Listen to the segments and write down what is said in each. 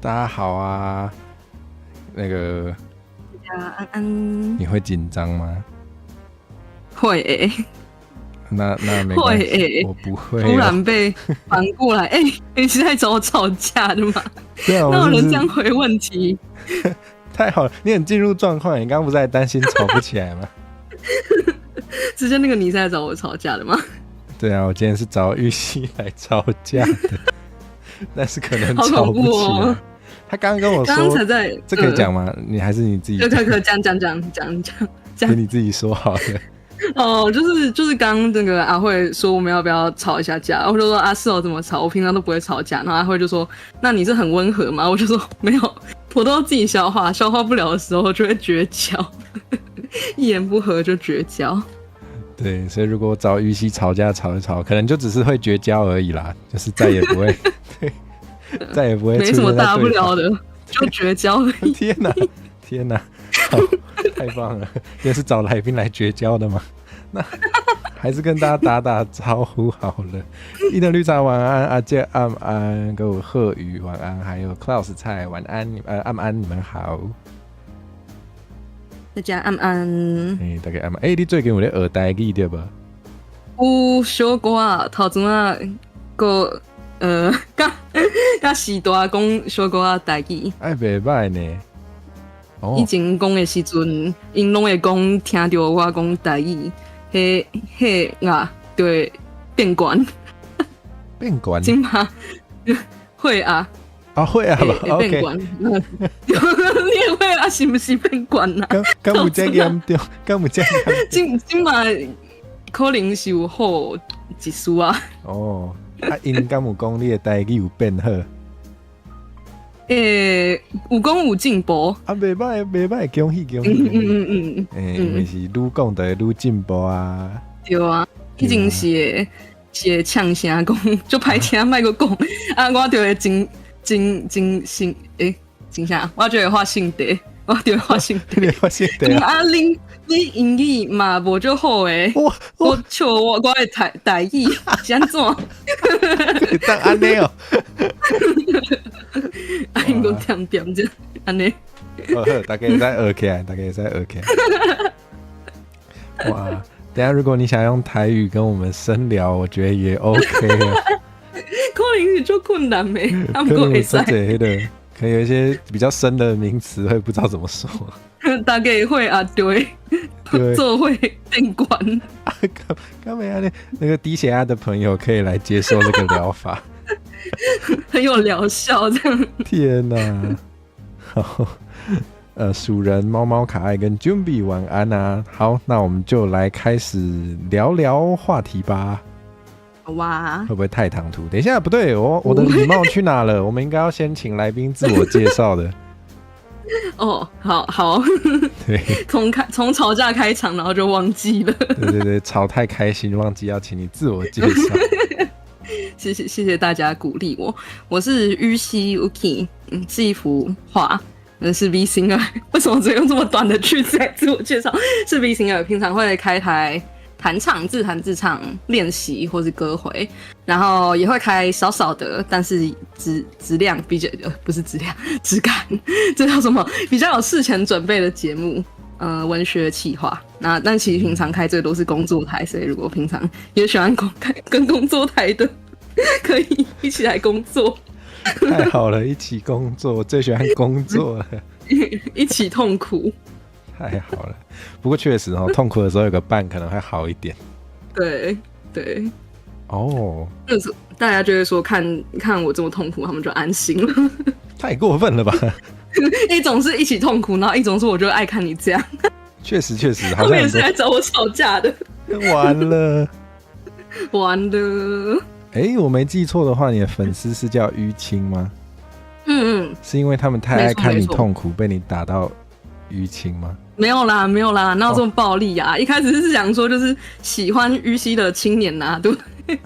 大家好啊。那个，安安，你会紧张吗？会那没关系，会我不会、突然被反过来，你是在找我吵架的吗？对啊，那有人这样回问题？太好了，你很进入状况。你刚刚不是还担心吵不起来吗？直接那个你是在找我吵架的吗？对啊，我今天是找玉溪来吵架的，但是可能吵不起来。好恐怖哦。他刚刚跟我说，刚才在这可以讲吗？你还是你自己讲？可讲，给你自己说好了。哦，就是刚那个阿慧说我们要不要吵一下架，我就说啊是哦，怎么吵？我平常都不会吵架。然后阿慧就说，那你是很温和吗？我就说没有，我都自己消化不了的时候就会绝交，一言不合就绝交。对，所以如果找玉溪吵架吵一吵，可能就只是会绝交而已啦，就是再也不会对，再也不会出现在对方，没什么大不了的，就绝交而已。天哪，好，太棒了！今天是找来宾来绝交的吗？那还是跟大家打招呼好了。伊的绿茶晚安，阿杰安安，跟我贺宇晚安，还有 Klaus 蔡晚安，安你们好。大家安安，大家安安。你最近有咧学台语对吧？有小可头前啊，个甲时大讲小可台语。袂歹呢。以前讲的时阵，因拢会讲听到我讲台语，迄啊就会变悬。变悬？真吗？会啊。会啊，会变悬。你也会啊？是不是变悬啊？敢有这严重？敢有这严重？今嘛可能是有好一丝啊。因敢有讲你的台语有变好？有讲有进步。袂歹，恭喜！因为是愈讲就会愈进步啊。对啊，以前是会呛声讲，就歹听莫个讲啊，我就会真啥？我就会发性地，我就会发性地。啊，你英语嘛无就好诶，我笑我的台语是安怎？当安尼哦。啊，因个点这安尼。好，大家会使学起来，哇，等一下如果你想用台语跟我们深聊，我觉得也 OK 啊。可能是做困难没，他们会使。可能有一些比较深的名词会不知道怎么说。大概会啊，对，做会变悬。干嘛呀？那个低血压的朋友可以来接受这个疗法，很有疗效这样。天哪！好，鼠人、猫猫可爱跟 Jumbi 晚安啊。好，那我们就来开始聊聊话题吧。哇，会不会太唐突？等一下，不对，我的礼貌去哪了？我们应该要先请来宾自我介绍的。哦，好，对，从吵架开场，然后就忘记了。对，吵太开心，忘记要请你自我介绍。谢谢大家鼓励我，我是玉溪 Uki， 是一幅画，是 V Singer。为什么只用这么短的句子来自我介绍？是 V Singer， 平常会开台弹唱、自弹自唱练习或是歌回，然后也会开少少的，但是质量比较不是质量，质感，这叫什么？比较有事前准备的节目，文学企划。但其实平常开最多是工作台，所以如果平常也喜欢跟工作台的，可以一起来工作。太好了，一起工作，我最喜欢工作了。一起痛苦。太好了，不过确实痛苦的时候有个伴可能会好一点。对。那时候大家就会说看我这么痛苦，他们就安心了。太过分了吧？一种是一起痛苦，然后一种是我就爱看你这样。确实，好像他们也是来找我吵架的。完了。我没记错的话，你的粉丝是叫淤青吗？是因为他们太爱看你痛苦，被你打到淤青吗？没有啦，哪有这么暴力啊？一开始是想说，就是喜欢玉溪的青年呐，对不对？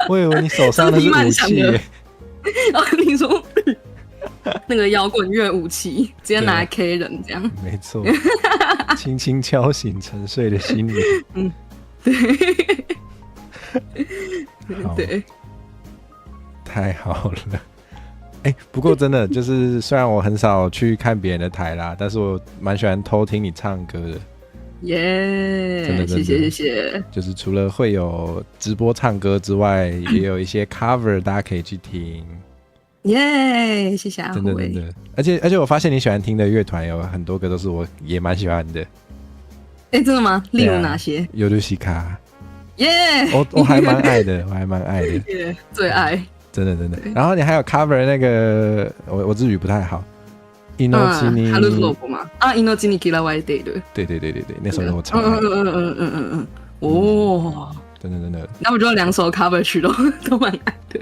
我以为你手上的是武器耶。你说那个摇滚乐武器，直接拿来 K 人这样？没错，轻轻敲醒沉睡的心灵。对，太好了。不过真的就是虽然我很少去看别人的台啦，但是我蛮喜欢偷听你唱歌的。耶、真的谢谢谢谢。就是除了会有直播唱歌之外，也有一些 cover 大家可以去听。耶、谢谢阿辉。真的真的，而且我发现你喜欢听的乐团有很多个都是我也蛮喜欢的。真的吗？例如哪些？尤鲁西卡，耶、我还蛮爱的，我还蛮爱的，最爱。真的真的。然后你还有 cover 那个，我日语不太好。Inochini 哈鲁罗布吗？啊，Inochini Kirawaii Day 对，那首歌我超爱。哦，真的。那我就2首 cover 曲都蛮爱的。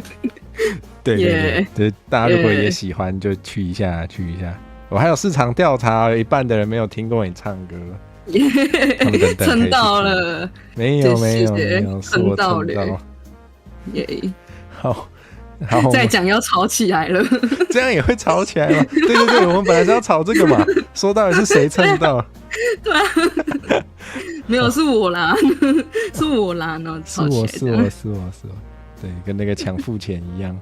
对，就是大家如果也喜欢，就去一下。我还有市场调查，有一半的人没有听过你唱歌。他们等蹭到了，没有，是我蹭到。耶，好，再讲要吵起来了，这样也会吵起来吗？对，我们本来是要吵这个嘛，说到底是谁蹭到？对啊，没有是我啦，是我啦，然后吵起来是我，对，跟那个抢付钱一样。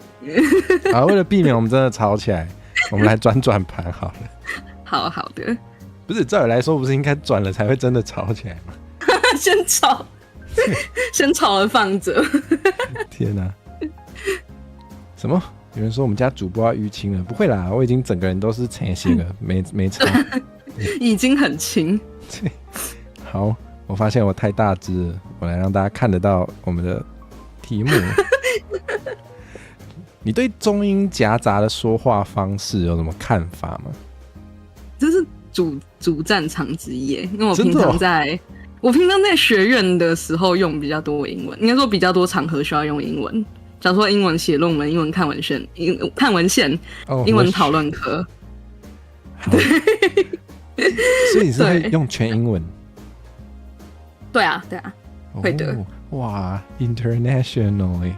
好，为了避免我们真的吵起来，我们来转盘好了。好的。不是，照理来说不是应该转了才会真的吵起来吗？先吵了放着。天哪！什么？有人说我们家主播要淤青了？不会啦，我已经整个人都是浅血了，没差。已经很轻。对，好，我发现我太大只了，我来让大家看得到我们的题目。你对中英夹杂的说话方式有什么看法吗？这是主战场之一耶，因为我平常在学院的时候用比较多英文，应该说比较多场合需要用英文。假如说英文写论文、英文看文献、英文讨论课。所以你是会用全英文？对啊，会的。哇 ，international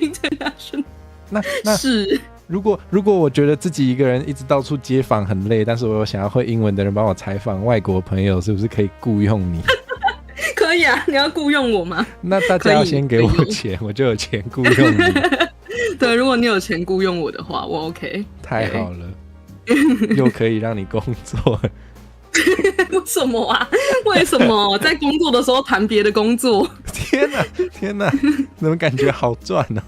international。那是。如果我觉得自己一个人一直到处街访很累，但是我有想要会英文的人帮我采访外国朋友，是不是可以雇佣你？可以啊，你要雇佣我吗？那大家要先给我钱，我就有钱雇佣你。对，如果你有钱雇佣我的话，我 OK。太好了，又可以让你工作。为什么啊？为什么在工作的时候谈别的工作？天哪，怎么感觉好赚呢？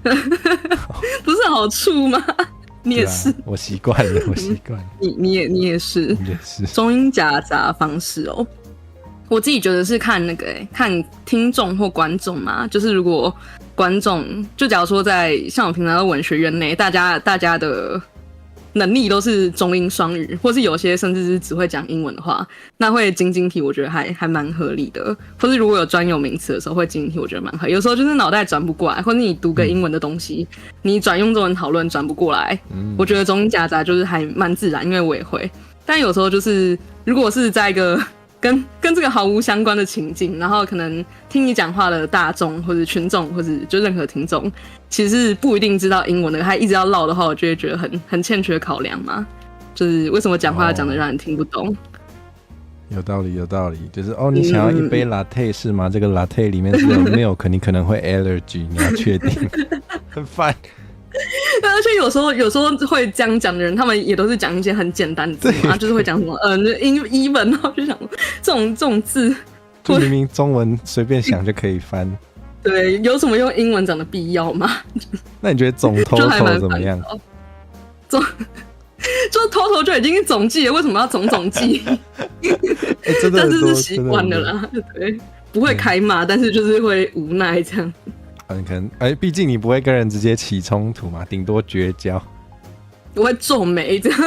不是好处吗？你也是，我习惯了。你也是，中英夹杂方式哦。我自己觉得是看看听众或观众嘛，就是如果观众就假如说像我平常在文学院内，大家的能力都是中英双语，或是有些甚至是只会讲英文的话，那会晶晶体我觉得还蛮合理的。或是如果有专有名词的时候会晶晶体，我觉得蛮合理。有时候就是脑袋转不过来，或者你读个英文的东西，你转用中文讨论转不过来，我觉得中英夹杂就是还蛮自然，因为我也会。但有时候就是如果是在一个跟这个毫无相关的情境，然后可能听你讲话的大众或者群众或者就任何听众，其实不一定知道英文的，还一直要唠的话，我就会觉得很欠缺考量嘛。就是为什么讲话讲的让人听不懂？有道理，就是你想要一杯 latte 是吗？这个 latte 里面是有 milk， 你可能会 allergy， 你要确定，很烦。而且有时候会这样讲的人，他们也都是讲一些很简单的字嘛，就是会讲什么even，然后就想这种字，就明明中文随便想就可以翻。对，有什么用英文讲的必要吗？那你觉得总 total 怎么样？就 total 就已经是总计了，为什么要总计？真的，但是习惯了啦，对，不会开骂，但是就是会无奈这样。可能毕竟你不会跟人直接起冲突嘛，顶多绝交。我会皱眉这样，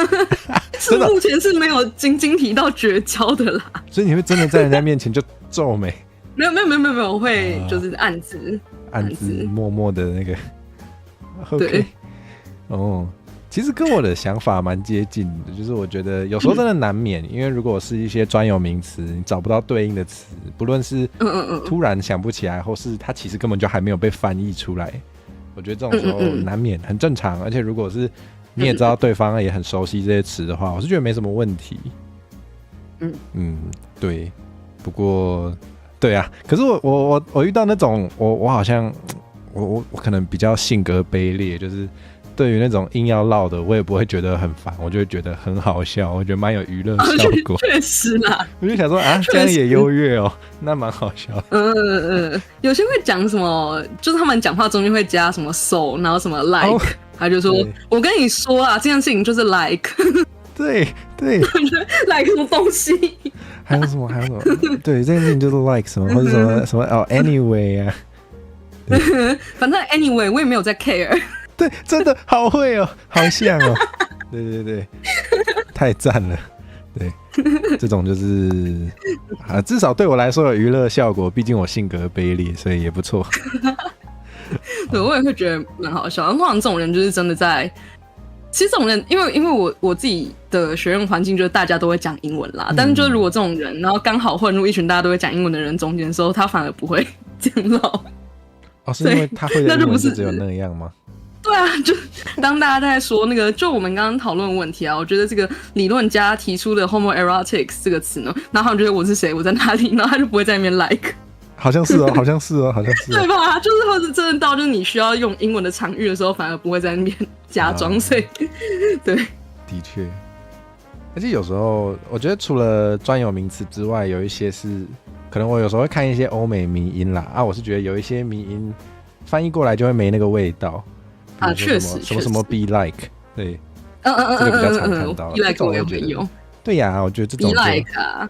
是目前是没有晶体到绝交的啦。所以你会真的在人家面前就皱眉？没有，我会就是暗自默默的那个。对，其实跟我的想法蛮接近的，就是我觉得有时候真的难免，因为如果是一些专有名词，你找不到对应的词，不论是突然想不起来，或是它其实根本就还没有被翻译出来，我觉得这种时候难免很正常。而且如果是你也知道对方也很熟悉这些词的话，我是觉得没什么问题。对。不过，对啊，可是我遇到那种我好像我可能比较性格卑劣，就是对于那种硬要唠的，我也不会觉得很烦，我就会觉得很好笑，我觉得蛮有娱乐效果。确实啦，我就想说啊，这样也优越哦，那蛮好笑的。有些会讲什么，就是他们讲话中间会加什么 so， 然后什么 like，、他就说我跟你说啊，这件事情就是 like。对，我觉得 like 什么东西？还有什么？对，这件事情就是 like 什么，或者什么anyway 啊。反正 anyway 我也没有在 care。对，真的好会哦，好像哦。对，太赞了。对，这种就是至少对我来说有娱乐效果，毕竟我性格卑劣，所以也不错。对，我也会觉得蛮好笑。通常这种人就是真的在，其实这种人，因为我自己的学院环境就是大家都会讲英文啦，但是就是如果这种人，然后刚好混入一群大家都会讲英文的人中间的时候，他反而不会这样唠。是因为他会的英文就只有那样吗？对啊，就当大家在说那个，就我们刚刚讨论的问题啊，我觉得这个理论家提出的 homoerotics 这个词呢，然后他们觉得我是谁，我在哪里，然后他就不会在那边 like。好像是哦，对吧？就是或者真的到就是你需要用英文的场域的时候，反而不会在那边假装，所以对，的确。而且有时候我觉得除了专有名词之外，有一些是可能我有时候会看一些欧美迷音啦我是觉得有一些迷音翻译过来就会没那个味道。确实什么 be like， 对，这个比较常看到。be like 我也会有。对呀，我觉得这种 be like 啊，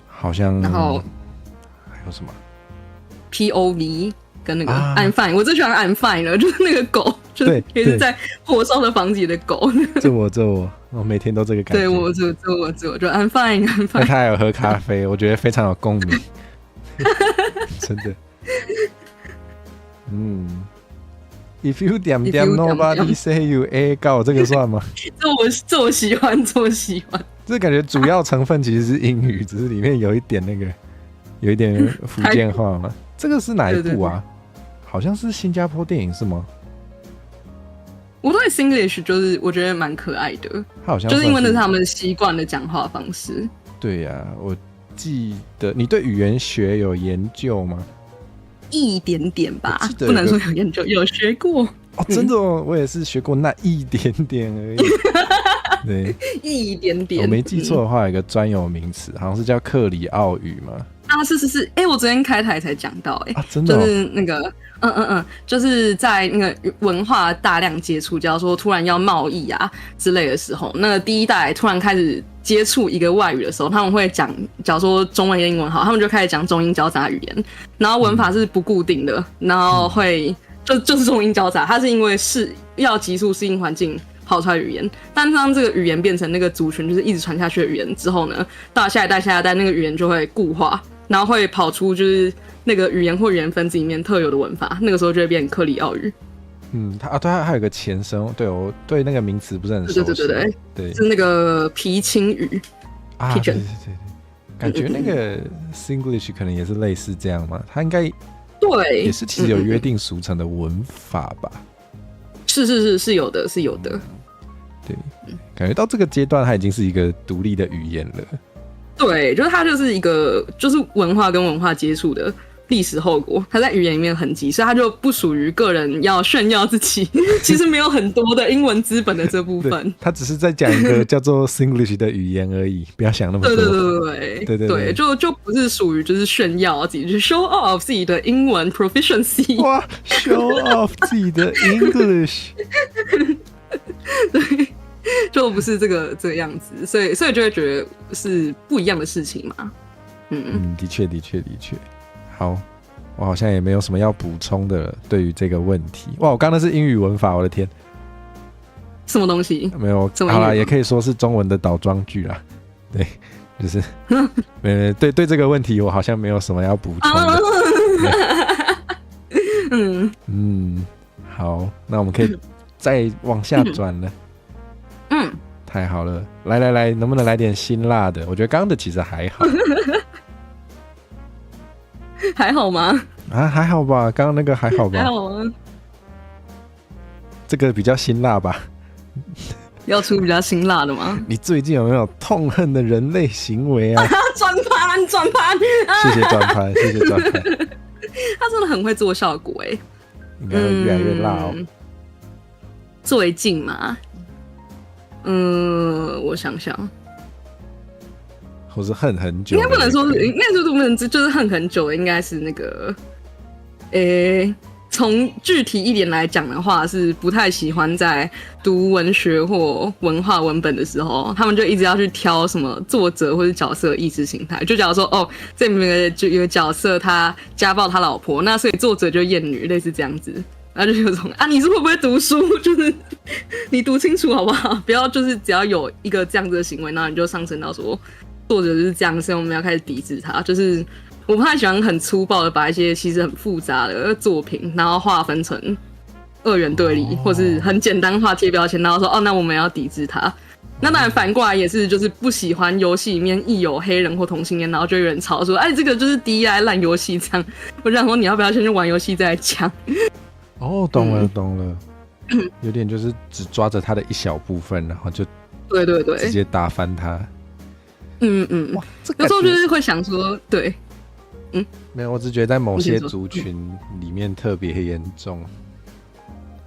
好像。然后还有什么 POV 跟那个 I'm fine， 我最喜欢 I'm fine 了，就是那个狗，就是也是在火烧的房子里的狗。这我每天都这个感觉。对我就 I'm fine。那他还有喝咖啡，我觉得非常有共鸣，真的。If you 点 nobody say you a 告，这个算吗？这我喜欢。这感觉主要成分其实是英语，只是里面有一点福建话嘛。这个是哪一部啊？好像是新加坡电影是吗？我对 Singlish 就是我觉得蛮可爱的，好像就是因为那是他们习惯的讲话方式。对呀，我记得你对语言学有研究吗？一点点吧，不能说有研究，有学过。真的哦，我也是学过那一点点而已。对，一点点。我没记错的话，有一个专有名词，好像是叫克里奥语嘛。是，我昨天开台才讲到，真的就是那个，就是在那个文化大量接触，假如说突然要贸易啊之类的时候，那个第一代突然开始接触一个外语的时候，他们会讲，假如说中文跟英文好，他们就开始讲中英交杂语言，然后文法是不固定的，然后会就是中英交杂，它是因为是要急速适应环境跑出来语言，但当这个语言变成那个族群就是一直传下去的语言之后呢，到下一代那个语言就会固化，然后会跑出就是那个语言或语言分子里面特有的文法，那个时候就会变成克里奥语。它还有一个前身，对我对那个名词不是很熟悉。对，是那个皮青语啊，对，感觉那个 Singlish 可能也是类似这样嘛，它应该对也是其实有约定俗成的文法吧？是有的。对，感觉到这个阶段，它已经是一个独立的语言了。对，就是它就是一个就是文化跟文化接触的历史后果，它在语言里面痕迹，所以它就不属于个人要炫耀自己其实没有很多的英文资本的这部分。它只是在讲一个叫做 Singlish 的语言而已，不要想那么多。对，就不是属于就是炫耀自己，就是 show off 自己的英文 proficiency。哇 ，show off 自己的 English。对。就不是这个样子，所以就会觉得是不一样的事情嘛。的确。好，我好像也没有什么要补充的了对于这个问题。哇，我刚刚那是英语文法，我的天，什么东西？没有，好啦，也可以说是中文的倒装句啦。对，就是对这个问题，我好像没有什么要补充的。好，那我们可以再往下转了。太好了，来，能不能来点辛辣的？我觉得刚刚的其实还好。还好吗？还好吧，刚刚那个还好吧？还好吗？这个比较辛辣吧？要出比较辛辣的吗？你最近有没有痛恨的人类行为啊？转盘！谢谢转盘。他真的很会做效果应该会越来越辣哦。最近嘛，我想想，或是恨很久，应该不能说是，应该说不能，就是恨很久的，应该是那个，从具体一点来讲的话，是不太喜欢在读文学或文化文本的时候，他们就一直要去挑什么作者或是角色的意识形态。就假如说，哦，这里面有个角色他家暴他老婆，那所以作者就厌女，类似这样子。然后就有种啊，你是会不会读书？就是你读清楚好不好？不要就是只要有一个这样子的行为，然后你就上升到说作者就是这样，所以我们要开始抵制他。就是我不太喜欢很粗暴的把一些其实很复杂的作品，然后划分成二元对立，或是很简单化贴标签，然后说哦，那我们要抵制他。那当然反过来也是，就是不喜欢游戏里面一有黑人或同性恋，然后就有人吵说，哎，这个就是第一代烂游戏这样。我就想说，你要不要先去玩游戏再来讲？哦，懂了，有点就是只抓着他的一小部分，然后就对直接打翻他。哇，有时候就是会想说，对，没有，我只觉得在某些族群里面特别严重。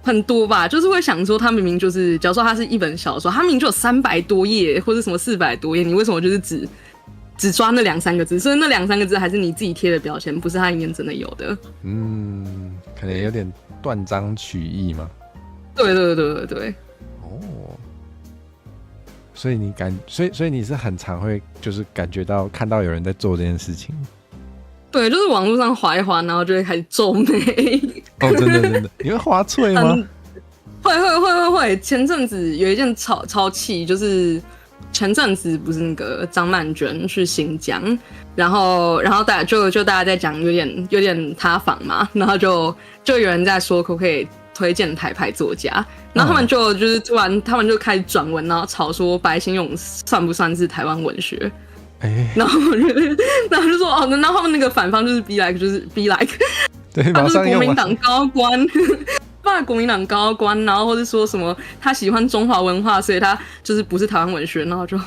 很多吧，就是会想说，他明明就是，假如说他是一本小说，他明明就有300多页或者什么400多页，你为什么就是只抓那2-3个字？所以那2-3个字还是你自己贴的标签，不是他里面真的有的。可能有点断章取义嘛。对。哦，所以你是很常会就是感觉到看到有人在做这件事情。对，就是网络上滑一滑，然后就会开始皱眉。哦，真的，你会滑脆吗？会。前阵子有一件超气，就是前阵子不是那个张曼娟去新疆，然后大家在讲有点塌房嘛，然后就有人在说可不可以推荐台派作家，然后他们就是突然他们就开始转文，然后吵说白先勇算不算是台湾文学？然后就说哦，然后他们那个反方就是 be like， 对，他就是国民党高官，骂国民党高官，然后或是说什么他喜欢中华文化，所以他就是不是台湾文学，然后就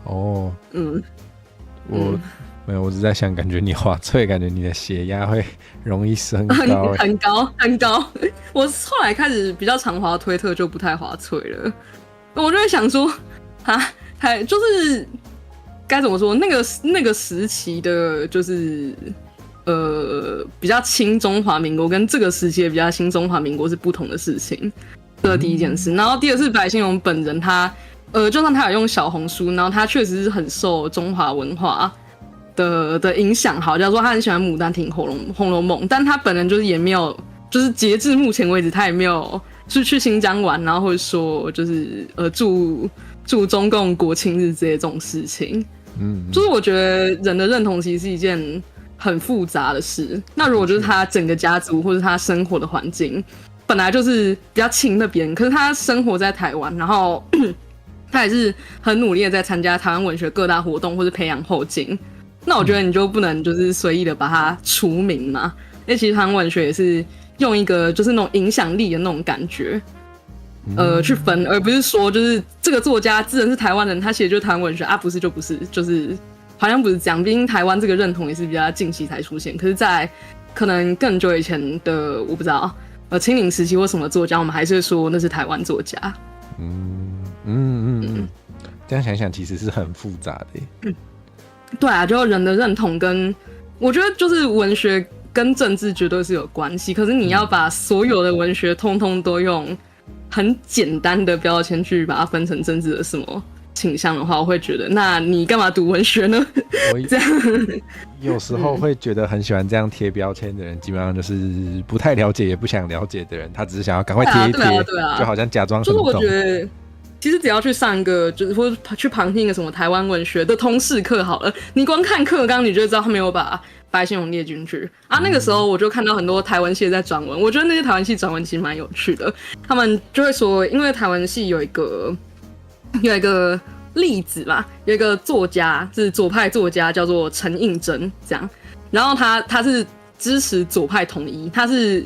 哦，没有，我只在想，感觉你滑脆，感觉你的血压会容易升高，很高。我后来开始比较常滑推特，就不太滑脆了。我就会想说，就是该怎么说，那个时期的，就是比较亲中华民国，跟这个时期的比较亲中华民国是不同的事情。这是第一件事。然后第二是白先勇本人他，就算他有用小红书，然后他确实是很受中华文化的影响，好，叫做他很喜欢《牡丹亭》《红楼梦》，但他本人就是也没有，就是截至目前为止，他也没有去新疆玩，然后或者说就是祝中共国庆日这些这种事情。就是我觉得人的认同其实是一件很复杂的事。那如果就是他整个家族或者他生活的环境本来就是比较亲那边，可是他生活在台湾，然后他也是很努力的在参加台湾文学各大活动或者培养后进。那我觉得你就不能就是随意的把它除名嘛，因为其实台湾文学也是用一个就是那种影响力的那种感觉，去分，而不是说就是这个作家自然是台湾人，他写的就是台湾文学啊，不是就不是，就是好像不是这样。毕竟台湾这个认同也是比较近期才出现，可是，在可能更久以前的我不知道，清领时期或什么作家，我们还是说那是台湾作家。这样想想，其实是很复杂的。对啊，就人的认同跟我觉得就是文学跟政治绝对是有关系，可是你要把所有的文学通通都用很简单的标签去把它分成政治的什么倾向的话，我会觉得那你干嘛读文学呢？这样有时候会觉得很喜欢这样贴标签的人，基本上就是不太了解也不想了解的人，他只是想要赶快贴一贴，就好像假装什么懂。就是我觉得其实只要去上一个，就是或者去旁听一个什么台湾文学的通识课好了，你光看课纲你就知道他没有把白先勇列进去啊。那个时候我就看到很多台文系在转文，我觉得那些台文系转文其实蛮有趣的。他们就会说，因为台文系有一个例子嘛，有一个作家是左派作家叫做陈映真这样，然后他是支持左派统一，他是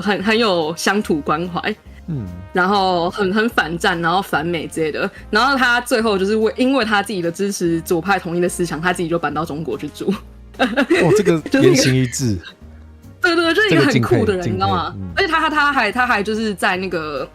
很有乡土关怀。然后很反战，然后反美之类的，然后他最后就是因为他自己的支持左派统一的思想，他自己就搬到中国去住。哦，这个言行一致。对对，就是一个很酷的人，你知道吗？而且他还就是在那个，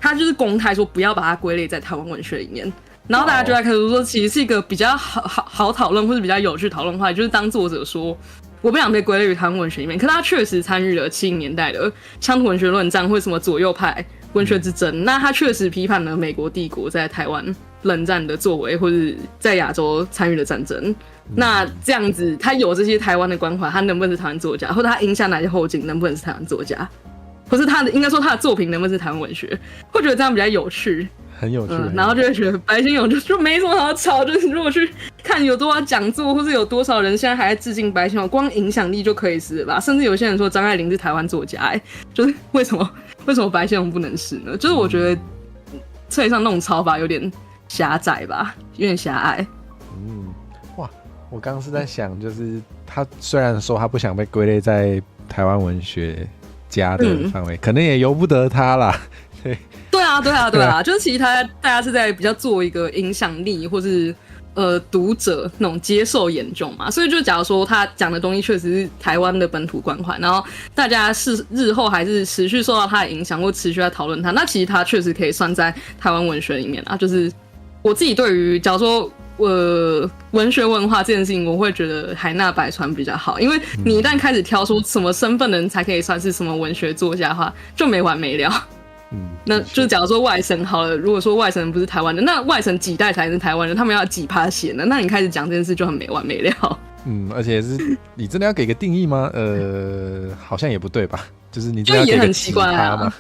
他就是公开说不要把它归类在台湾文学里面，然后大家就在开始说，其实是一个比较好讨论或者比较有趣讨论的话，就是当作者说我不想被归类于台湾文学里面，可他确实参与了70年代的乡土文学论战或什么左右派文学之争，那他确实批判了美国帝国在台湾冷战的作为，或者在亚洲参与的战争。那这样子，他有这些台湾的关怀，他能不能是台湾作家，或者他影响哪些后进，能不能是台湾作家，或是他的应该说他的作品能不能是台湾文学，会觉得这样比较有趣，很有趣。然后就会觉得白先勇就没什么好吵，就是如果去看有多少讲座，或是有多少人现在还在致敬白先勇，光影响力就可以是了吧？甚至有些人说张爱玲是台湾作家，就是为什么白先勇不能是呢？就是我觉得册里上那种抄法有点狭窄吧，有点狭隘。哇，我刚刚是在想，就是他虽然说他不想被归类在台湾文学家的范围，可能也由不得他啦。对啊，就是其实大家是在比较做一个影响力，或是读者那种接受严重嘛，所以就假如说他讲的东西确实是台湾的本土关怀，然后大家是日后还是持续受到他的影响，或持续在讨论他，那其实他确实可以算在台湾文学里面啊。就是我自己对于假如说文学文化这件事情，我会觉得海纳百川比较好，因为你一旦开始挑出什么身份的人才可以算是什么文学作家的话，就没完没了。那就假如说外省好了，如果说外省人不是台湾人，那外省几代才是台湾人，他们要几趴血呢？那你开始讲这件事就很没完没了。而且是你真的要给个定义吗？好像也不对吧？就是你真的要给个几趴吗？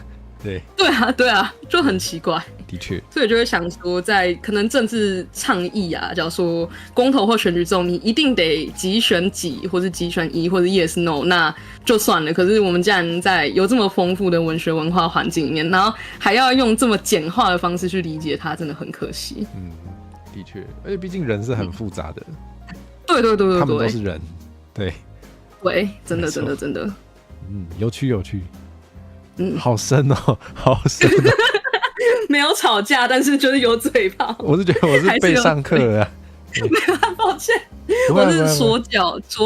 对啊，就很奇怪。的确，所以就会想说，在可能政治倡议啊，假如说公投或选举中，你一定得几选几，或是几选一，或者 yes no， 那就算了。可是我们既然在有这么丰富的文学文化环境里面，然后还要用这么简化的方式去理解它，真的很可惜。的确，而且毕竟人是很复杂的。对，他们都是人。对，真的。有趣。好深哦，好深哦。没有吵架，但是就是有嘴炮。我是觉得我是被上课了啊。没有，抱歉，我是说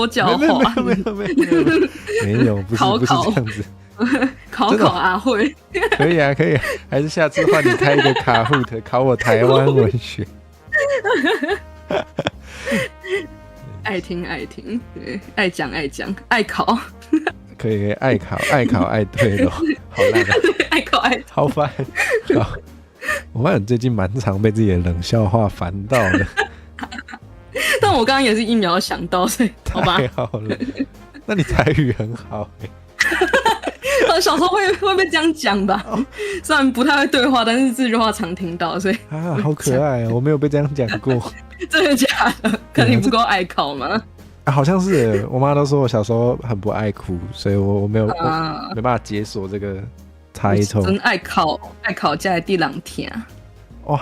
教话。没有，不是这样子。考阿慧。可以啊，还是下次换你开一个卡户的考我台湾文学。爱听，对，爱讲，爱考。可以，爱考，爱对咯。好烂啊！爱考，好烦。好，我发现最近蛮常被自己的冷笑话烦到的。但我刚刚也是一秒想到，所以好吧。太好了，那你台语很好我小时候会被这样讲吧，虽然不太会对话，但是这句话常听到，所以好可爱啊！我没有被这样讲过。真的假的？可能你不够爱考吗？好像是，我妈都说我小时候很不爱哭，所以我没有我没办法解锁这个差异错误。真爱考加第2天。哇！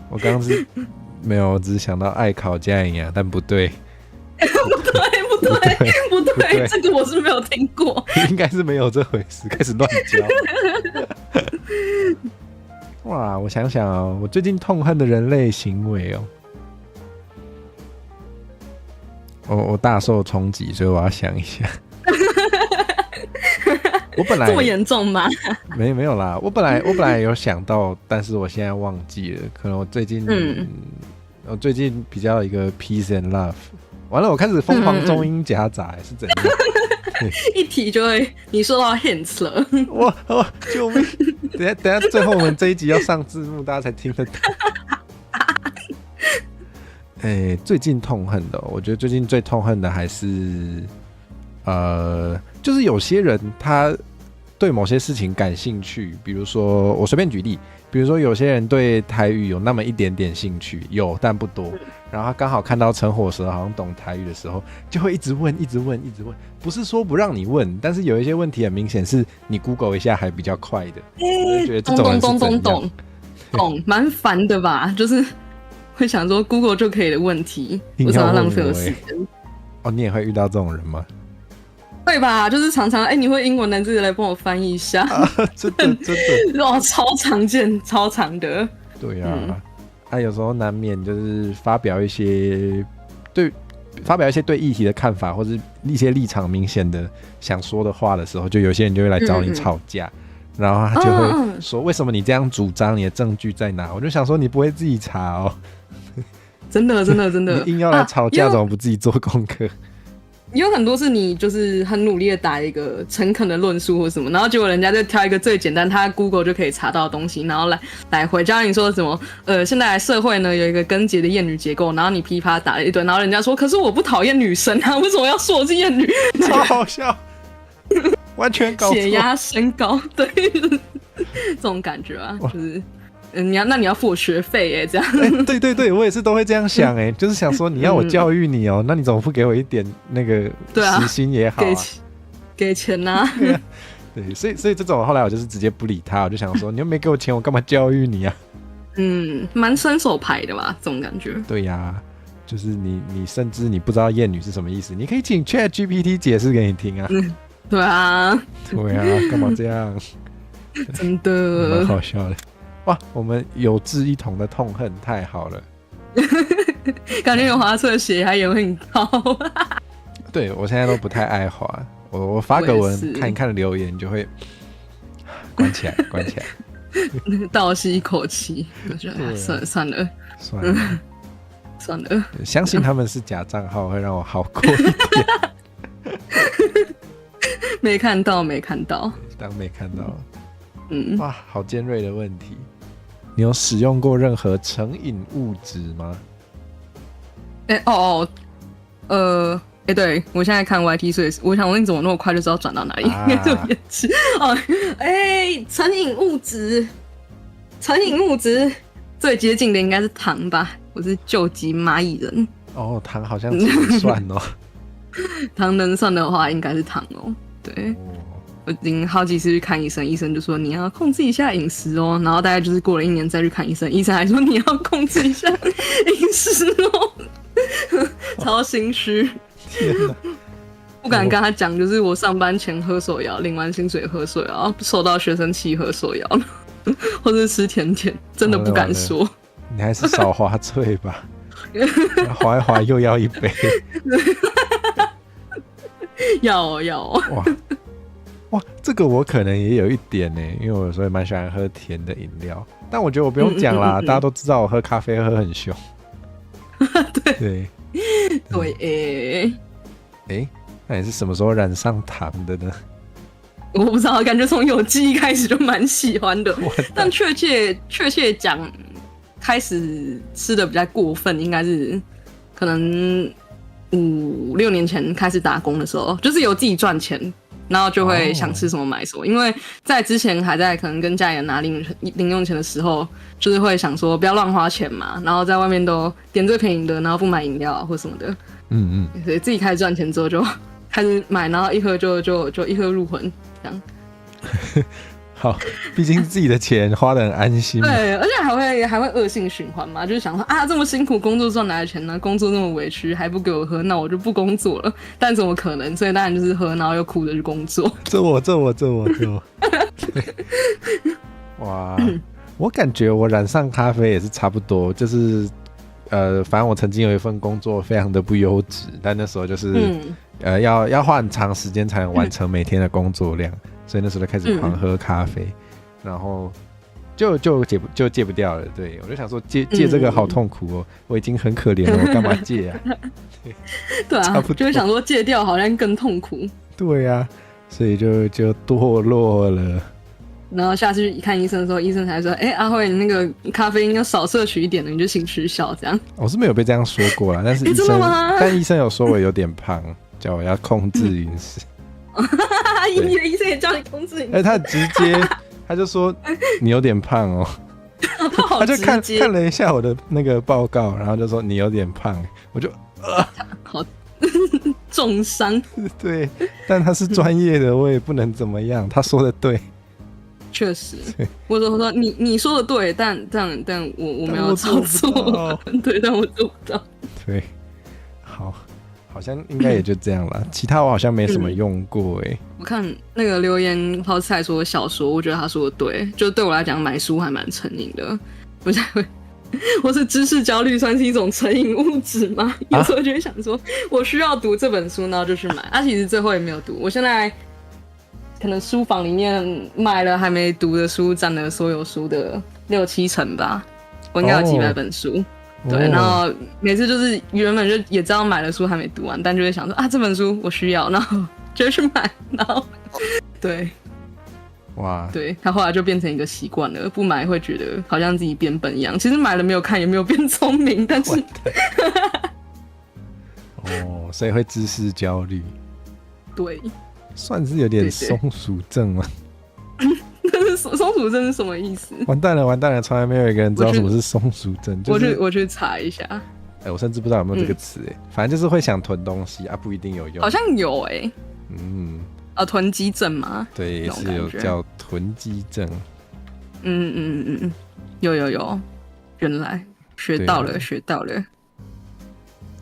我刚刚是没有，我只是想到爱考加一样，但不对。不对，这个我是没有听过。应该是没有这回事，开始乱教。哇！我想想哦，我最近痛恨的人类行为哦。我大受冲击，所以我要想一下。我本来这么严重吗？没有啦，我本来有想到，但是我现在忘记了。可能我最近我最近比较一个 peace and love。完了，我开始疯狂中英夹杂，是怎样？一提就会你说到 hints 了。哇！救命！等下，最后我们这一集要上字幕，大家才听得到。最近痛恨的，我觉得最近最痛恨的还是，就是有些人他对某些事情感兴趣，比如说我随便举例，比如说有些人对台语有那么一点点兴趣，有但不多，然后他刚好看到陈火蛇好像懂台语的时候，就会一直问，不是说不让你问，但是有一些问题很明显是你 Google 一下还比较快的，我就觉得这种人是怎样懂，蛮烦的吧，就是。会想说 Google 就可以的问题，为什么要浪费我时间？哦，你也会遇到这种人吗？会吧，就是常常你会英文的，自己来帮我翻译一下。真的，哇，超常见，超长的。对啊，有时候难免就是发表一些对发表一些对议题的看法，或者一些立场明显的想说的话的时候，就有些人就会来找你吵架，然后他就会说为什么你这样主张，你的证据在哪？我就想说你不会自己查哦，真的你硬要来吵架，怎么不自己做功课？有很多是你就是很努力的打一个诚恳的论述或什么，然后结果人家就挑一个最简单，他 Google 就可以查到的东西，然后来回教你说什么现在社会呢有一个根结的厌女结构，然后你噼啪打了一顿，然后人家说可是我不讨厌女生啊，为什么要说我是厌女？超好笑，完全搞错，血压升高，对，这种感觉啊，就是。你要付我学费耶，这样。对，我也是都会这样想哎，就是想说你要我教育你哦，那你怎么不给我一点那个时薪也好啊？给钱啊。对，所以这种后来我就是直接不理他，我就想说你又没给我钱，我干嘛教育你啊？蛮伸手牌的吧，这种感觉。对呀，就是你甚至你不知道厌女是什么意思，你可以请 ChatGPT 解释给你听啊。对啊，干嘛这样？真的蛮好笑的。哇，我们有志一同的痛恨，太好了！感觉有滑车血压也会很高。对，我现在都不太爱滑，我发个文看一看留言就会关起来，倒吸一口气，我觉得算了，相信他们是假账号会让我好过一点。没看到，当没看到。哇，好尖锐的问题。你有使用过任何成瘾物质吗？对，我现在看 YT， 所以我想问你怎么那么快就知道转到哪里？成瘾物质最接近的应该是糖吧？我是救急蚂蚁人。糖好像能算哦。糖能算的话，应该是糖哦。对。我已经好几次去看医生，医生就说你要控制一下饮食哦，然后大概就是过了1年再去看医生，医生还说你要控制一下饮食哦，超心虚，不敢跟他讲，就是我上班前喝手摇，领完薪水喝手摇，收到学生气喝手摇，或者吃甜甜，真的不敢说。你还是少滑脆吧，滑一滑又要一杯，要哇，这个我可能也有一点呢，因为我有时候也蛮喜欢喝甜的饮料，但我觉得我不用讲啦，大家都知道我喝咖啡喝很凶。对，那你是什么时候染上糖的呢？我不知道，感觉从有记忆开始就蛮喜欢的，但确切讲，开始吃的比较过分，应该是可能5、6年前开始打工的时候，就是有自己赚钱。然后就会想吃什么买什么，因为在之前还在可能跟家里人拿零用钱的时候，就是会想说不要乱花钱嘛，然后在外面都点最便宜的，然后不买饮料或什么的。所以自己开始赚钱之后就开始买，然后一喝就一喝入魂这样。好，毕竟自己的钱花得很安心。对，而且还会恶性循环嘛，就是想说这么辛苦工作赚来的钱呢，工作这么委屈还不给我喝，那我就不工作了。但怎么可能？所以当然就是喝，然后又哭着去工作。这我。哇，我感觉我染上咖啡也是差不多，就是反正我曾经有一份工作非常的不优质，但那时候就是要花很长时间才能完成每天的工作量。所以那时候就开始狂喝咖啡，然后就戒不掉了。对，我就想说戒这个好痛苦哦，我已经很可怜了，我干嘛戒啊？对啊，就是想说戒掉好像更痛苦。对啊，所以就堕落了。然后下次去看医生的时候，医生才说：“阿慧，你那个咖啡因要少摄取一点的，你就请吃小这样。”我是没有被这样说过啦，但是医生有说我有点胖，叫我要控制饮食。你的医生也叫你控制饮食？他直接他就说你有点胖哦，他就看了一下我的那个报告，然后就说你有点胖，我就好重伤。对，但他是专业的，我也不能怎么样。他说的对，确实。我说你说的对，但我没有操作，对，但我做不到。对，好像应该也就这样了，其他我好像没什么用过我看那个留言泡菜说小说，我觉得他说的对，就对我来讲买书还蛮成瘾的，不太会或是知识焦虑算是一种成瘾物质吗？有时候就会想说，我需要读这本书，然后就去买。其实最后也没有读。我现在可能书房里面买了还没读的书，占了所有书的6-7成吧。我应该有几百本书。对，然后每次就是原本就也知道买了书还没读完，但就会想说这本书我需要，然后就会去买，然后对。哇，对，他后来就变成一个习惯了，不买会觉得好像自己变笨一样。其实买了没有看，也没有变聪明，但是所以会知识焦虑，对，算是有点松鼠症吗？但是松鼠症是什么意思？完蛋了，从来没有一个人知道什么是松鼠症。我去查一下。我甚至不知道有没有这个词反正就是会想囤东西不一定有用。好像有囤积症吗？对，也是有叫囤积症。有，原来学到了。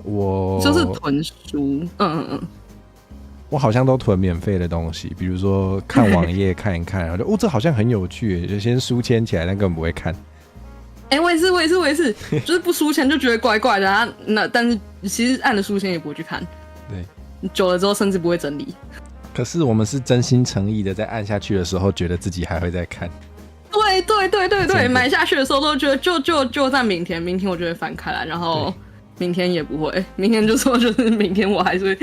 我就是囤书，我好像都囤免费的东西，比如说看网页看一看，然后就这好像很有趣，就先书签起来，但根本不会看。我也是，就是不书签就觉得怪怪的但是其实按了书签也不会去看。对，久了之后甚至不会整理。可是我们是真心诚意的，在按下去的时候，觉得自己还会再看。对，买下去的时候都觉得就在明天我就会翻开来，然后明天也不会，明天就说就是明天我还是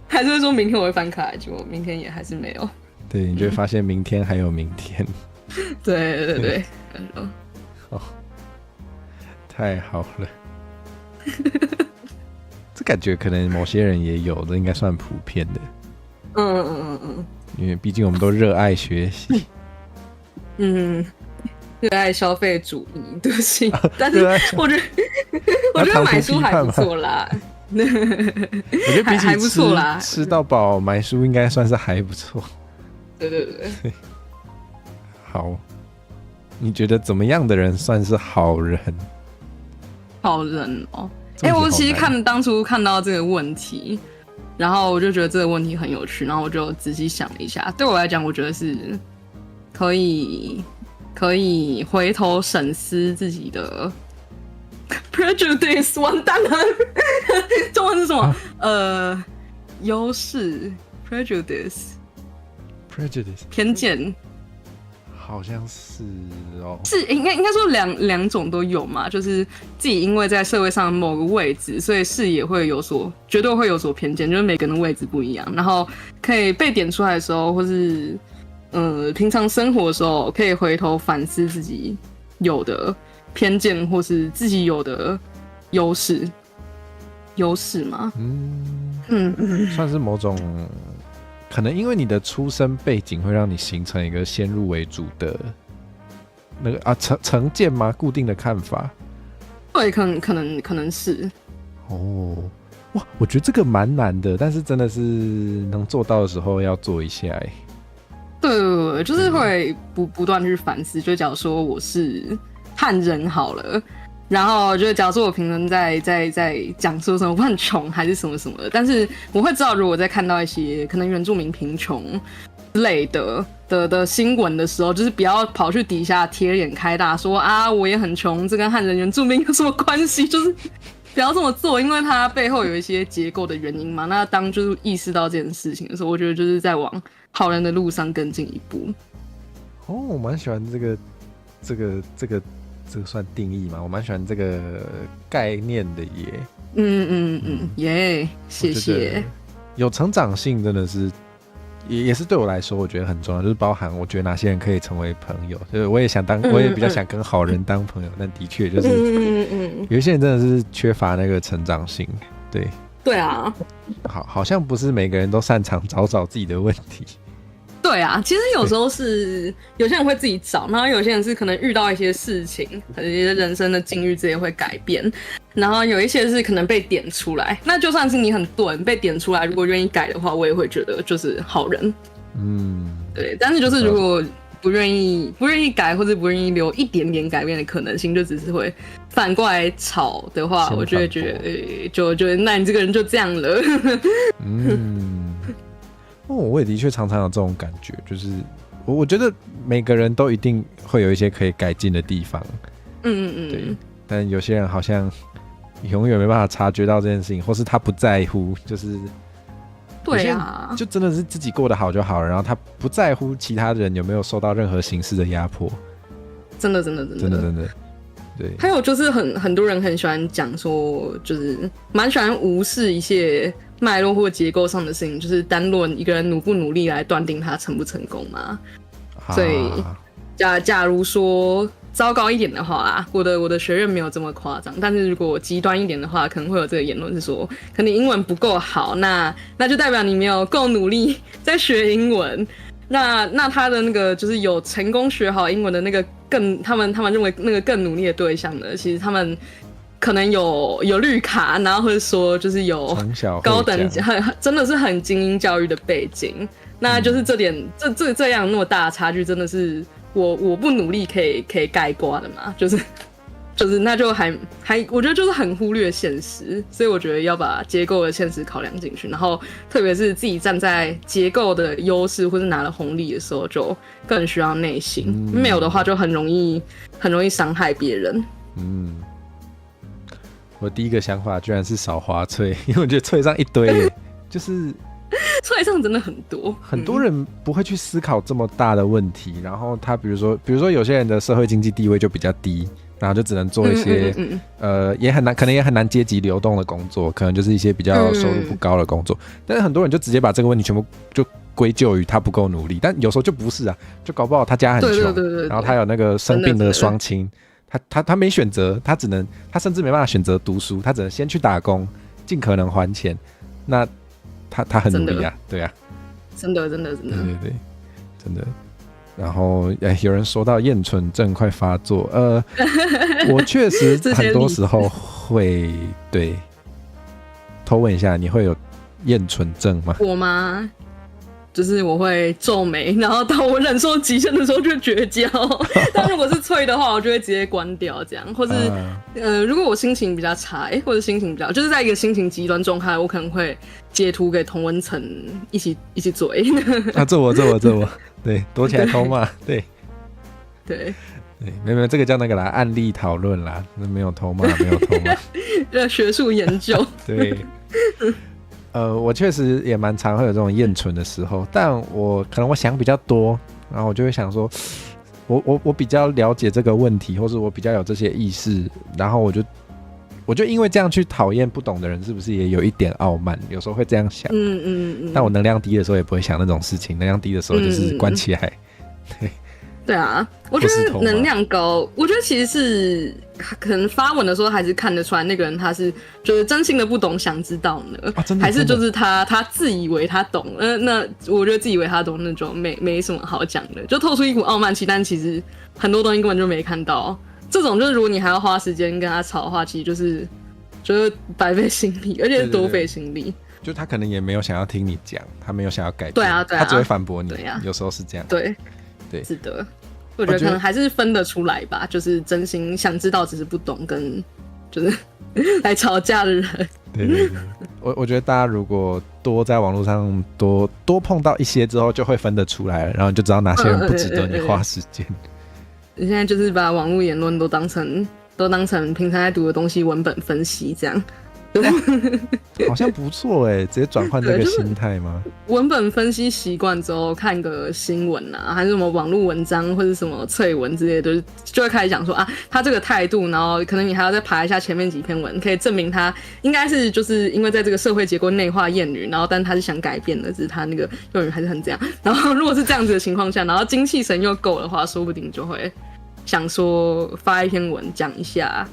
会说明天我会翻开来，结果明天也还是没有。对，你就会发现明天还有明天。对。太好了。这感觉可能某些人也有的，应该算普遍的。因为毕竟我们都热爱学习。热爱消费主义，对不起。但是我觉得买书还不错啦。我觉得比起还不错啦，吃到饱买书应该算是还不错。对。好，你觉得怎么样的人算是好人？好人我其实当初看到这个问题，然后我就觉得这个问题很有趣，然后我就仔细想了一下。对我来讲，我觉得是可以回头审思自己的 prejudice。 完蛋了。中文是什么？优势 prejudice 偏见。好像是是应该说两种都有嘛，就是自己因为在社会上某个位置，所以视野会绝对会有所偏见，就是每个人的位置不一样，然后可以被点出来的时候，或是平常生活的时候，可以回头反思自己有的偏见，或是自己有的优势吗？算是某种。可能因为你的出生背景会让你形成一个先入为主的那个成见吗？固定的看法？对，可能是。哇，我觉得这个蛮难的，但是真的是能做到的时候要做一下。对，就是会不断去反思。就假如说我是汉人好了。然后就假如说我平常在讲说什么我很穷还是什么什么的，但是我会知道，如果在看到一些可能原住民贫穷之类的新闻的时候，就是不要跑去底下贴脸开大说我也很穷，这跟汉人原住民有什么关系？就是不要这么做，因为它背后有一些结构的原因嘛。那当就是意识到这件事情的时候，我觉得就是在往好人的路上更进一步。我蛮喜欢这个算定义吗？我蛮喜欢这个概念的耶。谢谢。有成长性真的是也是对我来说，我觉得很重要，就是包含我觉得哪些人可以成为朋友，就是我也比较想跟好人当朋友，但的确就是有一些人真的是缺乏那个成长性。对啊，好像不是每个人都擅长找自己的问题。对啊，其实有时候是有些人会自己找，然后有些人是可能遇到一些事情，可能一些人生的境遇之类会改变，然后有一些是可能被点出来。那就算是你很钝被点出来，如果愿意改的话，我也会觉得就是好人。对。但是就是如果不愿意改，或者不愿意留一点点改变的可能性，就只是会反过来吵的话，我就会觉得就那你这个人就这样了。我也的确常常有这种感觉，就是我觉得每个人都一定会有一些可以改进的地方。对。但有些人好像永远没办法察觉到这件事情，或是他不在乎，就是对啊，就真的是自己过得好就好了，然后他不在乎其他人有没有受到任何形式的压迫。真的，对。还有就是很多人很喜欢讲说，就是蛮喜欢无视一些脉络或结构上的事情，就是单论一个人努不努力来断定他成不成功嘛。所以假如说糟糕一点的话啊，我的学院没有这么夸张，但是如果极端一点的话，可能会有这个言论是说，可能英文不够好，那就代表你没有够努力在学英文。那他的那个就是有成功学好英文的那个他们认为那个更努力的对象呢，其实他们可能有绿卡，然后或者说就是有高等真的是很精英教育的背景。那就是这点这样那么大的差距，真的是我不努力可以概括的嘛？就是那就还我觉得就是很忽略现实，所以我觉得要把结构的现实考量进去，然后特别是自己站在结构的优势或是拿了红利的时候，就更需要内心，没有的话就很容易伤害别人。我第一个想法居然是少滑脆，因为我觉得脆上一堆耶，就是脆上真的很多，很多人不会去思考这么大的问题，然后他比如说有些人的社会经济地位就比较低。然后就只能做一些也很难，可能也很难阶级流动的工作，可能就是一些比较收入不高的工作。但是很多人就直接把这个问题全部就归咎于他不够努力，但有时候就不是啊，就搞不好他家很穷，然后他有那个生病的双亲，他没选择，他甚至没办法选择读书，他只能先去打工，尽可能还钱。那他很努力啊，对啊，真的，对，真的。然后有人说到厌蠢症快发作，我确实很多时候会对。偷问一下，你会有厌蠢症吗？我吗？就是我会皱眉，然后到我忍受极限的时候就绝交。但如果是脆的话，我就会直接关掉这样，或是如果我心情比较差，或者心情比较就是在一个心情极端状态，我可能会截图给同温层一起嘴。这我，对，躲起来偷骂，对，没有，这个叫那个啦，案例讨论啦，没有偷骂，学术研究，对。我确实也蛮常会有这种厌蠢的时候，但可能我想比较多，然后我就会想说，我比较了解这个问题，或是我比较有这些意识，然后我就因为这样去讨厌不懂的人，是不是也有一点傲慢？有时候会这样想，但我能量低的时候也不会想那种事情，能量低的时候就是关起来，对啊，我觉得能量高，我觉得其实是可能发文的时候还是看得出来那个人他是就是真心的不懂，想知道呢，还是就是他自以为他懂，那我觉得自以为他懂那种没什么好讲的，就透出一股傲慢气，但其实很多东西根本就没看到。这种就是如果你还要花时间跟他吵的话，其实就是白费心力，而且多费心力。就他可能也没有想要听你讲，他没有想要改变，对啊，他只会反驳你，有时候是这样，对，是的。我觉得可能还是分得出来吧，就是真心想知道只是不懂，跟就是来吵架的人。对，我觉得大家如果多在网络上多碰到一些之后，就会分得出来了，然后就知道哪些人不值得你花时间。你现在就是把网络言论都当成平常在读的东西文本分析这样。好像不错直接转换这个心态吗？文本分析习惯之后，看个新闻啊，还是什么网络文章或者什么脆文之类的，就会开始讲说啊，他这个态度，然后可能你还要再爬一下前面几篇文，可以证明他应该是就是因为在这个社会结构内化厌女，然后但他是想改变的，只是他那个用语还是很这样。然后如果是这样子的情况下，然后精气神又够的话，说不定就会想说发一篇文讲一下。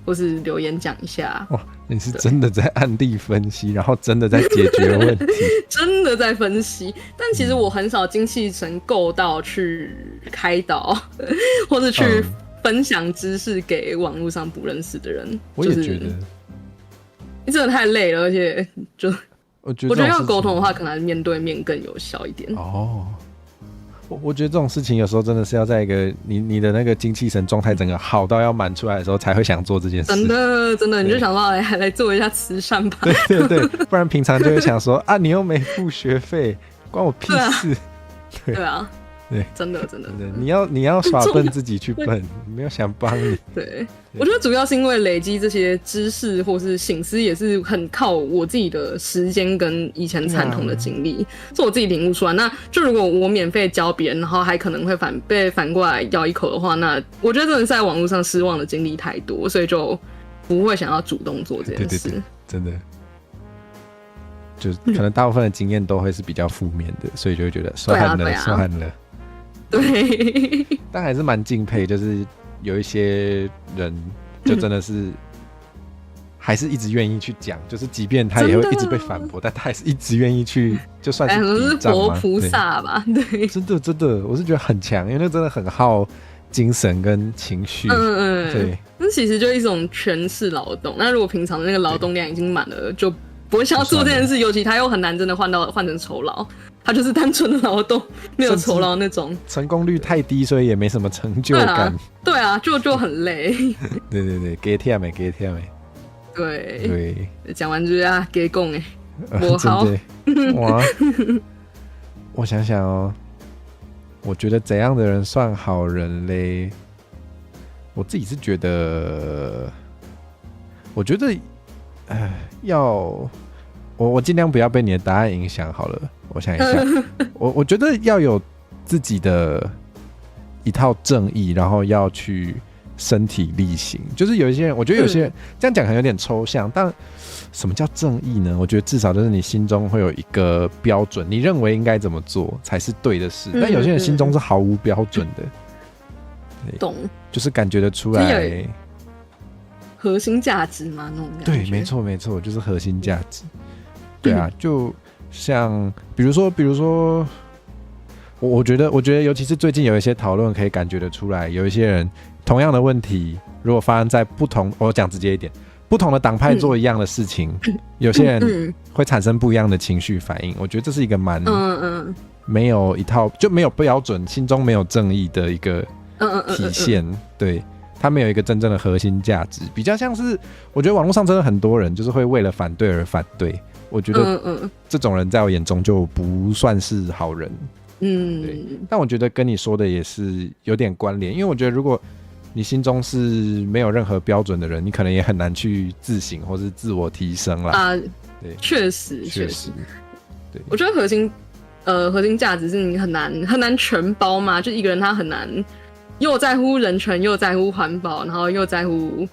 或是留言讲一下。哇，你是真的在暗地分析，然后真的在解决问题，真的在分析。但其实我很少精气神够到去开导，或是去分享知识给网络上不认识的人。我也觉得，你真的太累了，而且就我觉得要沟通的话，可能还是面对面更有效一点。哦。我觉得这种事情有时候真的是要在一个你的那个精气神状态整个好到要满出来的时候，才会想做这件事。真的，你就想到来做一下慈善吧。对，不然平常就会想说啊，你又没付学费，关我屁事。对啊，对，真的，你要耍笨自己去笨，没有想帮你。对，我觉得主要是因为累积这些知识或是省思，也是很靠我自己的时间跟以前惨痛的经历，是我自己领悟出来。那就如果我免费教别人，然后还可能会被反过来咬一口的话，那我觉得真的是在网络上失望的经历太多，所以就不会想要主动做这件事。对，真的。就可能大部分的经验都会是比较负面的，所以就会觉得算了，算了。对，但还是蛮敬佩，就是有一些人就真的是还是一直愿意去讲，就是即便他也会一直被反驳，但他还是一直愿意去，就算是抵仗嘛，是佛菩萨吧？对，真的，我是觉得很强，因为那真的很耗精神跟情绪。对，那其实就一种权势劳动。那如果平常的那个劳动量已经满了，就不会想要做这件事，尤其他又很难真的换成酬劳，他就是单纯的劳动，没有酬劳那种，成功率太低，所以也没什么成就感。对啊，就很累。对，给天没。对，讲完就是给供我好。哇，我想想哦，我觉得怎样的人算好人嘞？我自己是觉得，我觉得。我尽量不要被你的答案影响好了。我想一下，我觉得要有自己的一套正义，然后要去身体力行。就是有一些人，我觉得有些人这样讲可能有点抽象，但什么叫正义呢？我觉得至少就是你心中会有一个标准，你认为应该怎么做才是对的事。但有些人心中是毫无标准的，懂？就是感觉得出来。核心价值嘛，那种感觉。对，没错，就是核心价值。对啊，就像比如说，我觉得，尤其是最近有一些讨论，可以感觉得出来，有一些人同样的问题，如果发生在我讲直接一点，不同的党派做一样的事情，有些人会产生不一样的情绪反应。我觉得这是一个蛮没有一套就没有标准，心中没有正义的一个体现。对。他没有一个真正的核心价值，比较像是我觉得网络上真的很多人就是会为了反对而反对，我觉得这种人在我眼中就不算是好人。对。但我觉得跟你说的也是有点关联，因为我觉得如果你心中是没有任何标准的人，你可能也很难去自省或是自我提升啦。对，确实。对，我觉得核心价值是你很难全包嘛，就一个人他很难。又在乎人权，又在乎环保，然后又在乎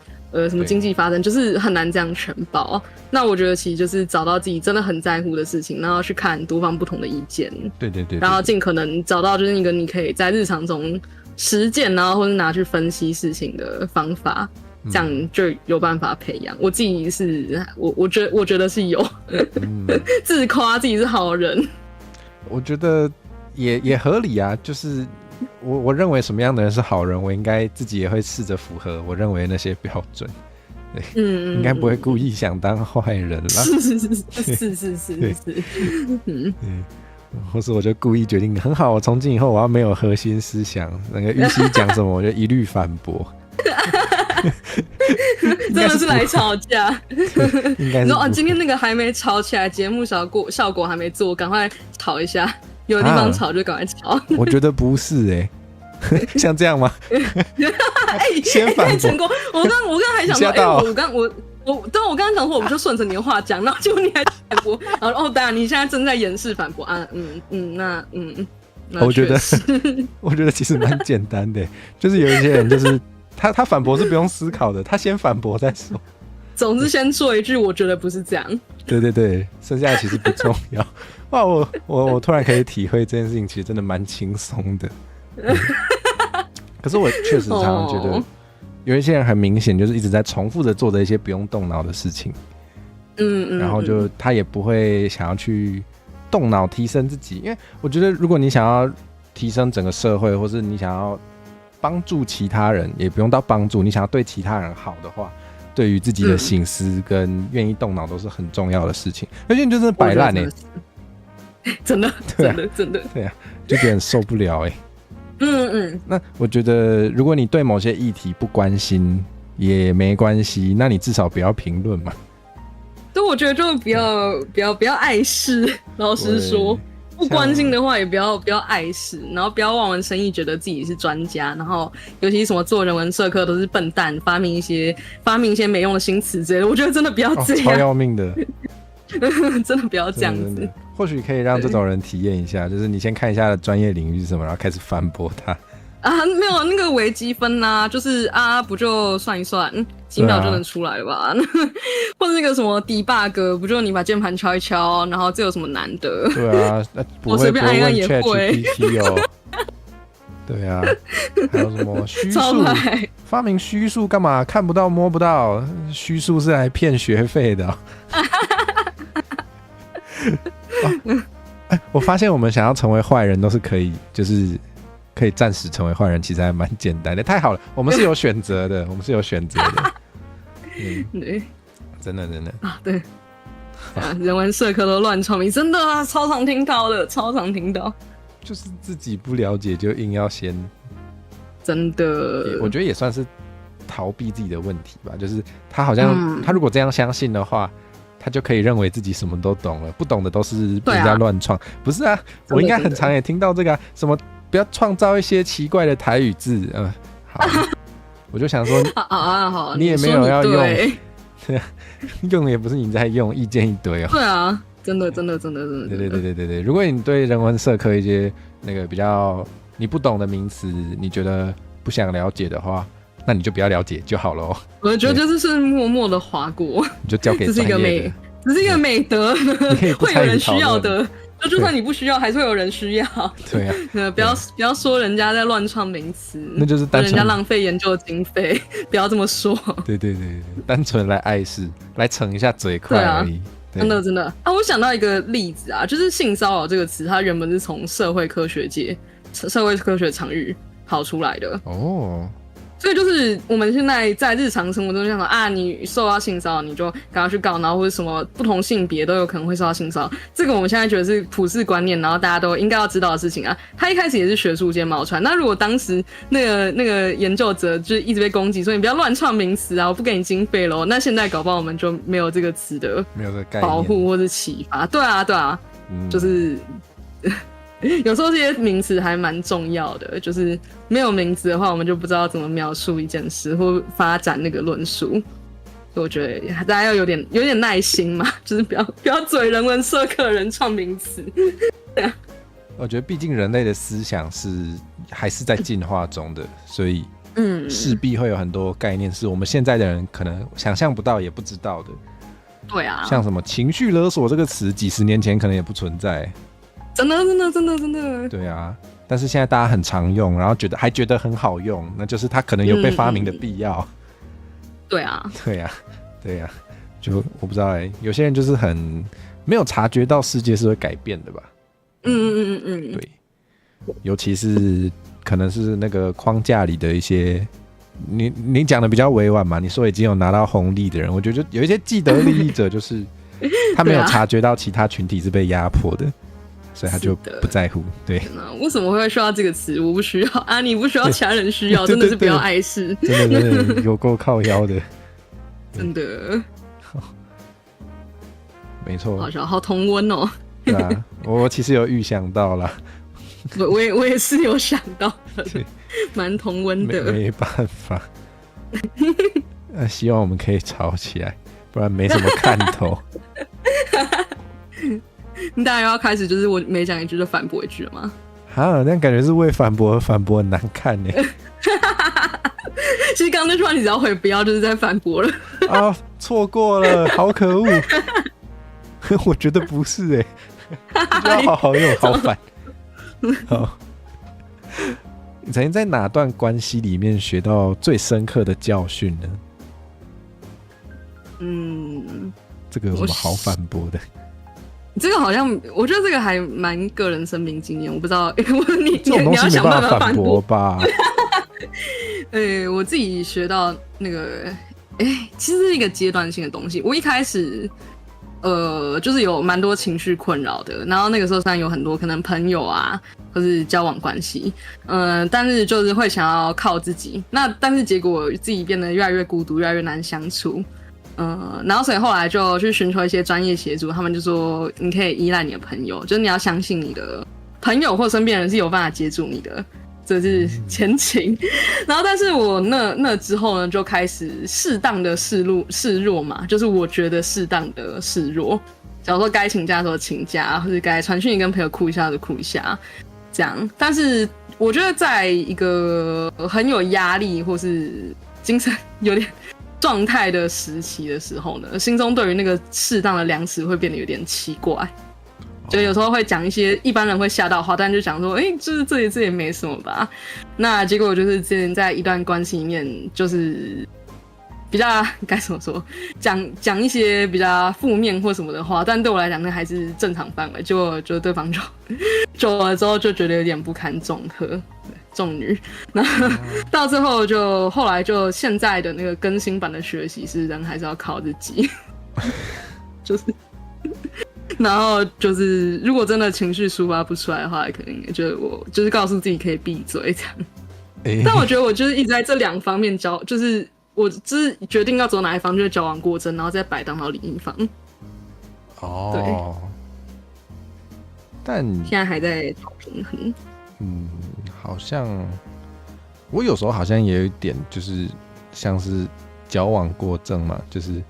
什么经济发展，就是很难这样全包。那我觉得其实就是找到自己真的很在乎的事情，然后去看多方不同的意见。对，然后尽可能找到就是一个你可以在日常中实践，然后或者拿去分析事情的方法，这样就有办法培养。我自己是我觉得是有自夸自己是好人。我觉得也合理啊，就是我认为什么样的人是好人，我应该自己也会试着符合我认为那些标准。对，应该不会故意想当坏人啦。是，或是我就故意决定很好，我从今以后我要没有核心思想，那个玉溪讲什么我就一律反驳。真的是来吵架。应该是说今天那个还没吵起来，节目效果还没做，赶快吵一下。有地方吵就赶快吵。我觉得不是像这样吗？先反驳。成功！我刚还想说，我刚想说，我就顺着你的话讲，然后结果你还反驳，然后当然你现在正在演示反驳啊，我觉得其实蛮简单的，就是有一些人就是他反驳是不用思考的，他先反驳再说。总之先说一句，我觉得不是这样。对，剩下的其实不重要。哇，我突然可以体会这件事情，其实真的蛮轻松的。可是我确实常常觉得，有一些人很明显就是一直在重复的做着一些不用动脑的事情。然后就他也不会想要去动脑提升自己，因为我觉得如果你想要提升整个社会，或是你想要帮助其他人，也不用到帮助，你想要对其他人好的话，对于自己的省思跟愿意动脑都是很重要的事情。而且你就是摆烂真的，对啊，就觉得很受不了那我觉得如果你对某些议题不关心也没关系，那你至少不要评论嘛。对，我觉得就不要碍事。老实说，不关心的话，也不要碍事，然后不要望文生义，觉得自己是专家，然后尤其什么做人文社科都是笨蛋，发明一些没用的新词之类的，我觉得真的不要这样，超要命的，真的不要这样子。或许可以让这种人体验一下，就是你先看一下他的专业领域是什么，然后开始反驳他。没有那个微积分啊，就是不就算一算，几秒就能出来了吧？或者那个什么 debug， 不就你把键盘敲一敲，然后这有什么难的？对啊，我随便按一按也会。哦，对啊，还有什么虚数？发明虚数干嘛？看不到摸不到，虚数是来骗学费的我发现我们想要成为坏人都是可以，就是可以暂时成为坏人，其实还蛮简单的。太好了，我们是有选择的，我们是有选择的。对，真的对人文社科都乱创名，真的超常听到的，超常听到。就是自己不了解就硬要先，真的，我觉得也算是逃避自己的问题吧。就是他好像，他如果这样相信的话，他就可以认为自己什么都懂了，不懂的都是人家乱创。不是啊，我应该很常也听到这个什么不要创造一些奇怪的台语字，好，我就想说好，你也没有要用，用也不是你在用，意见一堆哦。对啊。真的，对，如果你对人文社科一些那个比较你不懂的名词，你觉得不想了解的话，那你就不要了解就好了。我觉得就是默默的划过，你就交给专业的，这是一个美德，会有人需要的。就算你不需要，还是会有人需要。对啊，不要说人家在乱创名词，那就是单纯人家浪费研究经费，不要这么说。对，单纯来碍事，来逞一下嘴快而已。真的我想到一个例子就是性骚扰这个词，它原本是从社会科学场域跑出来的哦。所以就是我们现在在日常生活中想说你受到性骚扰，你就赶快去告，然后或者什么不同性别都有可能会受到性骚扰。这个我们现在觉得是普世观念，然后大家都应该要知道的事情它一开始也是学术界冒出来。那如果当时那个研究者就一直被攻击，说你不要乱创名词我不给你经费咯，那现在搞不好我们就没有这个词的保护或者启发。对啊，就是。有时候这些名词还蛮重要的，就是没有名词的话，我们就不知道怎么描述一件事或发展那个论述。所以我觉得大家要有点耐心嘛，就是不要嘴人文社科人创名词。我觉得毕竟人类的思想还是在进化中的，所以势必会有很多概念是我们现在的人可能想象不到也不知道的。对啊，像什么情绪勒索这个词，几十年前可能也不存在。真的。对啊，但是现在大家很常用，然后还觉得很好用，那就是它可能有被发明的必要。对啊，就我不知道有些人就是很没有察觉到世界是会改变的吧。对，尤其是可能是那个框架里的一些，你讲的比较委婉嘛，你说已经有拿到红利的人，我觉得有一些既得利益者，就是他没有察觉到其他群体是被压迫的。所以他就不在乎。对，为什么会需要这个词？我不需要你不需要，其他人需要，真的是不要碍事。真的有够靠腰的，真的。没错，好同温哦。对啊，我其实有预想到啦。我也是有想到的，蛮同温的。没办法，希望我们可以吵起来，不然没什么看头。你大概要开始就是我每讲一句就反驳一句了吗？那感觉是为反驳而反驳，很难看呢。其实刚刚那句话你只要回不要就是在反驳了。错过了，好可恶。我觉得不是要好好用，好烦。好，你曾经在哪段关系里面学到最深刻的教训呢？这个有什么好反驳的？这个好像，我觉得这个还蛮个人生命经验，我不知道，你要想办法反驳吧。我自己学到那个，其实是一个阶段性的东西。我一开始，就是有蛮多情绪困扰的，然后那个时候虽然有很多可能朋友或是交往关系，但是就是会想要靠自己，但是结果自己变得越来越孤独，越来越难相处。然后所以后来就去寻求一些专业协助，他们就说你可以依赖你的朋友，就是你要相信你的朋友或身边人是有办法接住你的，这是前情。然后但是我那之后呢，就开始适当的示弱嘛，就是我觉得适当的示弱，假如说该请假的时候请假，或者该传讯跟朋友哭一下就哭一下，这样。但是我觉得在一个很有压力或是精神有点状态的时期的时候呢，心中对于那个适当的量词会变得有点奇怪，就有时候会讲一些一般人会吓到的话，但就讲说，就是这也没什么吧。那结果就是之前在一段关系里面，就是比较该怎么说，讲一些比较负面或什么的话，但对我来讲那还是正常范围。就对方就久了之后就觉得有点不堪重荷。重女，然后到最后后来就现在的那个更新版的学习是人还是要靠自己，就是，然后就是如果真的情绪抒发不出来的话，可能就我就是告诉自己可以闭嘴这样。但我觉得我就是一直在这两方面就是我就是决定要走哪一方，就是矫枉过正，然后再摆荡到另一方。哦，对。但现在还在找平衡。好像我有时候好像也有一点，就是像是矫枉过正嘛，就是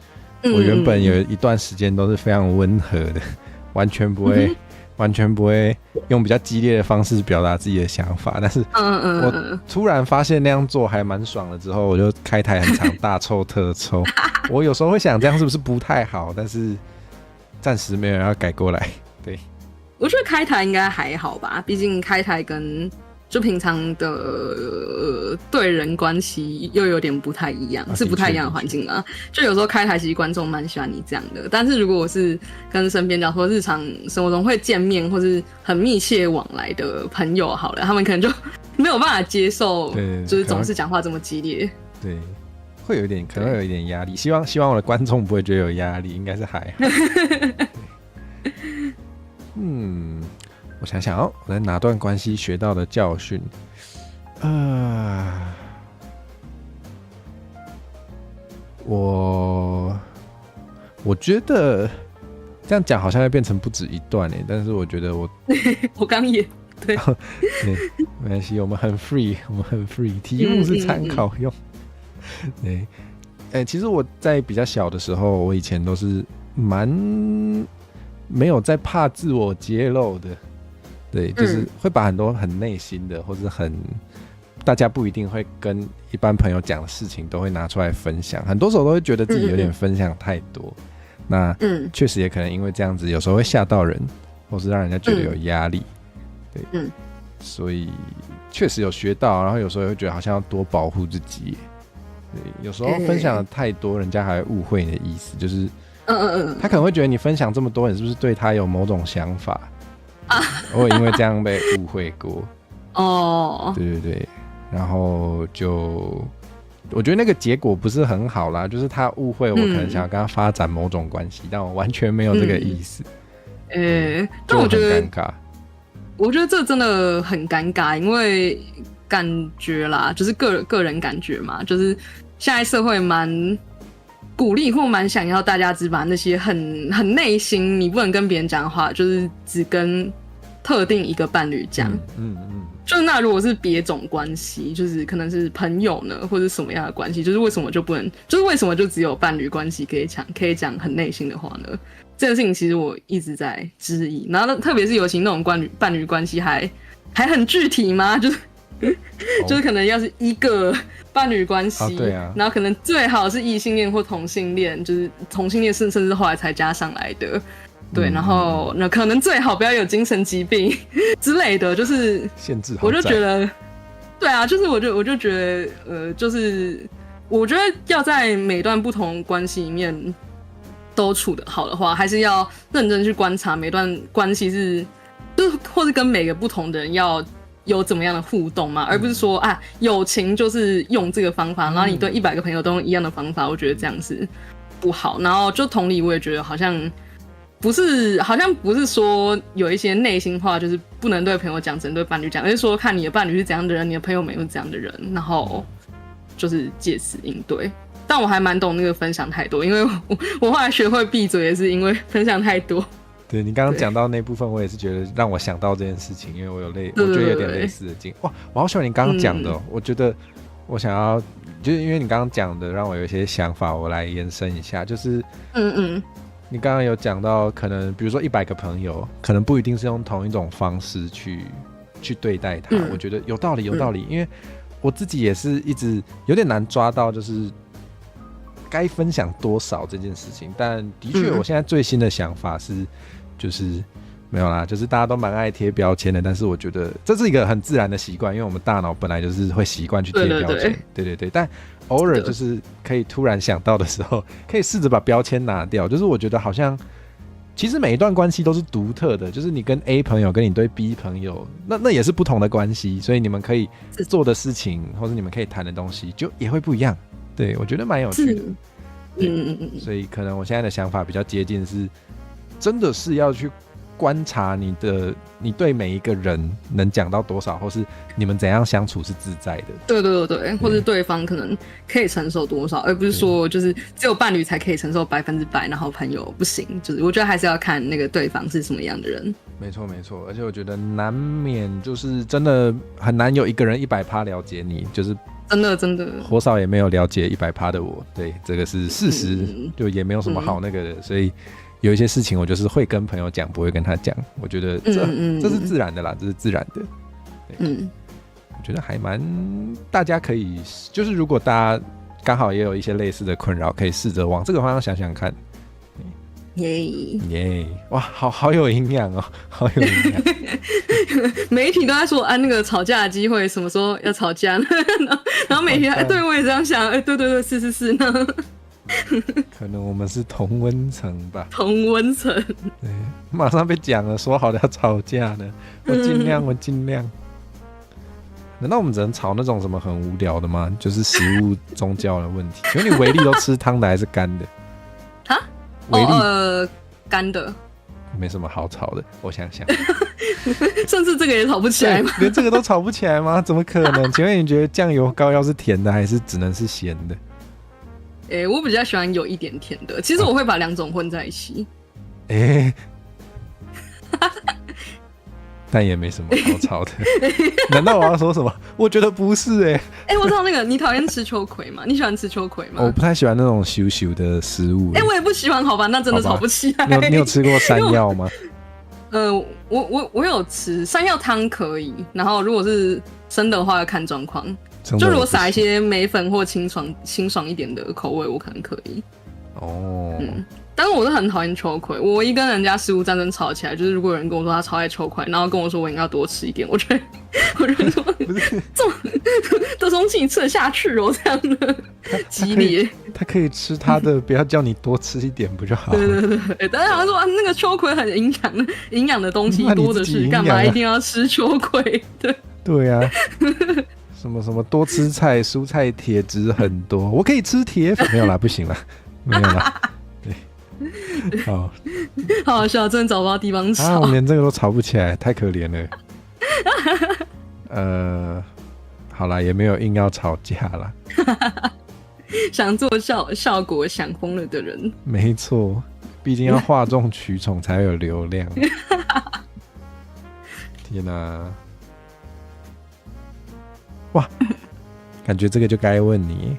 我原本有一段时间都是非常温和的，完全不会用比较激烈的方式表达自己的想法，但是我突然发现那样做还蛮爽的之后，我就开台很长大抽特抽。我有时候会想这样是不是不太好，但是暂时没有人要改过来。对，我觉得开台应该还好吧，毕竟开台跟就平常的对人关系又有点不太一样，是不太一样的环境啊。就有时候开台其实观众蛮喜欢你这样的，但是如果我是跟身边假如说日常生活中会见面或是很密切往来的朋友好了，他们可能就没有办法接受，就是总是讲话这么激烈。对，会有一点，可能会有一点压力。希望我的观众不会觉得有压力，应该是还好。我想想我在哪段关系学到的教训？我觉得这样讲好像会变成不止一段但是我觉得我刚也对，没关系，我们很 free， 题目是参考用。对，其实我在比较小的时候，我以前都是蛮没有在怕自我揭露的。对，就是会把很多很内心的，或是大家不一定会跟一般朋友讲的事情，都会拿出来分享。很多时候都会觉得自己有点分享太多，那确实也可能因为这样子，有时候会吓到人，或是让人家觉得有压力。对，所以确实有学到，然后有时候也会觉得好像要多保护自己。对，有时候分享的太多，人家还会误会你的意思，就是他可能会觉得你分享这么多，你是不是对他有某种想法？我有因为这样被误会过。对，然后我觉得那个结果不是很好啦，就是他误会我可能想要跟他发展某种关系，但我完全没有这个意思。但我觉得尴尬。我觉得这真的很尴尬，因为感觉啦，就是个人感觉嘛，就是现在社会蛮鼓励或蛮想要大家只把那些很内心你不能跟别人讲的话，就是只跟特定一个伴侣讲。就是那如果是别种关系，就是可能是朋友呢，或者什么样的关系，就是为什么就不能，就是为什么就只有伴侣关系可以讲很内心的话呢？这件事情其实我一直在质疑，然后特别是尤其那种伴侣关系还很具体吗？就是可能要是一个伴侣关系，对啊，然后可能最好是异性恋或同性恋，就是同性恋甚至是后来才加上来的。对，然后那可能最好不要有精神疾病之类的，就是限制。我就觉得，对啊，就是我就觉得，就是我觉得要在每段不同关系里面都处得好的话，还是要认真去观察每段关系或是跟每个不同的人要有怎么样的互动嘛，而不是说友情就是用这个方法，然后你对100个朋友都用一样的方法，我觉得这样是不好。然后就同理，我也觉得好像不是说有一些内心话就是不能对朋友讲，只能对伴侣讲，而是说看你的伴侣是怎样的人，你的朋友们又是怎样的人，然后就是借此应对。但我还蛮懂那个分享太多，因为我后来学会闭嘴也是因为分享太多。对，你刚刚讲到那部分，我也是觉得让我想到这件事情，因为我有我觉得有点类似的经历。哇，我好喜欢你刚刚讲的、我觉得我想要，就是因为你刚刚讲的，让我有一些想法，我来延伸一下，就是你刚刚有讲到，可能比如说100个朋友，可能不一定是用同一种方式去对待他。我觉得有道理，有道理，因为我自己也是一直有点难抓到，就是该分享多少这件事情。但的确，我现在最新的想法是，就是没有啦，就是大家都蛮爱贴标签的，但是我觉得这是一个很自然的习惯，因为我们大脑本来就是会习惯去贴标签，对。但偶尔就是可以突然想到的时候，可以试着把标签拿掉。就是我觉得好像，其实每一段关系都是独特的，就是你跟 A 朋友跟你对 B 朋友，那也是不同的关系，所以你们可以做的事情，或者你们可以谈的东西，就也会不一样。对，我觉得蛮有趣的。所以可能我现在的想法比较接近是，真的是要去观察你对每一个人能讲到多少，或是你们怎样相处是自在的。对，或是对方可能可以承受多少，而不是说就是只有伴侣才可以承受100%，然后朋友不行。就是我觉得还是要看那个对方是什么样的人。没错，而且我觉得难免就是真的很难有一个人100%了解你，就是真的火嫂也没有了解100%的我。对，这个是事实，就也没有什么好那个的，所以有一些事情我就是会跟朋友讲，不会跟他讲。我觉得这是自然的啦，这是自然的。我觉得还蛮大家可以，就是如果大家刚好也有一些类似的困扰，可以试着往这个方向想想看。耶！哇，好有营养哦，好有营养。媒体都在说那个吵架的机会什么时候要吵架呢？然后媒体对我也这样想，对，是呢。可能我们是同温层吧。同温层。对，马上被讲了，说好的要吵架呢。我尽量。难道我们只能吵那种什么很无聊的吗？就是食物宗教的问题。请问你维力都吃汤的还是干的？哈？维力干的。没什么好吵的，我想想。甚至这个也吵不起来吗？连这个都吵不起来吗？怎么可能？请问你觉得酱油膏要是甜的，还是只能是咸的？我比较喜欢有一点甜的，其实我会把2种混在一起。但也没什么好吵的。难道我要说什么？我觉得不是我知道那个你讨厌吃秋葵吗？你喜欢吃秋葵吗？我不太喜欢那种咻咻的食物。我也不喜欢，好吧，那真的吵不起来。你有吃过山药吗？我有吃山药汤可以，然后如果是生的话要看状况，就如果撒一些梅粉或清爽一点的口味，我可能可以。但是我是很讨厌秋葵，我一跟人家食物战争吵起来，就是如果有人跟我说他超爱秋葵，然后跟我说我应该要多吃一点，我觉得说这东西你吃得下去哦，这样的激烈。他可以吃他的，不要叫你多吃一点不就好了？对，但是他说那个秋葵很营养的东西多的是，干嘛一定要吃秋葵？对啊。什么多吃菜，蔬菜铁质很多，我可以吃铁粉。没有啦，不行啦，没有啦。对，好好笑，真的找不到地方吵。我连这个都吵不起来，太可怜了。好啦，也没有硬要吵架啦。想做效果想疯了的人，没错，毕竟要哗众取宠才有流量。天哪！哇，感觉这个就该问你，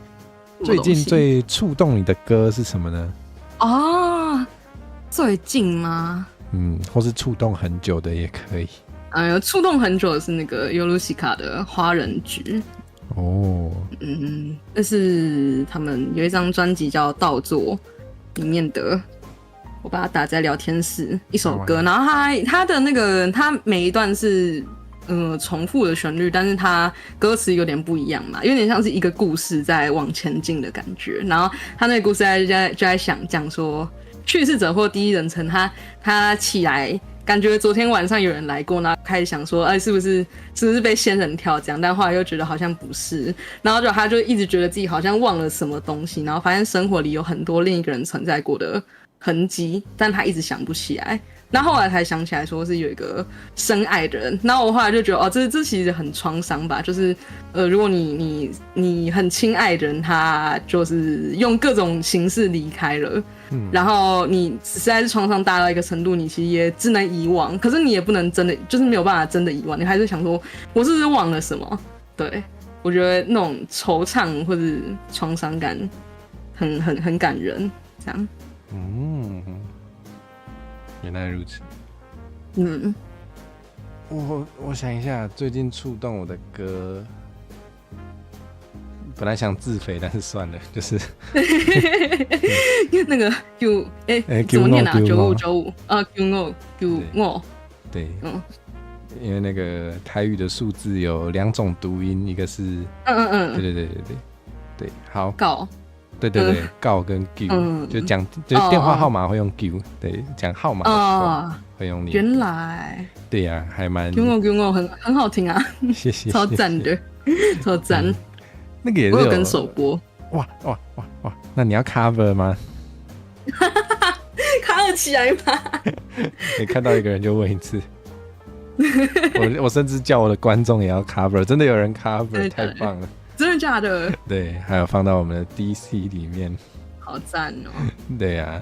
最近最触动你的歌是什么呢？最近吗？或是触动很久的也可以。触动很久的是那个尤露西卡的《花人菊》。那是他们有一张专辑叫《倒座》里面的，我把它打在聊天室一首歌，然后他的那个他每一段是重复的旋律，但是他歌词有点不一样嘛，有点像是一个故事在往前进的感觉。然后他那个故事就在讲说，去世者或第一人称他起来，感觉昨天晚上有人来过，然后开始想说，是不是被仙人跳这样？但后来又觉得好像不是，然后他就一直觉得自己好像忘了什么东西，然后发现生活里有很多另一个人存在过的痕迹，但他一直想不起来。那后来才想起来，说是有一个深爱的人。然后我后来就觉得，哦，这其实很创伤吧。就是如果你很亲爱的人，他就是用各种形式离开了，然后你实在是创伤大到一个程度，你其实也只能遗忘。可是你也不能真的，就是没有办法真的遗忘，你还是想说，我是不是忘了什么？对，我觉得那种惆怅或者创伤感很感人，这样。原来如此。我想一下，最近触动我的歌，本来想自肥，但是算了，就是那个怎么念啊？9595啊，9595。对，因为那个台语的数字有2种读音，一个是对，好告。对，告跟 give，就电话号码会用 give，对，讲号码的时候会用你。原来。对呀，还蛮。give 我很好听啊，谢谢，超赞的，超赞。那个也是我有跟首播。哇，那你要 cover 吗？cover 起来吗？你看到一个人就问一次。我甚至叫我的观众也要 cover， 真的有人 cover， 太棒了。真的假的？对，还有放到我们的 DC 里面，好赞哦！对啊，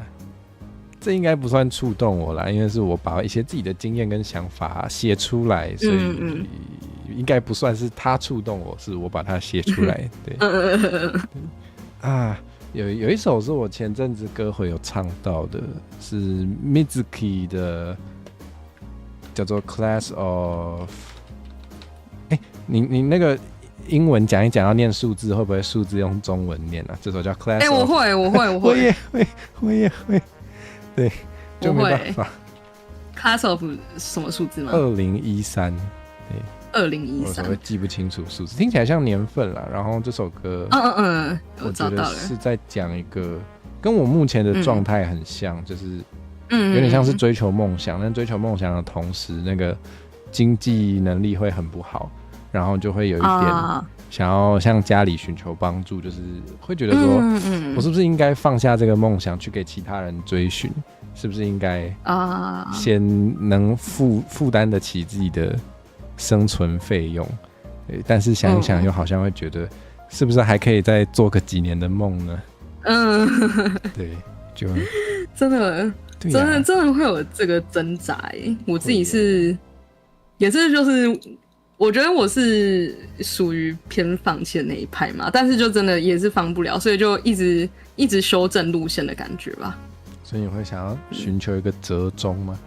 这应该不算触动我啦，因为是我把一些自己的经验跟想法写出来，所以应该不算是他触动我，是我把它写出来。对，啊，有一首是我前阵子歌会有唱到的，是 Mizuki 的，叫做 Class of， 你那个。英文讲一讲要念数字，会不会数字用中文念啊？这首叫 Class of， 我会，我也会，对，就没办法。Class of 什么数字吗？2013，对，2013，我会记不清楚数字，听起来像年份啦。然后这首歌，我觉得是在讲一个跟我目前的状态很像，就是有点像是追求梦想，但追求梦想的同时，那个经济能力会很不好。然后就会有一点想要向家里寻求帮助，就是会觉得说，我是不是应该放下这个梦想去给其他人追寻？是不是应该先能负担得起自己的生存费用？但是想一想，又好像会觉得，是不是还可以再做个几年的梦呢？对，就真的会有这个挣扎耶。我自己也是就是。我觉得我是属于偏放弃的那一派嘛，但是就真的也是放不了，所以就一直修正路线的感觉吧。所以你会想要寻求一个折中吗？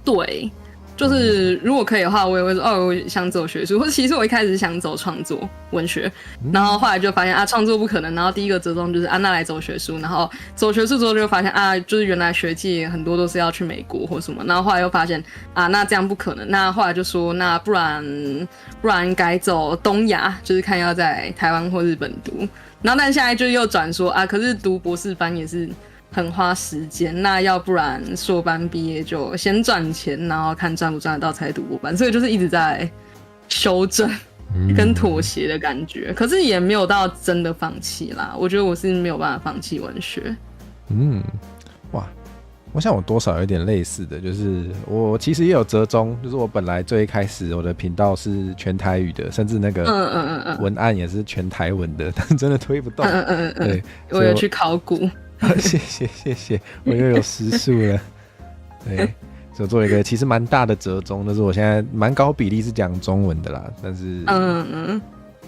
对，就是如果可以的话，我也会说我想走学术，或者其实我一开始想走创作文学，然后后来就发现创作不可能，然后第一个折中就是那来走学术，然后走学术之后就发现就是原来学界很多都是要去美国或什么，然后后来又发现那这样不可能，那后来就说那不然改走东亚，就是看要在台湾或日本读，然后但现在就又转说可是读博士班也是很花时间，那要不然硕班毕业就先赚钱，然后看赚不赚得到才读博班，所以就是一直在修正跟妥协的感觉，可是也没有到真的放弃啦。我觉得我是没有办法放弃文学。哇，我想我多少有点类似的，就是我其实也有折中，就是我本来最一开始我的频道是全台语的，甚至那个文案也是全台文的，但真的推不动。对，我有去考古。谢谢，我又有时数了。对，就做一个其实蛮大的折中，但是我现在蛮高比例是讲中文的啦，但是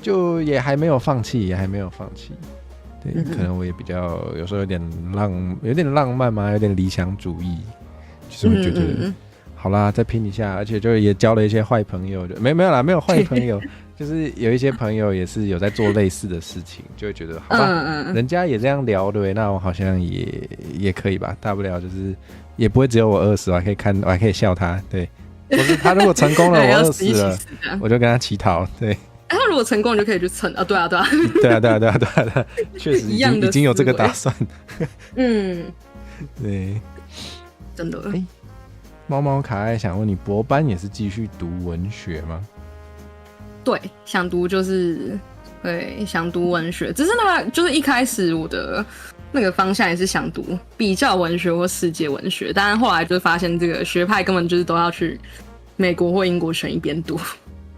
就也还没有放弃，对，可能我也比较有时候有点浪漫嘛，有点理想主义，就是会觉得好啦，再拼一下，而且就也交了一些坏朋友，就没有啦，没有坏朋友。就是有一些朋友也是有在做类似的事情，就会觉得好吧，人家也这样聊对，那我好像也可以吧，大不了就是也不会只有我饿死，我还可以笑他，对，或是他如果成功了，我饿死了，我就跟他乞讨，对。他如果成功，你就可以去蹭啊，对啊，确实已经有这个打算，对，真的。猫猫卡爱想问你，博班也是继续读文学吗？对，想读就是对想读文学，只是就是一开始我的那个方向也是想读比较文学或世界文学，但后来就发现这个学派根本就是都要去美国或英国选一边读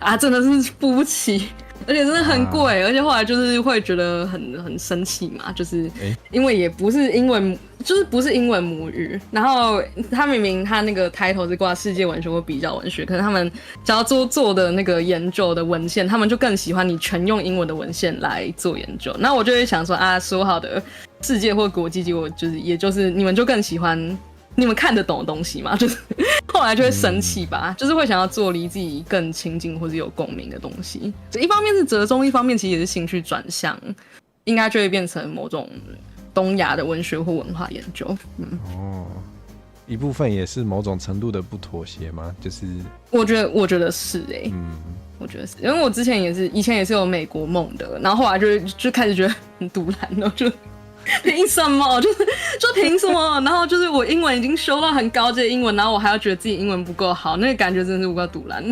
啊，真的是付不起。而且真的很贵，而且后来就是会觉得很生气嘛，就是因为也不是英文，就是不是英文母语，然后他明明他那个 title 是挂世界文学或比较文学，可是他们只要做的那个研究的文献，他们就更喜欢你全用英文的文献来做研究。那我就会想说啊，说好的世界或国际结果就是，也就是你们就更喜欢你们看得懂的东西嘛，就是后来就会生气吧，就是会想要做离自己更亲近或是有共鸣的东西。一方面是折中，一方面其实也是兴趣转向，应该就会变成某种东亚的文学或文化研究。一部分也是某种程度的不妥协吗？就是我觉得是我觉得是，因为我以前也是有美国梦的，然后后来就开始觉得很独揽了，就凭什么？就凭什么？然后就是我英文已经修到很高级的英文，然后我还要觉得自己英文不够好，那个感觉真的是无够独揽。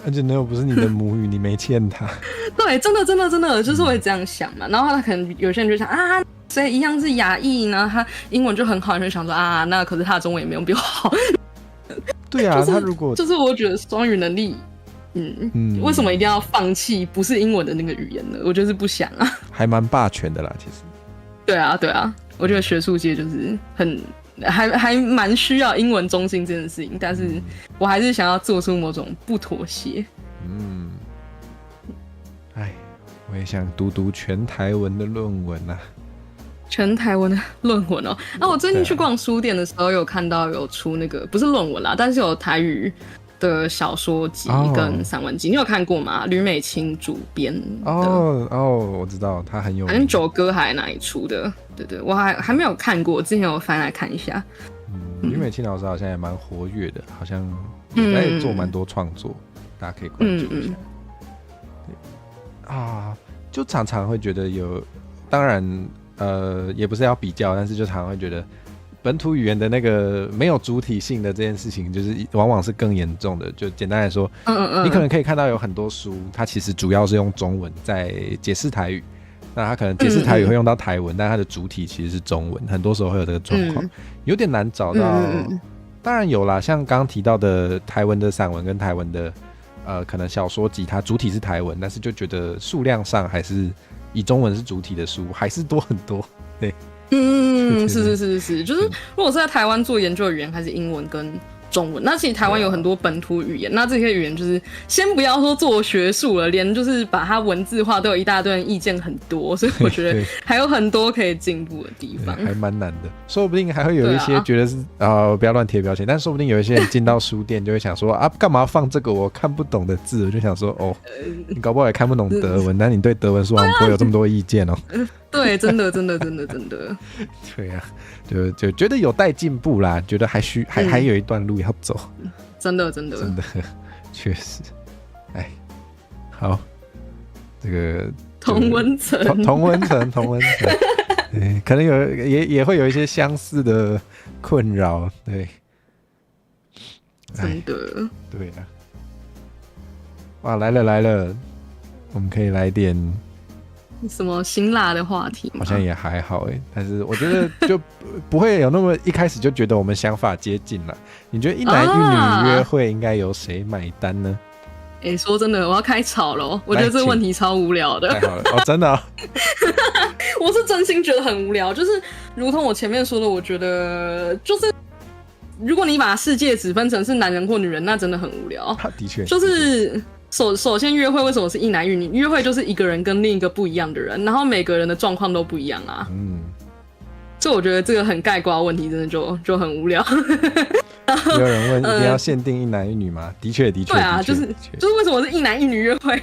而且那又不是你的母语，你没欠他。对，真的，就是会这样想嘛。然后他可能有些人就想啊，所以一样是亚裔，然后他英文就很好，你就想说啊，那可是他的中文也没有比我好。对啊，他如果就是我觉得双语能力，为什么一定要放弃不是英文的那个语言呢？我就是不想啊。还蛮霸权的啦，其实。对啊，我觉得学术界就是还蛮需要英文中心这件事情，但是我还是想要做出某种不妥协。我也想读全台文的论文啊。全台文的论文哦。我最近去逛书店的时候有看到有出那个不是论文啦，但是有台语的小说集跟散文集，你有看过吗？吕美清主编的。我知道他很有名，好像九歌还哪里出的？对，我还没有看过，之前有翻来看一下。吕美清老师好像也蛮活跃的，好像也在做蛮多创作，大家可以关注一下。就常常会觉得当然也不是要比较，但是就常常会觉得本土语言的那个没有主体性的这件事情，就是往往是更严重的。就简单来说，你可能可以看到有很多书，它其实主要是用中文在解释台语，那它可能解释台语会用到台文，但它的主体其实是中文，很多时候会有这个状况，有点难找到。当然有啦，像刚刚提到的台文的散文跟台文的可能小说集，它主体是台文，但是就觉得数量上还是以中文是主体的书还是多很多，对。是，就是如果是在台湾做研究的语言还是英文跟中文，那其实台湾有很多本土语言，那这些语言就是先不要说做学术了，连就是把它文字化都有一大堆人意见很多，所以我觉得还有很多可以进步的地方，还蛮难的。说不定还会有一些觉得是不要乱贴标签，但说不定有一些人进到书店就会想说干嘛放这个我看不懂的字，我就想说你搞不好也看不懂德文，但你对德文书好像不会有这么多意见哦。对，真的。对啊，就觉得有待进步啦，觉得还有一段路要走。真的，确实。好，这个同温层，对，可能也会有一些相似的困扰，对。真的。对啊。哇，来了，我们可以来点。什么辛辣的话题吗？好像也还好但是我觉得就不会有那么一开始就觉得我们想法接近了。你觉得一男一女约会应该由谁买单呢？说真的，我要开吵了，我觉得这个问题超无聊的。太好了真的我是真心觉得很无聊，就是如同我前面说的，我觉得就是如果你把世界只分成是男人或女人，那真的很无聊。的确就是首先约会为什么是一男一女？约会就是一个人跟另一个不一样的人，然后每个人的状况都不一样啊。所以我觉得这个很概括的问题真的就很无聊。有人问一定要限定一男一女吗？的确对啊，就是为什么是一男一女约会？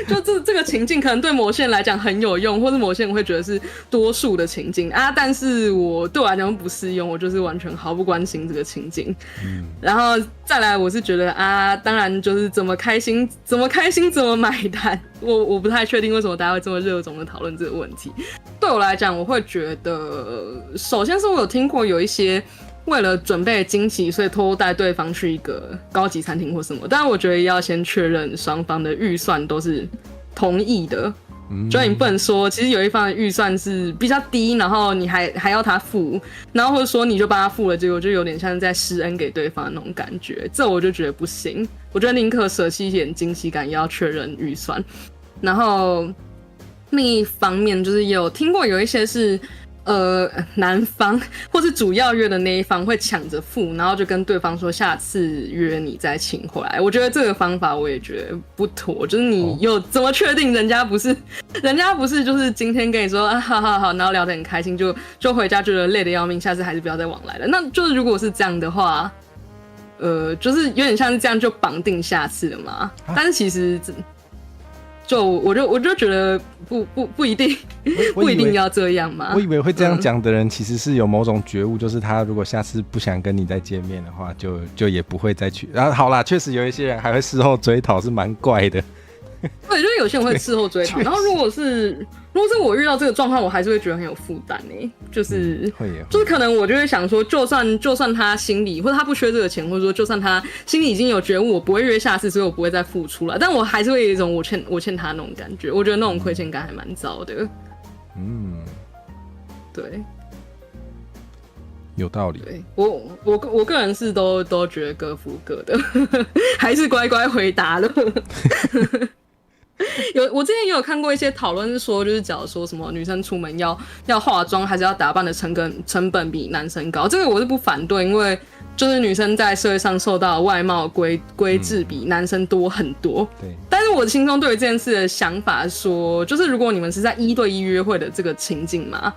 就这个情境可能对某些人来讲很有用，或是某些人会觉得是多数的情境但是对我来讲不适用，我就是完全毫不关心这个情境。然后再来我是觉得当然就是怎么开心怎么买单，我不太确定为什么大家会这么热衷的讨论这个问题。对我来讲，我会觉得首先是我有听过有一些为了准备惊喜，所以偷偷带对方去一个高级餐厅或什么，但我觉得要先确认双方的预算都是同意的，就你不能说，其实有一方的预算是比较低，然后你还要他付，然后或者说你就帮他付了，结果就有点像是在施恩给对方的那种感觉，这我就觉得不行。我觉得宁可舍弃一点惊喜感，也要确认预算。然后另一方面就是也有听过有一些是。男方或是主要约的那一方会抢着付，然后就跟对方说下次约你再请回来。我觉得这个方法我也觉得不妥，就是你有怎么确定人家不是就是今天跟你说啊好好好，然后聊得很开心，就回家觉得累得要命，下次还是不要再往来了。那就是如果是这样的话，就是有点像是这样就绑定下次了嘛。但是其实。我就觉得不一定不一定要这样嘛。我以为会这样讲的人其实是有某种觉悟，就是他如果下次不想跟你再见面的话，就也不会再去。然后好啦，确实有一些人还会事后追讨，是蛮怪的。对，就是有些人会事后追讨，然后如果是我遇到这个状况，我还是会觉得很有负担欸，就是可能我就会想说，就算他心里或者他不缺这个钱，或者说就算他心里已经有觉悟，我不会约下次，所以我不会再付出了，但我还是会有一种我欠他那种感觉，我觉得那种亏欠感还蛮糟的。对，有道理。对，我个人是都觉得各付各的，还是乖乖回答了。我之前也有看过一些讨论，是说就是假如说什么女生出门要化妆还是要打扮的成本比男生高，这个我是不反对，因为就是女生在社会上受到的外貌规制比男生多很多。对，但是我心中对于这件事的想法说，就是如果你们是在1对1约会的这个情境嘛，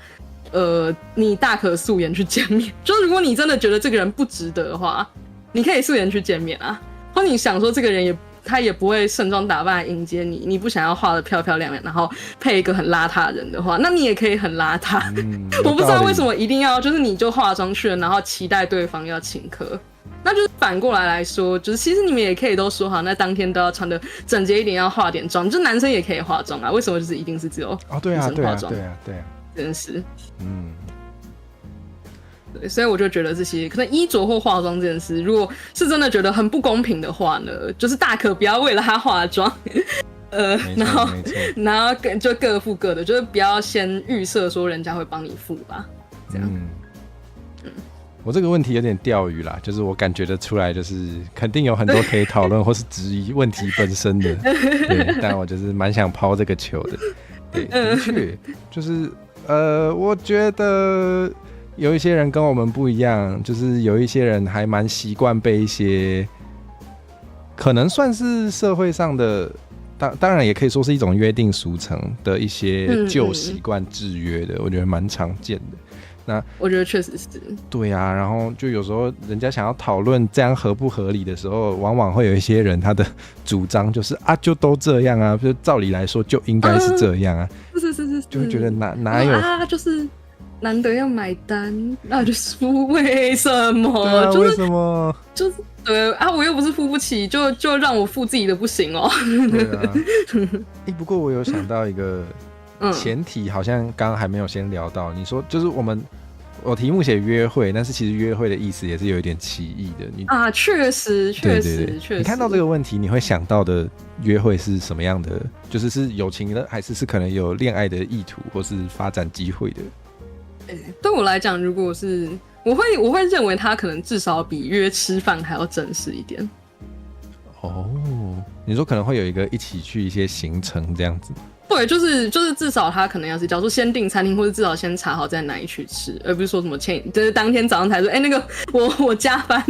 你大可素颜去见面。就是如果你真的觉得这个人不值得的话，你可以素颜去见面啊，或你想说这个人他也不会盛装打扮来迎接你，你不想要画得漂漂亮亮，然后配一个很邋遢的人的话，那你也可以很邋遢。我不知道为什么一定要就是你就化妆去了，然后期待对方要请客。那就是反过来说，就是其实你们也可以都说好，那当天都要穿的整洁一点，要化点妆。就男生也可以化妆啊，为什么就是一定是只有女生化妆？对啊，真是。对，所以我就觉得这些可能衣着或化妆这件事，如果是真的觉得很不公平的话呢，就是大可不要为了他化妆，然后就各付各的，就是不要先预设说人家会帮你付吧，这样。我这个问题有点钓鱼啦，就是我感觉得出来，就是肯定有很多可以讨论或是质疑问题本身的，对，但我就是蛮想抛这个球的，对，的确，就是我觉得。有一些人跟我们不一样，就是有一些人还蛮习惯被一些可能算是社会上的，当然也可以说是一种约定俗成的一些旧习惯制约的，我觉得蛮常见的。那我觉得确实是。对啊，然后就有时候人家想要讨论这样合不合理的时候，往往会有一些人他的主张就是啊，就都这样啊，就照理来说就应该是这样啊，是，就会觉得哪有啊，就是。难得要买单，那就是为什么？对啊，为什么？就是对啊，我又不是付不起，就让我付自己的不行哦。对啊。不过我有想到一个前提，好像刚刚还没有先聊到。你说就是我题目写约会，但是其实约会的意思也是有一点歧义的。确实。你看到这个问题，你会想到的约会是什么样的？就是友情的，还是可能有恋爱的意图，或是发展机会的？对我来讲，如果是我会认为他可能至少比约吃饭还要正式一点。你说可能会有一个一起去一些行程这样子。对，就是至少他可能要是，假如说先订餐厅，或者至少先查好在哪里去吃，而不是说什么就是当天早上才说，那个我加班，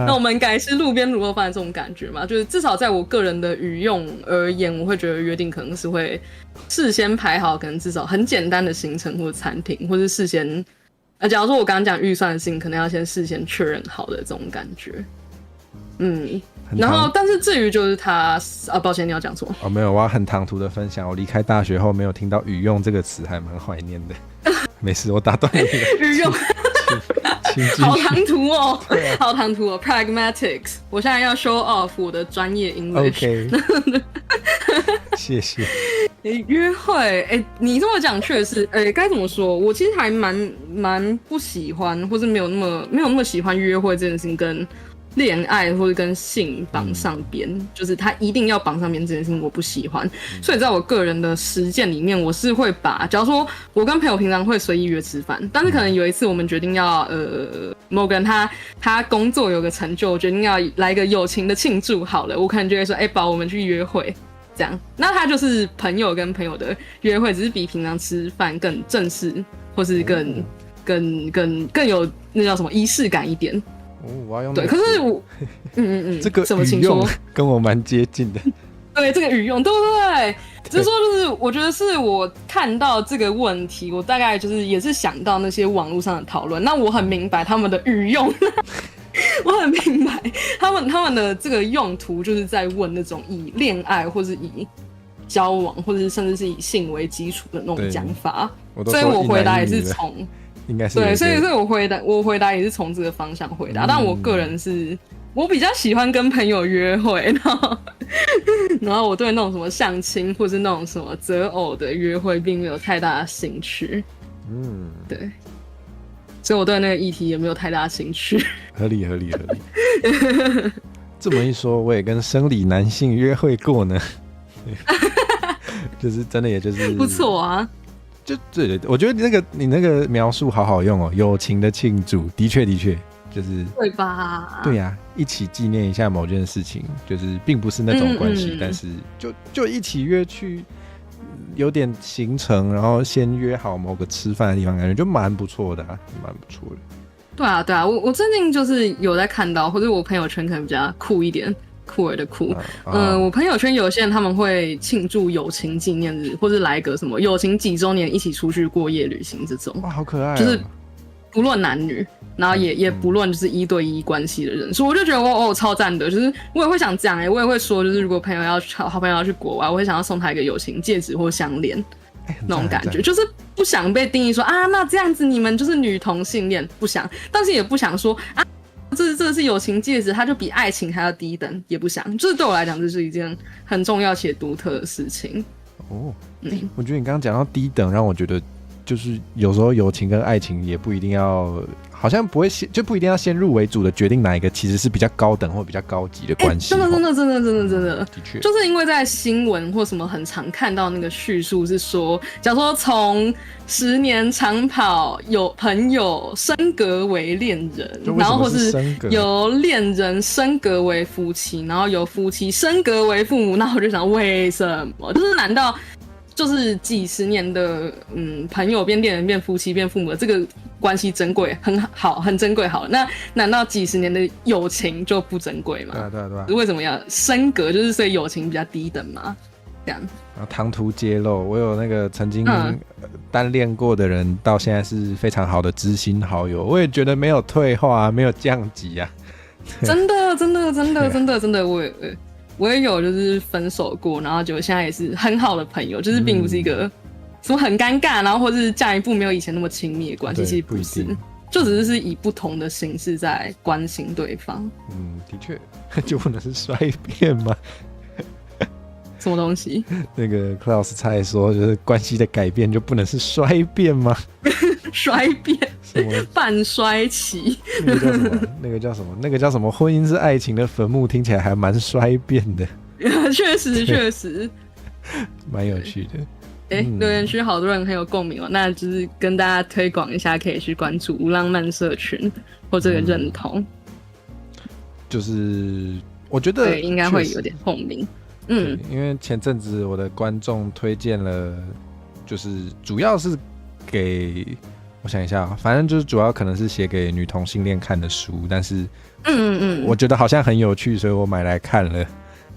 那我们改吃路边卤肉饭这种感觉嘛。就是至少在我个人的语用而言，我会觉得约定可能是会事先排好，可能至少很简单的行程或者餐厅，或是事先，假如说我刚刚讲预算的事情，可能要先事先确认好的这种感觉。然后，但是至于就是他抱歉，你要讲什么？没有，我要很唐突的分享。我离开大学后没有听到语用这个词，还蛮怀念的。没事，我打断你了。语用，好唐突哦，好唐突哦 ，pragmatics。我现在要 show off 我的专业英文。OK， 谢谢。约会，你这么讲确实，该怎么说？我其实还蛮不喜欢，或是没有那么喜欢约会这件事情跟恋爱或者跟性绑上边，就是他一定要绑上边这件事情我不喜欢，所以在我个人的实践里面，我是会把，假如说我跟朋友平常会随意约吃饭，但是可能有一次我们决定要某个人他工作有个成就，我决定要来一个友情的庆祝好了，我可能就會說寶我们去约会这样，那他就是朋友跟朋友的约会，只是比平常吃饭更正式，或是更有那叫什么仪式感一点。我要用对，可是我这个什么语用跟我蛮接近的。对，这个语用对不对？只是说，就是我觉得是我看到这个问题，我大概就是也是想到那些网络上的讨论，那我很明白他们的语用，我很明白他们的这个用途，就是在问那种以恋爱或是以交往，或者是甚至是以性为基础的那种讲法，所以我回答也是从。应该是对，所以我回答也是从这个方向回答，但我个人是我比较喜欢跟朋友约会，然后我对那种什么相亲或是那种什么择偶的约会并没有太大的兴趣。对，所以我对那个议题也没有太大的兴趣。合理。这么一说，我也跟生理男性约会过呢，就是真的，也就是不错啊。就对，我觉得你那个描述好好用哦，友情的庆祝，的确就是对吧？对呀，一起纪念一下某件事情，就是并不是那种关系，但是就一起约去有点行程，然后先约好某个吃饭的地方，感觉就蛮不错的啊，蛮不错的。对啊，我最近就是有在看到，或者我朋友圈可能比较酷一点。酷儿的酷，我朋友圈有些人他们会庆祝友情纪念日，或者来个什么友情几周年一起出去过夜旅行这种，哇，好可爱、就是不论男女，然后也不论就是1对1关系的人，所以我就觉得超赞的，就是我也会想这样我也会说，就是如果好朋友要去国外，我会想要送他一个友情戒指或项链。那种感觉就是不想被定义说啊，那这样子你们就是女同性恋，不想，但是也不想说啊。这是友情戒指，它就比爱情还要低等，也不想。就是对我来讲，这是一件很重要且独特的事情。我觉得你刚刚讲到低等，让我觉得就是有时候友情跟爱情也不一定要，好像不会就不一定要先入为主的决定哪一个其实是比较高等或比较高级的关系。真的，的确，就是因为在新闻或什么很常看到那个叙述是说，假如说从10年长跑有朋友升格为恋人，然后或是由恋人升格为夫妻，然后由夫妻升格为父母，那我就想为什么？就是难道？就是几十年的朋友变恋人变夫妻变父母的这个关系珍贵很好很珍贵好了，那难道几十年的友情就不珍贵吗？对啊，为什么要升格？就是所以友情比较低等嘛，这样。然后唐突揭露，我有那个曾经单恋过的人，到现在是非常好的知心好友，我也觉得没有退化没有降级啊。真的，我也有就是分手过，然后就现在也是很好的朋友，就是并不是一个什么很尴尬，然后或是下一步没有以前那么亲密的关系，其实不是，就只是以不同的形式在关心对方。的确，就不能是衰变吗？什么东西？那个 Klaus 蔡说，就是关系的改变就不能是衰变吗？衰变？什么半衰期？那个叫什么？婚姻是爱情的坟墓，听起来还蛮衰变的。确实，蛮有趣的。留言区好多人很有共鸣哦，那就是跟大家推广一下，可以去关注无浪漫社群或这个认同。就是我觉得对，应该会有点共鸣。因为前阵子我的观众推荐了，就是主要是给我想一下，反正就是主要可能是写给女同性恋看的书，但是我觉得好像很有趣，所以我买来看了。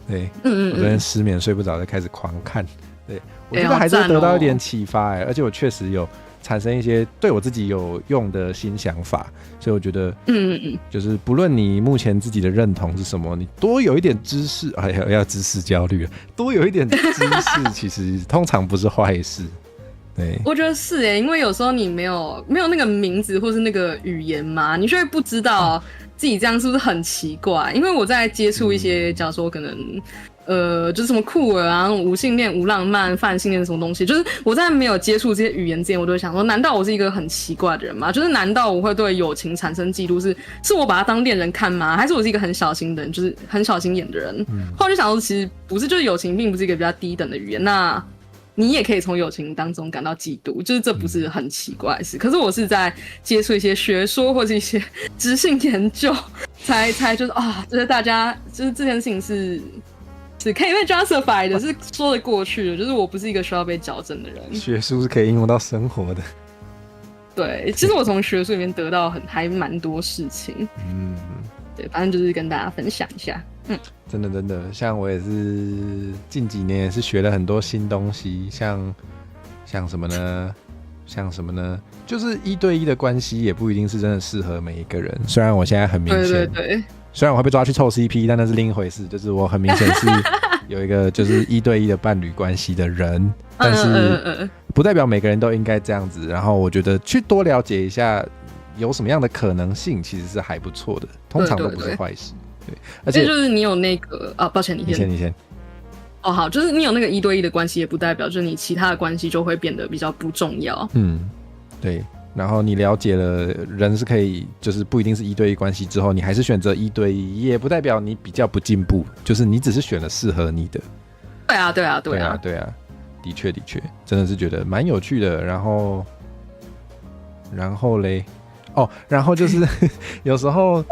对，我昨天失眠睡不着，就开始狂看。对，我觉得还是得到一点启发而且我确实有产生一些对我自己有用的新想法，所以我觉得就是不论你目前自己的认同是什么，你多有一点知识，要知识焦虑，多有一点知识其实通常不是坏事。对，我觉得是因为有时候你没有那个名字或是那个语言嘛，你就会不知道自己这样是不是很奇怪。因为我在接触一些假如说可能就是什么酷儿啊，那种无性恋、无浪漫、泛性恋什么东西，就是我在没有接触这些语言之前，我就会想说，难道我是一个很奇怪的人吗？就是难道我会对友情产生嫉妒？是我把它当恋人看吗？还是我是一个很小心的人，就是很小心眼的人？后来就想说，其实不是，就是友情并不是一个比较低等的语言，那你也可以从友情当中感到嫉妒，就是这不是很奇怪的事。可是我是在接触一些学说或者一些质性研究，才就是就是大家就是这件事情是可以被 justify 的，是说得过去的，就是我不是一个需要被矫正的人。学术是可以应用到生活的。对，其实我从学术里面得到还蛮多事情。对，反正就是跟大家分享一下。真的，像我也是近几年也是学了很多新东西，像什么呢？就是1对1的关系也不一定是真的适合每一个人。虽然我现在很明显，对，虽然我会被抓去凑 CP， 但那是另一回事。就是我很明显是有一个就是1对1的伴侣关系的人，但是不代表每个人都应该这样子。然后我觉得去多了解一下有什么样的可能性，其实是还不错的，通常都不是坏事。对，而且就是你有那个抱歉，你先。好，就是你有那个1对1的关系，也不代表就是你其他的关系就会变得比较不重要。对。然后你了解了人是可以，就是不一定是1对1关系之后，你还是选择1对1，也不代表你比较不进步，就是你只是选了适合你的。对啊，的确，真的是觉得蛮有趣的。然后嘞，然后就是有时候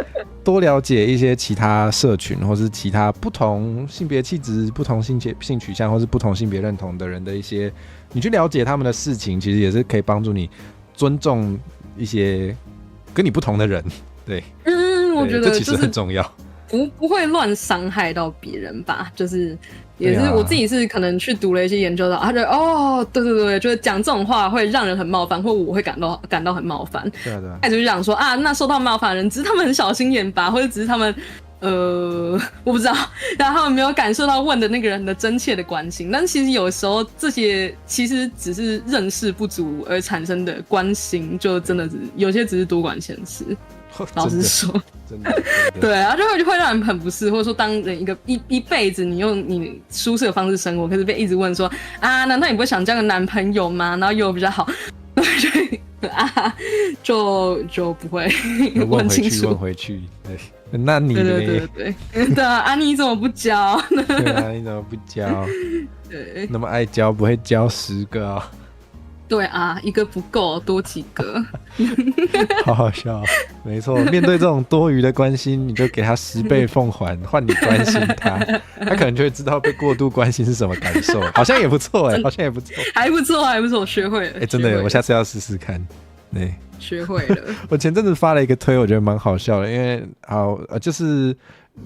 多了解一些其他社群，或是其他不同性别气质、不同性取向，或是不同性别认同的人的一些，你去了解他们的事情，其实也是可以帮助你尊重一些跟你不同的人。对，我觉得这其实很重要。不会乱伤害到别人吧，就是也是我自己是可能去读了一些研究到，他觉得对，就是讲这种话会让人很冒犯，或我会感到很冒犯。对，他就讲说那受到冒犯的人只是他们很小心眼吧，或者只是他们我不知道，然后他们没有感受到问的那个人的真切的关心。但其实有时候这些其实只是认识不足而产生的关心，就真的是有些只是多管闲事。老实说，真的对啊，就会让人很不适，或者说当人一辈子你用你舒适的方式生活，可是被一直问说难道你不会想交个男朋友吗？然后又比较好，就不会问清楚，问回去，对。那你对啊，你怎么不交？对啊，你怎么不交？对，那么爱交，不会交10个对啊，一个不够，多几个。好好笑，没错。面对这种多余的关心，你就给他10倍奉还，换你关心他，他可能就会知道被过度关心是什么感受。好像也不错好像也不错，还不错，学会了。真的，我下次要试试看。对，学会了。我前阵子发了一个推，我觉得蛮好笑的，因为就是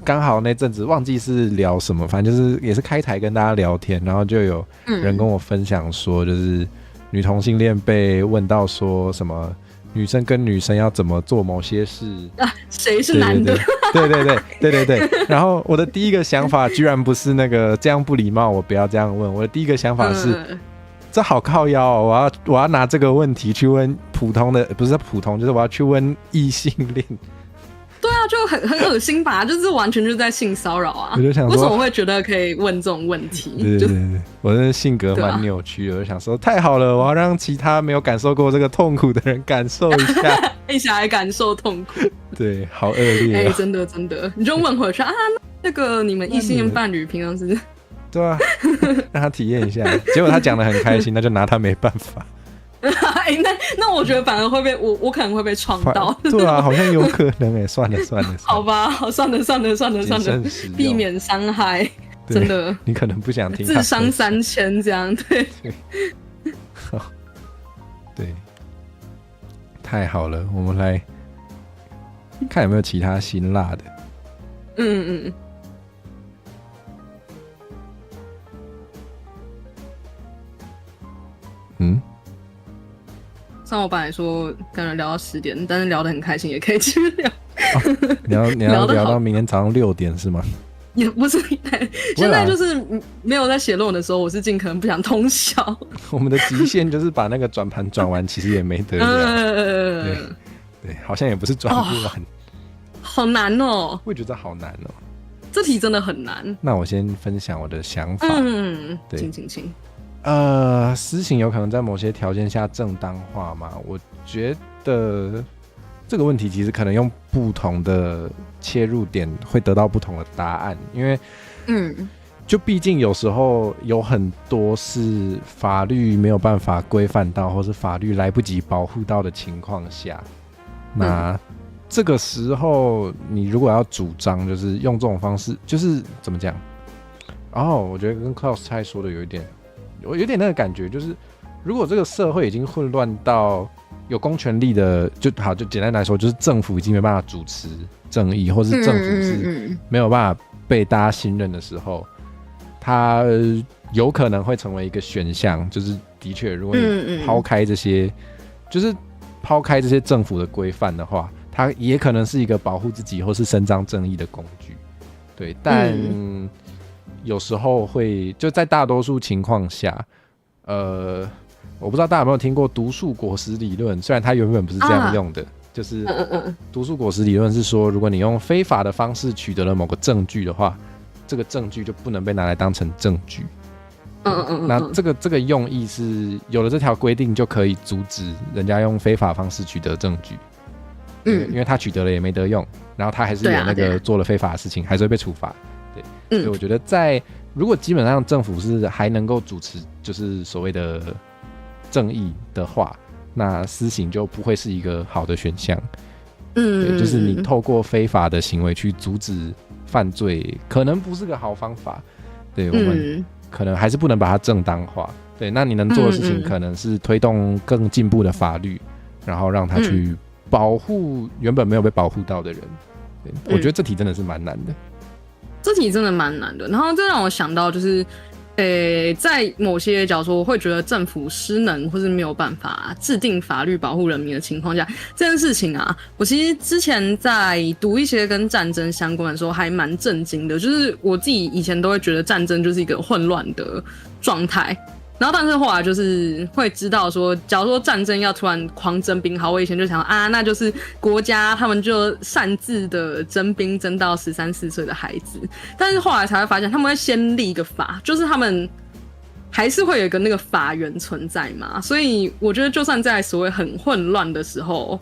刚好那阵子忘记是聊什么，反正就是也是开台跟大家聊天，然后就有人跟我分享说，就是女同性恋被问到说什么女生跟女生要怎么做某些事谁是男的？对。然后我的第一个想法居然不是那个这样不礼貌，我不要这样问。我的第一个想法是，这好靠腰哦，我要拿这个问题去问普通的，不是普通，就是我要去问异性恋。对啊，就很恶心吧，就是完全就是在性骚扰啊！我就想说，为什么会觉得可以问这种问题？对，我的性格蛮扭曲的，我就想说，太好了，我要让其他没有感受过这个痛苦的人感受一下，一起来感受痛苦。对，好恶劣真的，你就问回去那个你们异性恋伴侣平常是？对啊，让他体验一下。结果他讲得很开心，那就拿他没办法。那我觉得反而会被我可能会被创到。对啊，好像有可能算了。好吧，算了，避免伤害，真的。你可能不想听。自伤3000这样，对。对，太好了，我们来看有没有其他辛辣的。上我本来说跟人聊到10点，但是聊得很开心，也可以继续聊。你要聊到明天早上6点是吗？也不是，现在就是没有在写论文的时候，我是尽可能不想通宵。我们的极限就是把那个转盘转完，其实也没得聊。对，好像也不是转不完。好难哦！我也觉得好难哦。这题真的很难。那我先分享我的想法。对，请。私刑有可能在某些条件下正当化吗？我觉得这个问题其实可能用不同的切入点会得到不同的答案，因为就毕竟有时候有很多是法律没有办法规范到，或是法律来不及保护到的情况下，那这个时候你如果要主张就是用这种方式，就是怎么讲？我觉得跟 Klaus 蔡说的有点那个感觉，就是如果这个社会已经混乱到有公权力的，就简单来说，就是政府已经没办法主持正义，或是政府是没有办法被大家信任的时候，它有可能会成为一个选项。就是的确，如果你抛开这些，就是抛开这些政府的规范的话，它也可能是一个保护自己或是伸张正义的工具。对，但有时候会就在大多数情况下，我不知道大家有没有听过毒树果实理论，虽然它原本不是这样用的，就是毒树果实理论是说，如果你用非法的方式取得了某个证据的话，这个证据就不能被拿来当成证据。那这个用意是有了这条规定就可以阻止人家用非法方式取得证据，因为他取得了也没得用，然后他还是有那个做了非法的事情，还是会被处罚。对，所以我觉得如果基本上政府是还能够主持就是所谓的正义的话，那私刑就不会是一个好的选项。对，就是你透过非法的行为去阻止犯罪，可能不是个好方法。对，我们可能还是不能把它正当化。对，那你能做的事情可能是推动更进步的法律，然后让他去保护原本没有被保护到的人。对，我觉得这题真的是蛮难的。这题真的蛮难的，然后这让我想到就是，在某些假如说我会觉得政府失能或是没有办法制定法律保护人民的情况下，这件事情啊，我其实之前在读一些跟战争相关的时候还蛮震惊的，就是我自己以前都会觉得战争就是一个混乱的状态。然后，但是后来就是会知道说，假如说战争要突然狂征兵，好，我以前就想那就是国家他们就擅自的征兵，征到13、14岁的孩子。但是后来才会发现，他们会先立一个法，就是他们还是会有一个那个法源存在嘛。所以我觉得，就算在所谓很混乱的时候，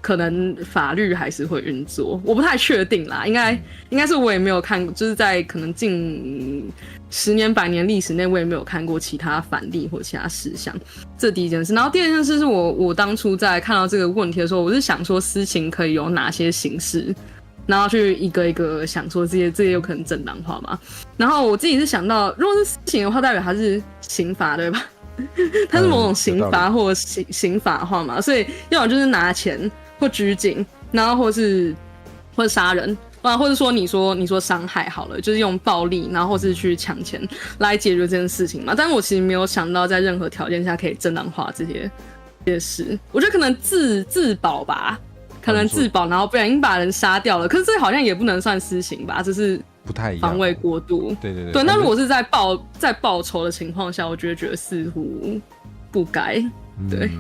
可能法律还是会运作。我不太确定啦，应该是我也没有看过，就是在可能近10年、100年历史内，我也没有看过其他反例或其他事项。这第一件事，然后第二件事是我当初在看到这个问题的时候，我是想说私刑可以有哪些形式，然后去一个一个想说这些有可能正当化嘛。然后我自己是想到，如果是私刑的话，代表它是刑罚，对吧？它是某种刑罚或刑法化嘛，所以要么就是拿钱或拘禁，然后或者杀人。或者说你说伤害好了，就是用暴力，然后或是去抢钱来解决这件事情嘛。但是我其实没有想到在任何条件下可以正当化这些事。我觉得可能自保吧，可能自保，然后不小心把人杀掉了。可是这好像也不能算私刑吧，这是不太一样，防卫过度。对，那如果是在报仇的情况下，我觉得似乎不该。对，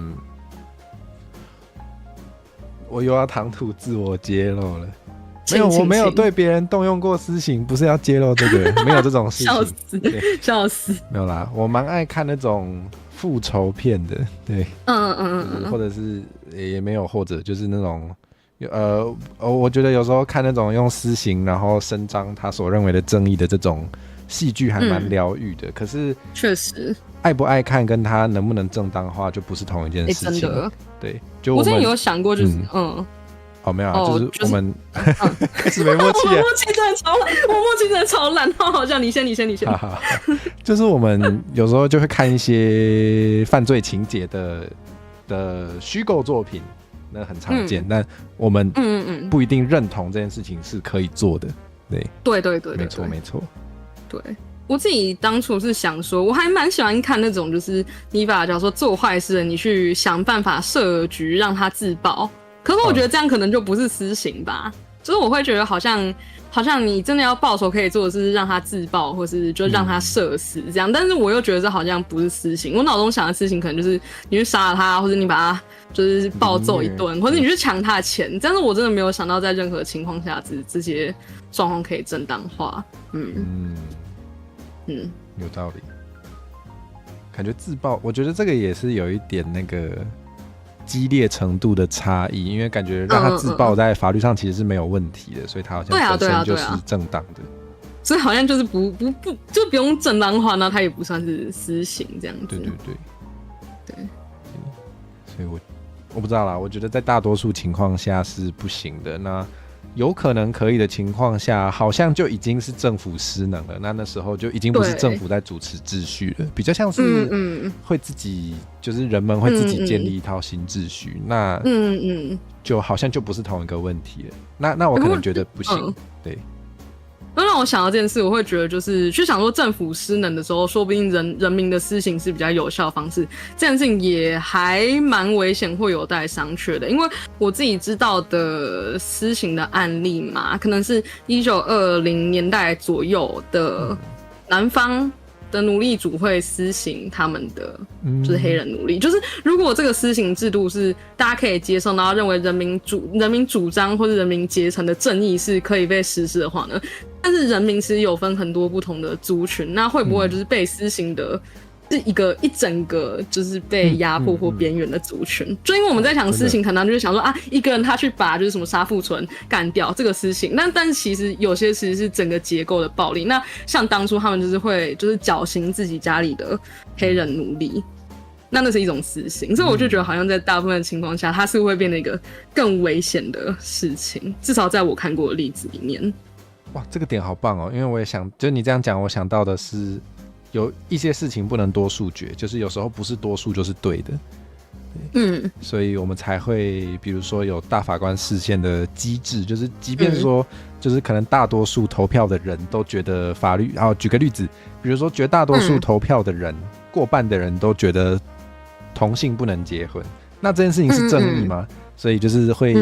我又要唐突自我揭露了。没有，我没有对别人动用过私刑，不是要揭露这个，没有这种事情。笑死！没有啦，我蛮爱看那种复仇片的，对，或者是也没有，或者就是那种，我觉得有时候看那种用私刑然后伸张他所认为的正义的这种戏剧还蛮疗愈的。可是确实，爱不爱看跟他能不能正当化就不是同一件事情。真的，对，就我之前有想过，就是没有啊，就是我们开始没默契了。我默契真的超烂，我默契真的超烂。好像你先。好，就是我们有时候就会看一些犯罪情节的虚构作品，那很常见，但我们不一定认同这件事情是可以做的。对，没错。对，我自己当初是想说，我还蛮喜欢看那种，就是你把假如说做坏事的，你去想办法设局让他自爆。可是我觉得这样可能就不是私刑吧，就是我会觉得好像你真的要报仇可以做的是让他自爆，或是就让他射死这样，但是我又觉得这好像不是私刑，我脑中想的事情可能就是你去杀了他，或者你把他就是暴揍一顿，或者你去抢他的钱，但是我真的没有想到在任何情况下这些状况可以正当化。有道理。感觉自爆，我觉得这个也是有一点那个激烈程度的差异，因为感觉让他自爆在法律上其实是没有问题的，所以他好像本身就是正当的。所以好像就是不就不用正当化，那他也不算是私刑这样子。对。所以我不知道啦，我觉得在大多数情况下是不行的。那有可能可以的情况下，好像就已经是政府失能了。那时候就已经不是政府在主持秩序了，比较像是会自己，就是人们会自己建立一套新秩序。那就好像就不是同一个问题了。那我可能觉得不行，对。那让我想到这件事，我会觉得就是去想说政府失能的时候，说不定人民的私刑是比较有效的方式，这件事情也还蛮危险，会有待商榷的。因为我自己知道的私刑的案例嘛，可能是1920年代左右的南方的奴隶主会私刑他们的就是黑人奴隶，就是如果这个私刑制度是大家可以接受，然后认为人民主张或者人民结成的正义是可以被实施的话呢，但是人民其实有分很多不同的族群，那会不会就是被私刑的是一整个就是被压迫或边缘的族群？就因为我们在想私刑，可能就是想说啊，一个人他去把就是什么杀父存干掉这个私刑，但是其实有些其实是整个结构的暴力。那像当初他们就是会就是绞刑自己家里的黑人奴隶，那是一种私刑，所以我就觉得好像在大部分的情况下，它是会变成一个更危险的事情，至少在我看过的例子里面。哇，这个点好棒哦！因为我也想，就你这样讲，我想到的是有一些事情不能多数决，就是有时候不是多数就是对的。所以我们才会比如说有大法官释宪的机制，就是即便说就是可能大多数投票的人都觉得法律，然后举个例子，比如说绝大多数投票的人，过半的人都觉得同性不能结婚，那这件事情是正义吗？所以就是会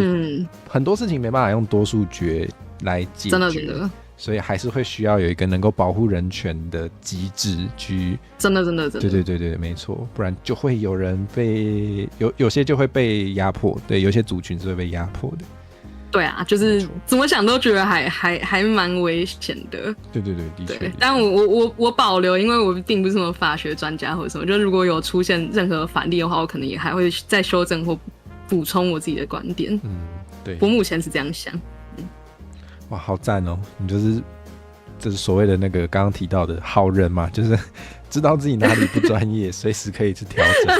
很多事情没办法用多数决来解决，真的，所以还是会需要有一个能够保护人权的机制去，真的，对，没错，不然就会有人有些就会被压迫，对，有些族群是会被压迫的。对啊，就是怎么想都觉得还蛮危险的。对，的确。但我保留，因为我并不是什么法学专家或者什么，就如果有出现任何反例的话，我可能也还会再修正或补充我自己的观点。对，我目前是这样想。哇，好赞哦！你这是所谓的那个刚刚提到的好人嘛，就是知道自己哪里不专业，随时可以去调整。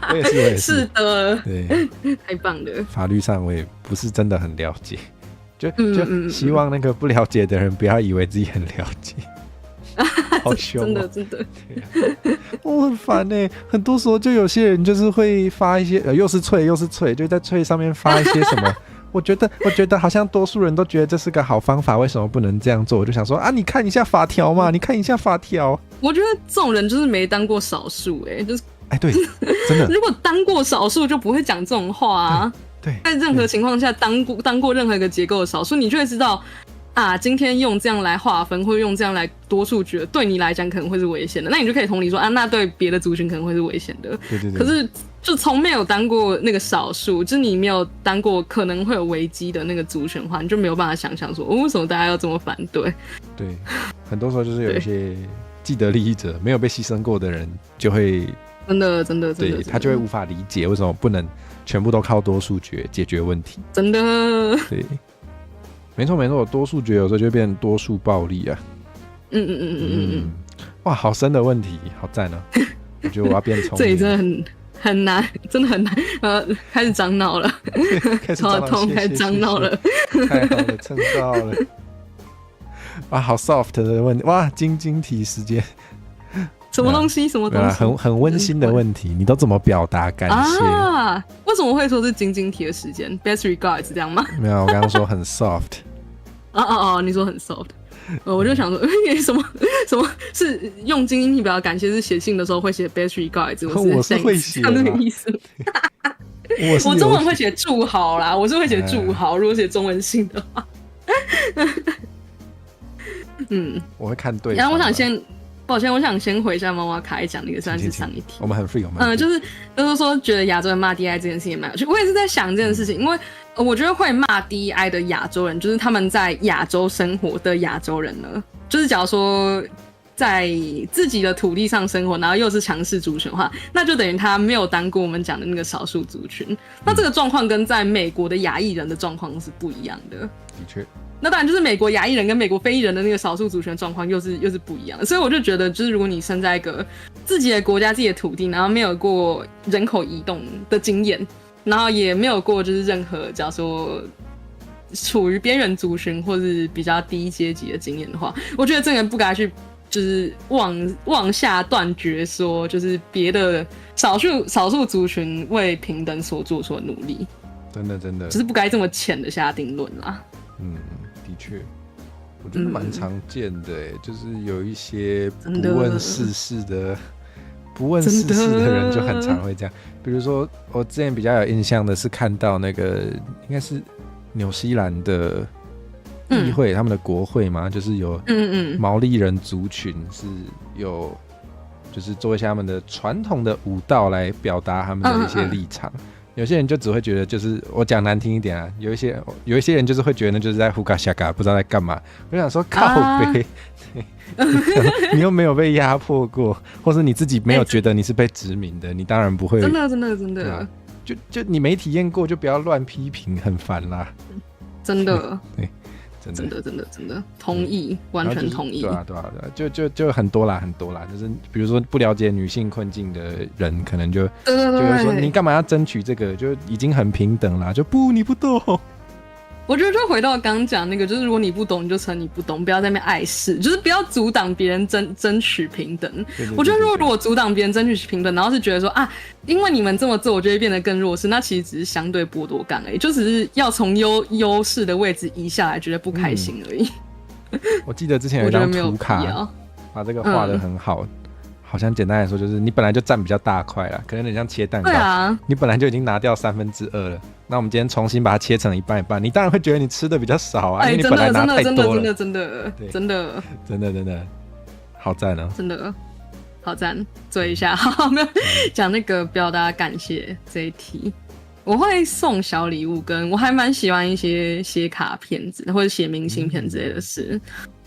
我也是。是的，对，太棒了。法律上我也不是真的很了解，就希望那个不了解的人不要以为自己很了解。好凶哦！真的，我很烦欸。很多时候就有些人就是会发一些又是脆，就在脆上面发一些什么。我觉得好像多数人都觉得这是个好方法，为什么不能这样做？我就想说啊，你看一下法条嘛，你看一下法条。我觉得这种人就是没当过少数，就是对，真的。如果当过少数，就不会讲这种话啊。对，在任何情况下当过任何一个结构的少数，你就会知道啊，今天用这样来划分，或者用这样来多数决，对你来讲可能会是危险的。那你就可以同理说啊，那对别的族群可能会是危险的。对。可是就从没有当过那个少数，就是你没有当过可能会有危机的那个族群的话，你就没有办法想象说，为什么大家要这么反对？对，很多时候就是有一些既得利益者，没有被牺牲过的人，就会真的，对，他就会无法理解为什么不能全部都靠多数决解决问题。真的，对，没错，多数决有时候就会变成多数暴力啊。哇，好深的问题，好赞啊！我觉得我要变聪明。这里真的很难，真的很难。开始长脑了，头痛，开始长脑了。太好了，撑到了。哇，好 soft 的问题，哇，晶晶体时间。什么东西？什么东西？很温馨的问题，你都怎么表达感谢？为什么会说是晶晶体的时间 ？Best regards 这样吗？没有，我刚刚说很 soft。你说很 soft。我就想说，什么是用晶晶体表达感谢？是写信的时候会写 best regards， 我是会写这样的意思。我中文会写祝好啦，我是会写祝好，如果写中文姓的话。我会看对。然后抱歉，我想先回一下妈妈卡讲那个，算是上一题。我们很 free， 我们就是说觉得亚洲人骂 DI 这件事情也蛮有趣。我也是在想这件事情，因为我觉得会骂 DI 的亚洲人，就是他们在亚洲生活的亚洲人呢，就是假如说在自己的土地上生活，然后又是强势族群的话，那就等于他没有当过我们讲的那个少数族群。那这个状况跟在美国的亚裔人的状况是不一样的。的确。那当然，就是美国亚裔人跟美国非裔人的那个少数族群的状况又是不一样的，所以我就觉得，就是如果你生在一个自己的国家、自己的土地，然后没有过人口移动的经验，然后也没有过就是任何假如说处于边缘族群或是比较低阶级的经验的话，我觉得这个人不该去就是妄下断绝说，就是别的少数族群为平等所做出的努力，真的，就是不该这么浅的下定论啦。的确，我觉得蛮常见的，就是有一些不问世事的人就很常会这样。比如说，我之前比较有印象的是看到那个应该是纽西兰的议会，他们的国会嘛，就是有毛利人族群是有，就是做一下他们的传统的舞蹈来表达他们的一些立场。有些人就只会觉得，就是我讲难听一点啊，有一些人就是会觉得就是在呼嘎下嘎，不知道在干嘛。我想说靠北，你又没有被压迫过，或是你自己没有觉得你是被殖民的，你当然不会。真的，就你没体验过，就不要乱批评，很烦啦。真的，对。真的同意，完全同意。对啊，就很多啦，就是比如说不了解女性困境的人，可能就会说你干嘛要争取这个，就已经很平等啦，就不你不懂。我觉得就回到刚刚讲那个，就是如果你不懂，你就称你不懂，不要在那边碍事，就是不要阻挡别人争取平等。我觉得如果阻挡别人争取平等，然后是觉得说啊，因为你们这么做，我就会变得更弱势，那其实只是相对剥夺感而已，就只是要从优势的位置移下来，觉得不开心而已。我记得之前有一张图卡，把这个画得很好。好像简单来说就是你本来就占比较大块啦，可能有点像切蛋糕。对啊，你本来就已经拿掉2/3了，那我们今天重新把它切成一半一半，你当然会觉得你吃的比较少啊，因为你本来拿太多了。真的，好赞啊！真的好赞，追一下。好，没有讲那个表达感谢这一题，我会送小礼物，跟我还蛮喜欢一些写卡片子或者写明信片之类的事。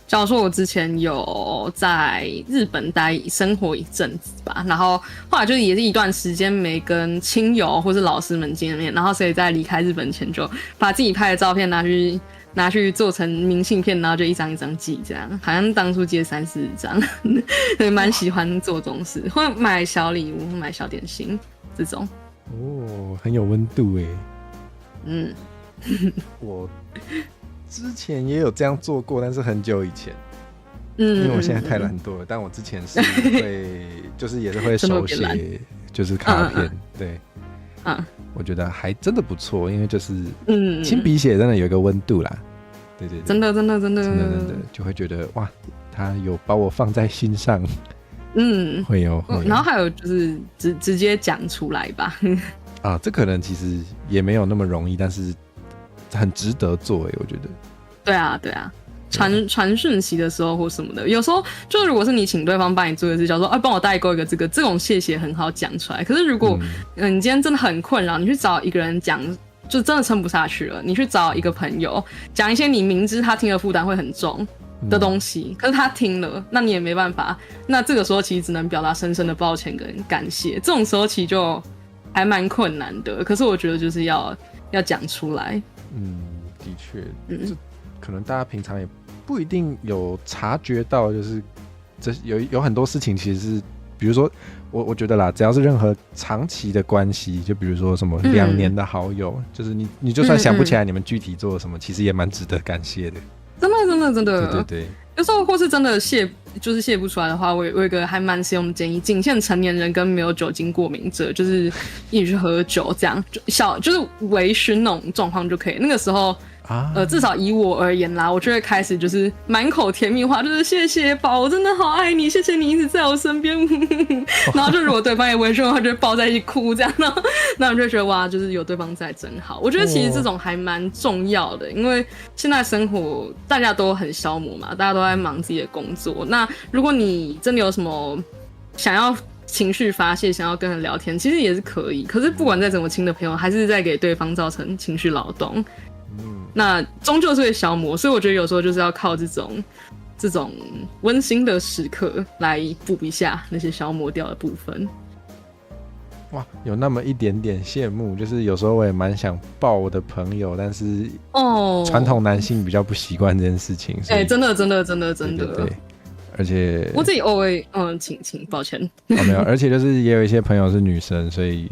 假如说我之前有在日本生活一阵子吧，然后后来就是也是一段时间没跟亲友或是老师们见面，然后所以在离开日本前就把自己拍的照片拿去做成明信片，然后就一张一张寄，这样好像当初寄了30-40张，蛮喜欢做这种事，会买小礼物、买小点心这种。哦，很有温度耶。我之前也有这样做过，但是很久以前。因为我现在太懒惰了，但我之前是会，就是也是会手写，就是卡片，对。我觉得还真的不错，因为就是亲笔写真的有一个温度啦，对，真的就会觉得哇，他有把我放在心上，会有。然后还有就是直接讲出来吧，这可能其实也没有那么容易，但是很值得做我觉得。对啊。传讯息的时候或什么的，有时候就是如果是你请对方帮你做的事，叫说帮我代购一个这种谢谢很好讲出来。可是如果你今天真的很困扰，你去找一个人讲，就真的撑不下去了。你去找一个朋友讲一些你明知他听了负担会很重的东西，可是他听了，那你也没办法。那这个时候其实只能表达深深的抱歉跟感谢。这种时候其实就还蛮困难的。可是我觉得就是要讲出来。的确，可能大家平常也不一定有察觉到，就是这有很多事情其实是，比如说我觉得啦，只要是任何长期的关系，就比如说什么2年的好友，就是你就算想不起来你们具体做了什么，其实也蛮值得感谢的。真的，对。有时候或是真的谢不出来的话，我有一个还蛮实用的建议，仅限成年人跟没有酒精过敏者，就是一起去喝酒，这样就是微醺那种状况就可以。那个时候至少以我而言啦，我就会开始就是满口甜蜜话，就是谢谢宝，我真的好爱你，谢谢你一直在我身边。然后就如果对方也微醺的话，就会抱在一起哭这样，那我就觉得哇，就是有对方在真好。我觉得其实这种还蛮重要的，因为现在生活大家都很消磨嘛，大家都在忙自己的工作。那如果你真的有什么想要情绪发泄，想要跟人聊天，其实也是可以。可是不管再怎么亲的朋友，还是在给对方造成情绪劳动。那终究是会消磨，所以我觉得有时候就是要靠这种温馨的时刻来补一下那些消磨掉的部分。哇，有那么一点点羡慕，就是有时候我也蛮想抱我的朋友，但是传统男性比较不习惯这件事情。真的。对，而且我自己偶尔请抱歉。没有，而且就是也有一些朋友是女生，所以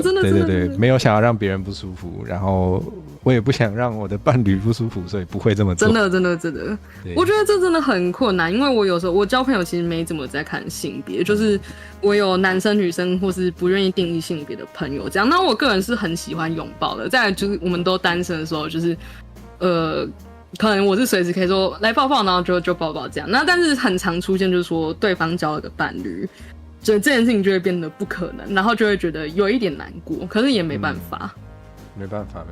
真的对，没有想要让别人不舒服，然后我也不想让我的伴侣不舒服，所以不会这么做。真的，我觉得这真的很困难，因为我有时候我交朋友其实没怎么在看性别，就是我有男生女生或是不愿意定义性别的朋友这样。那我个人是很喜欢拥抱的，再来就是我们都单身的时候，就是可能我是随时可以说来抱抱，然后就抱抱这样。那但是很常出现就是说对方交了个伴侣，所以这件事情就会变得不可能，然后就会觉得有一点难过，可是也没办法。没办法。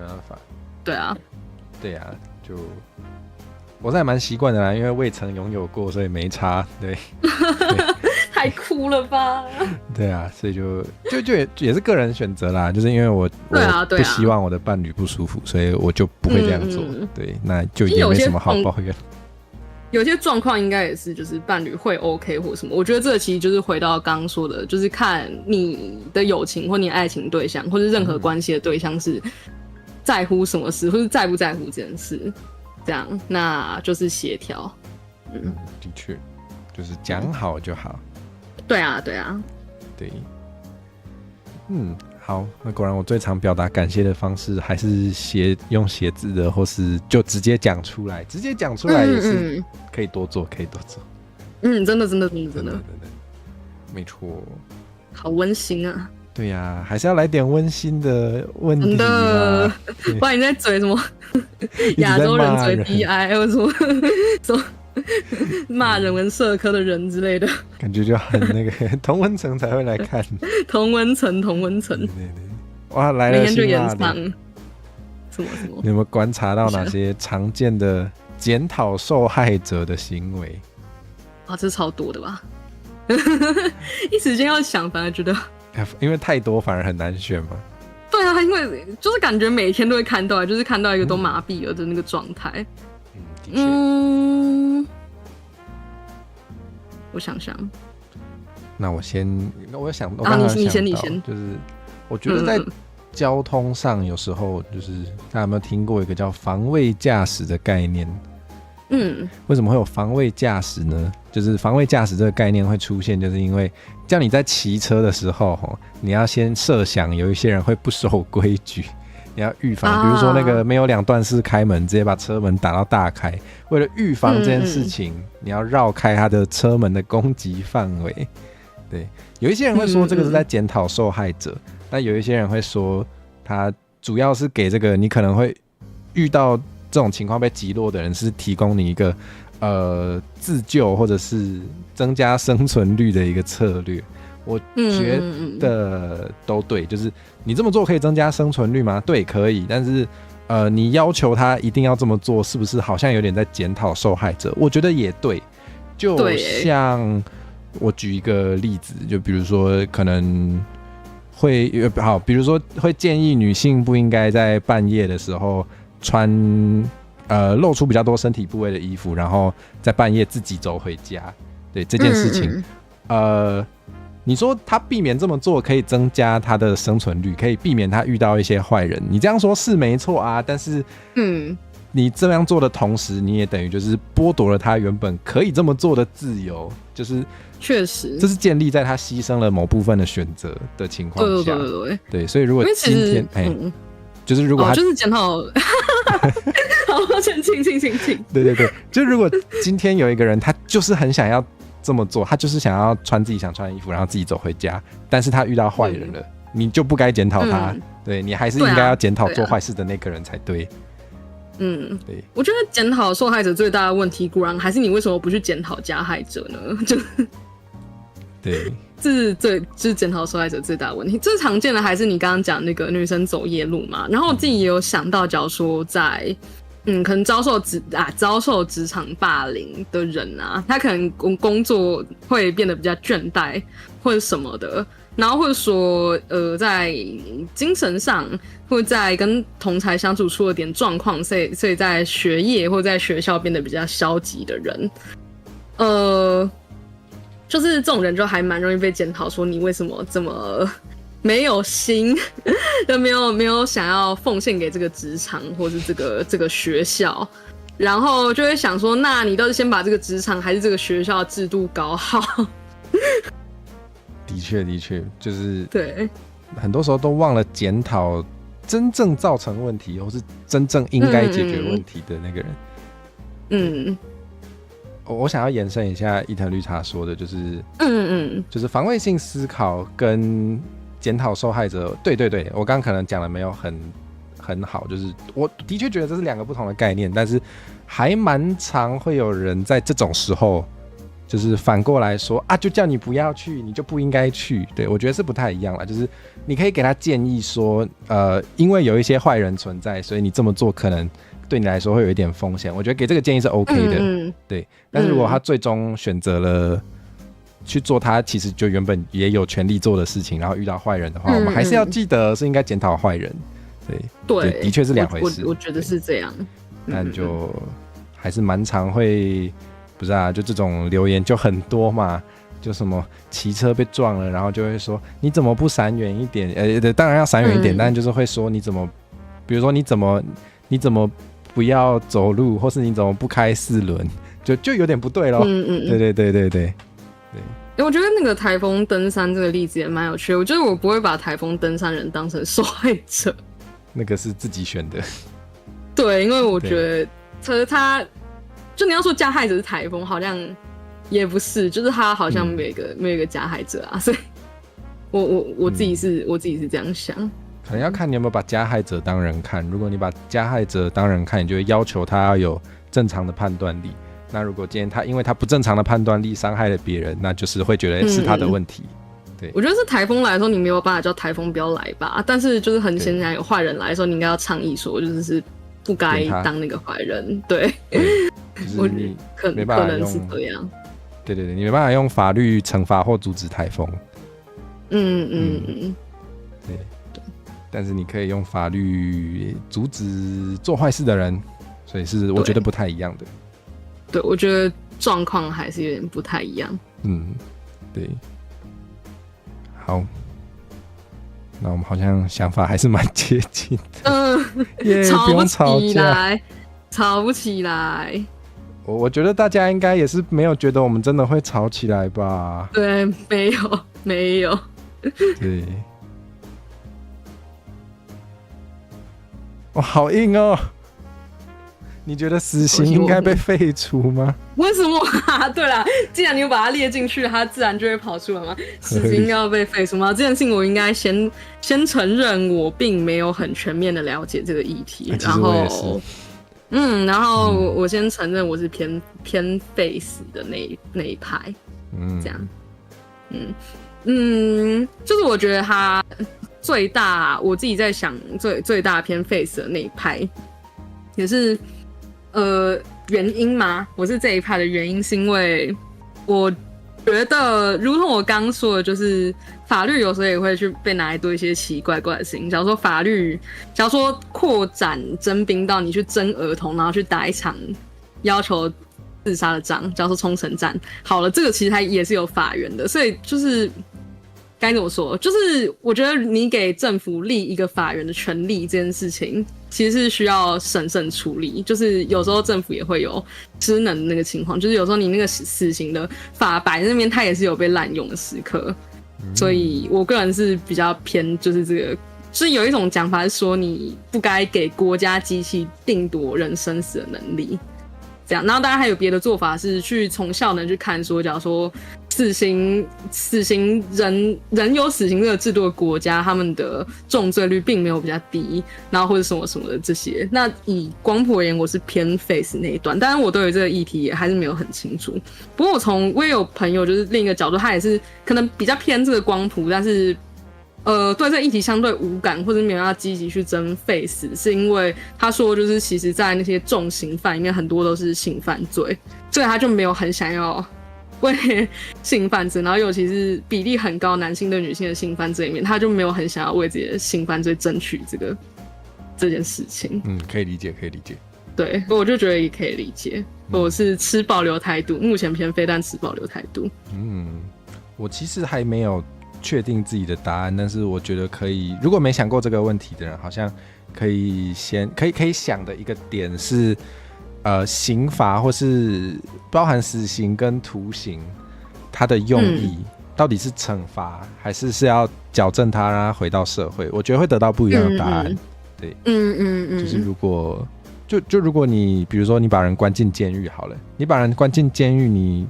对啊，就我是还蛮习惯的啦，因为未曾拥有过，所以没差。对，太酷了吧？对啊，所以就也是个人选择啦，就是因为我不希望我的伴侣不舒服，所以我就不会这样做。对，那就也没什么好抱怨。有些状况应该也是，就是伴侣会 OK 或什么。我觉得这其实就是回到刚刚说的，就是看你的友情或你爱情对象，或者任何关系的对象是在乎什么事，或是在不在乎这件事，这样那就是协调。的确，就是讲好就好。对啊。对。好，那果然我最常表达感谢的方式还是用写字的，或是就直接讲出来，也是可以多做。真的，没错。好温馨啊！对呀，还是要来点温馨的问题啊！不然你在嘴什么亚洲人嘴 BI 或什么骂人文社科的人之类的，感觉就很那个同温层才会来看。同温层，对，哇，来了，每天就演上什么？你有没有观察到哪些常见的检讨受害者的行为？这超多的吧？一时间要想，反而觉得因为太多，反而很难选嘛。对啊，因为就是感觉每天都会看到，就是看到一个都麻痹了的那个状态。我想想，那我先，我想，你先，就是我觉得在交通上有时候就是大家有没有听过一个叫防卫驾驶的概念？为什么会有防卫驾驶呢？就是防卫驾驶这个概念会出现，就是因为叫你在骑车的时候，你要先设想有一些人会不守规矩。你要预防，比如说那个没有2段式开门，直接把车门打到大开。为了预防这件事情，你要绕开他的车门的攻击范围。对，有一些人会说这个是在检讨受害者，但有一些人会说他主要是给这个你可能会遇到这种情况被击落的人，是提供你一个自救或者是增加生存率的一个策略。我觉得都对，就是你这么做可以增加生存率吗？对，可以，但是你要求他一定要这么做，是不是好像有点在检讨受害者？我觉得也对，就像我举一个例子，就比如说可能会比如说会建议女性不应该在半夜的时候穿露出比较多身体部位的衣服，然后在半夜自己走回家。对这件事情，你说他避免这么做可以增加他的生存率，可以避免他遇到一些坏人，你这样说是没错啊，但是你这样做的同时，你也等于就是剥夺了他原本可以这么做的自由，就是确实这是建立在他牺牲了某部分的选择的情况下。对，所以如果今天就是如果他就是检讨好，请对，就如果今天有一个人他就是很想要这么做，他就是想要穿自己想穿的衣服，然后自己走回家，但是他遇到坏人了，你就不该检讨他，对，你还是应该要检讨做坏事的那个人才对。对，我觉得检讨受害者最大的问题，固然还是你为什么不去检讨加害者呢？就对，这是检讨受害者最大的问题。最常见的还是你刚刚讲那个女生走夜路嘛。然后我自己也有想到，假如说在可能遭受职场霸凌的人啊，他可能工作会变得比较倦怠或者什么的。然后或者说，在精神上，或者在跟同侪相处出了点状况，所以在学业或者在学校变得比较消极的人，就是这种人就还蛮容易被检讨，说你为什么这么没有心，就没有想要奉献给这个职场或是这个学校，然后就会想说，那你到底先把这个职场还是这个学校的制度搞好？的确，就是对，很多时候都忘了检讨真正造成问题，或是真正应该解决问题的那个人。我想要延伸一下伊藤绿茶说的，就是防卫性思考跟检讨受害者。对，我刚刚可能讲的没有很好，就是我的确觉得这是两个不同的概念，但是还蛮常会有人在这种时候。就是反过来说啊，就叫你不要去，你就不应该去。对，我觉得是不太一样啦。就是你可以给他建议说，因为有一些坏人存在，所以你这么做可能对你来说会有一点风险。我觉得给这个建议是 OK 的，对。但是如果他最终选择了去做他其实就原本也有权利做的事情，然后遇到坏人的话，我们还是要记得是应该检讨坏人。对，的确是两回事。我觉得是这样，但就还是蛮常会。不是啊，就这种留言就很多嘛，就什么骑车被撞了，然后就会说你怎么不闪远一点？当然要闪远一点，但就是会说你怎么，比如说你怎么不要走路，或是你怎么不开4轮，就有点不对咯。对。我觉得那个台风登山这个例子也蛮有趣的。我觉得我不会把台风登山人当成受害者，那个是自己选的。对，因为我觉得他。就你要说加害者是台风，好像也不是，就是他好像没有一个加害者啊，所以我自己是这样想。可能要看你有没有把加害者当人看。如果你把加害者当人看，你就会要求他要有正常的判断力。那如果今天他因为他不正常的判断力伤害了别人，那就是会觉得是他的问题。对，我觉得是台风来的时候，你没有办法叫台风不要来吧。但是就是很显然有坏人来的时候，你应该要倡议说，就是不该当那个坏人。对。就是你没办法可能是这样，对，你没办法用法律惩罚或阻止台风，对，但是你可以用法律阻止做坏事的人，所以是我觉得不太一样的。对，我觉得状况还是有点不太一样。对，好，那我们好像想法还是蛮接近的，吵不起来，吵不起来。我觉得大家应该也是没有觉得我们真的会吵起来吧？对，没有。对，哇，好硬哦！你觉得死刑应该被废除吗？为什么啊？对啦，既然你有把它列进去，它自然就会跑出来嘛。死刑要被废除吗？这件事情我应该先承认，我并没有很全面的了解这个议题，然后。然后我先承认我是偏废死的那一派，这样，就是我觉得他最大，我自己在想最大偏废死的那一派，也是原因吗？我是这一派的原因是因为我觉得，如同我刚刚说的，就是法律有时候也会去被拿来做一些奇奇怪怪的事情。假如说扩展征兵到你去征儿童，然后去打一场要求自杀的仗，假如说冲绳战，好了，这个其实它也是有法源的，所以就是该怎么说？就是我觉得你给政府立一个法源的权利这件事情，其实是需要审慎处理。就是有时候政府也会有失能的那个情况，就是有时候你那个死刑的法摆在那边，它也是有被滥用的时刻。所以我个人是比较偏，就是这个，就是有一种讲法是说，你不该给国家机器定夺人生死的能力。这样，然后当然还有别的做法是去从效能去看说，假如说死刑人有死刑这个制度的国家，他们的重罪率并没有比较低，然后或者什么什么的这些。那以光谱而言，我是偏 face 那一段，当然我对于这个议题也还是没有很清楚。不过我也有朋友就是另一个角度，他也是可能比较偏这个光谱，但是对这个议题相对无感，或者没有要积极去争 face， 是因为他说就是其实在那些重刑犯里面很多都是性犯罪，所以他就没有很想要为性犯罪，然后尤其是比例很高男性对女性的性犯罪里面，他就没有很想要为自己的性犯罪争取这件事情。可以理解，可以理解。对，我就觉得也可以理解。我是持保留态度，目前偏非，但持保留态度。我其实还没有确定自己的答案，但是我觉得可以。如果没想过这个问题的人，好像可以想的一个点是，刑罚或是包含死刑跟徒刑，它的用意到底是惩罚，还是要矫正他，让他回到社会？我觉得会得到不一样的答案。对，就是如果如果你比如说你把人关进监狱好了，你把人关进监狱，你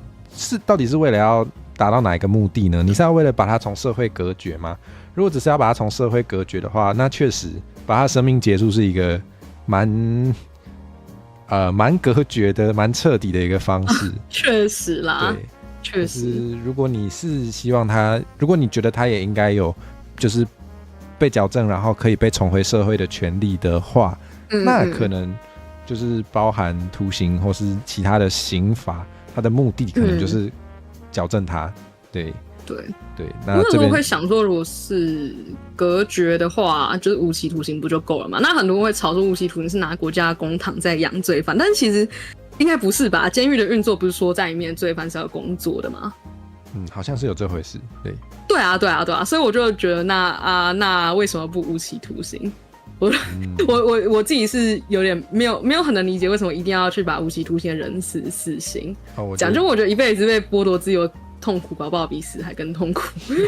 到底是为了要达到哪一个目的呢？你是要为了把他从社会隔绝吗？如果只是要把他从社会隔绝的话，那确实把他生命结束是一个蛮隔绝的、蛮彻底的一个方式。确实啦，对，确实。如果你是希望他，如果你觉得他也应该有就是被矫正，然后可以被重回社会的权利的话，那可能就是包含徒刑或是其他的刑罚，它的目的可能就是矫正他。对，那这边会想说，如果是隔绝的话，就是无期徒刑不就够了嘛？那很多人会吵说无期徒刑是拿国家的公帑在养罪犯，但是其实应该不是吧？监狱的运作不是说在里面罪犯是要工作的吗？好像是有这回事。对啊，所以我就觉得那为什么不无期徒刑？我自己是有点没有很能理解为什么一定要去把无期徒刑的人死刑。讲就我觉得一辈子被剥夺自由痛苦，搞不好比死还更痛苦。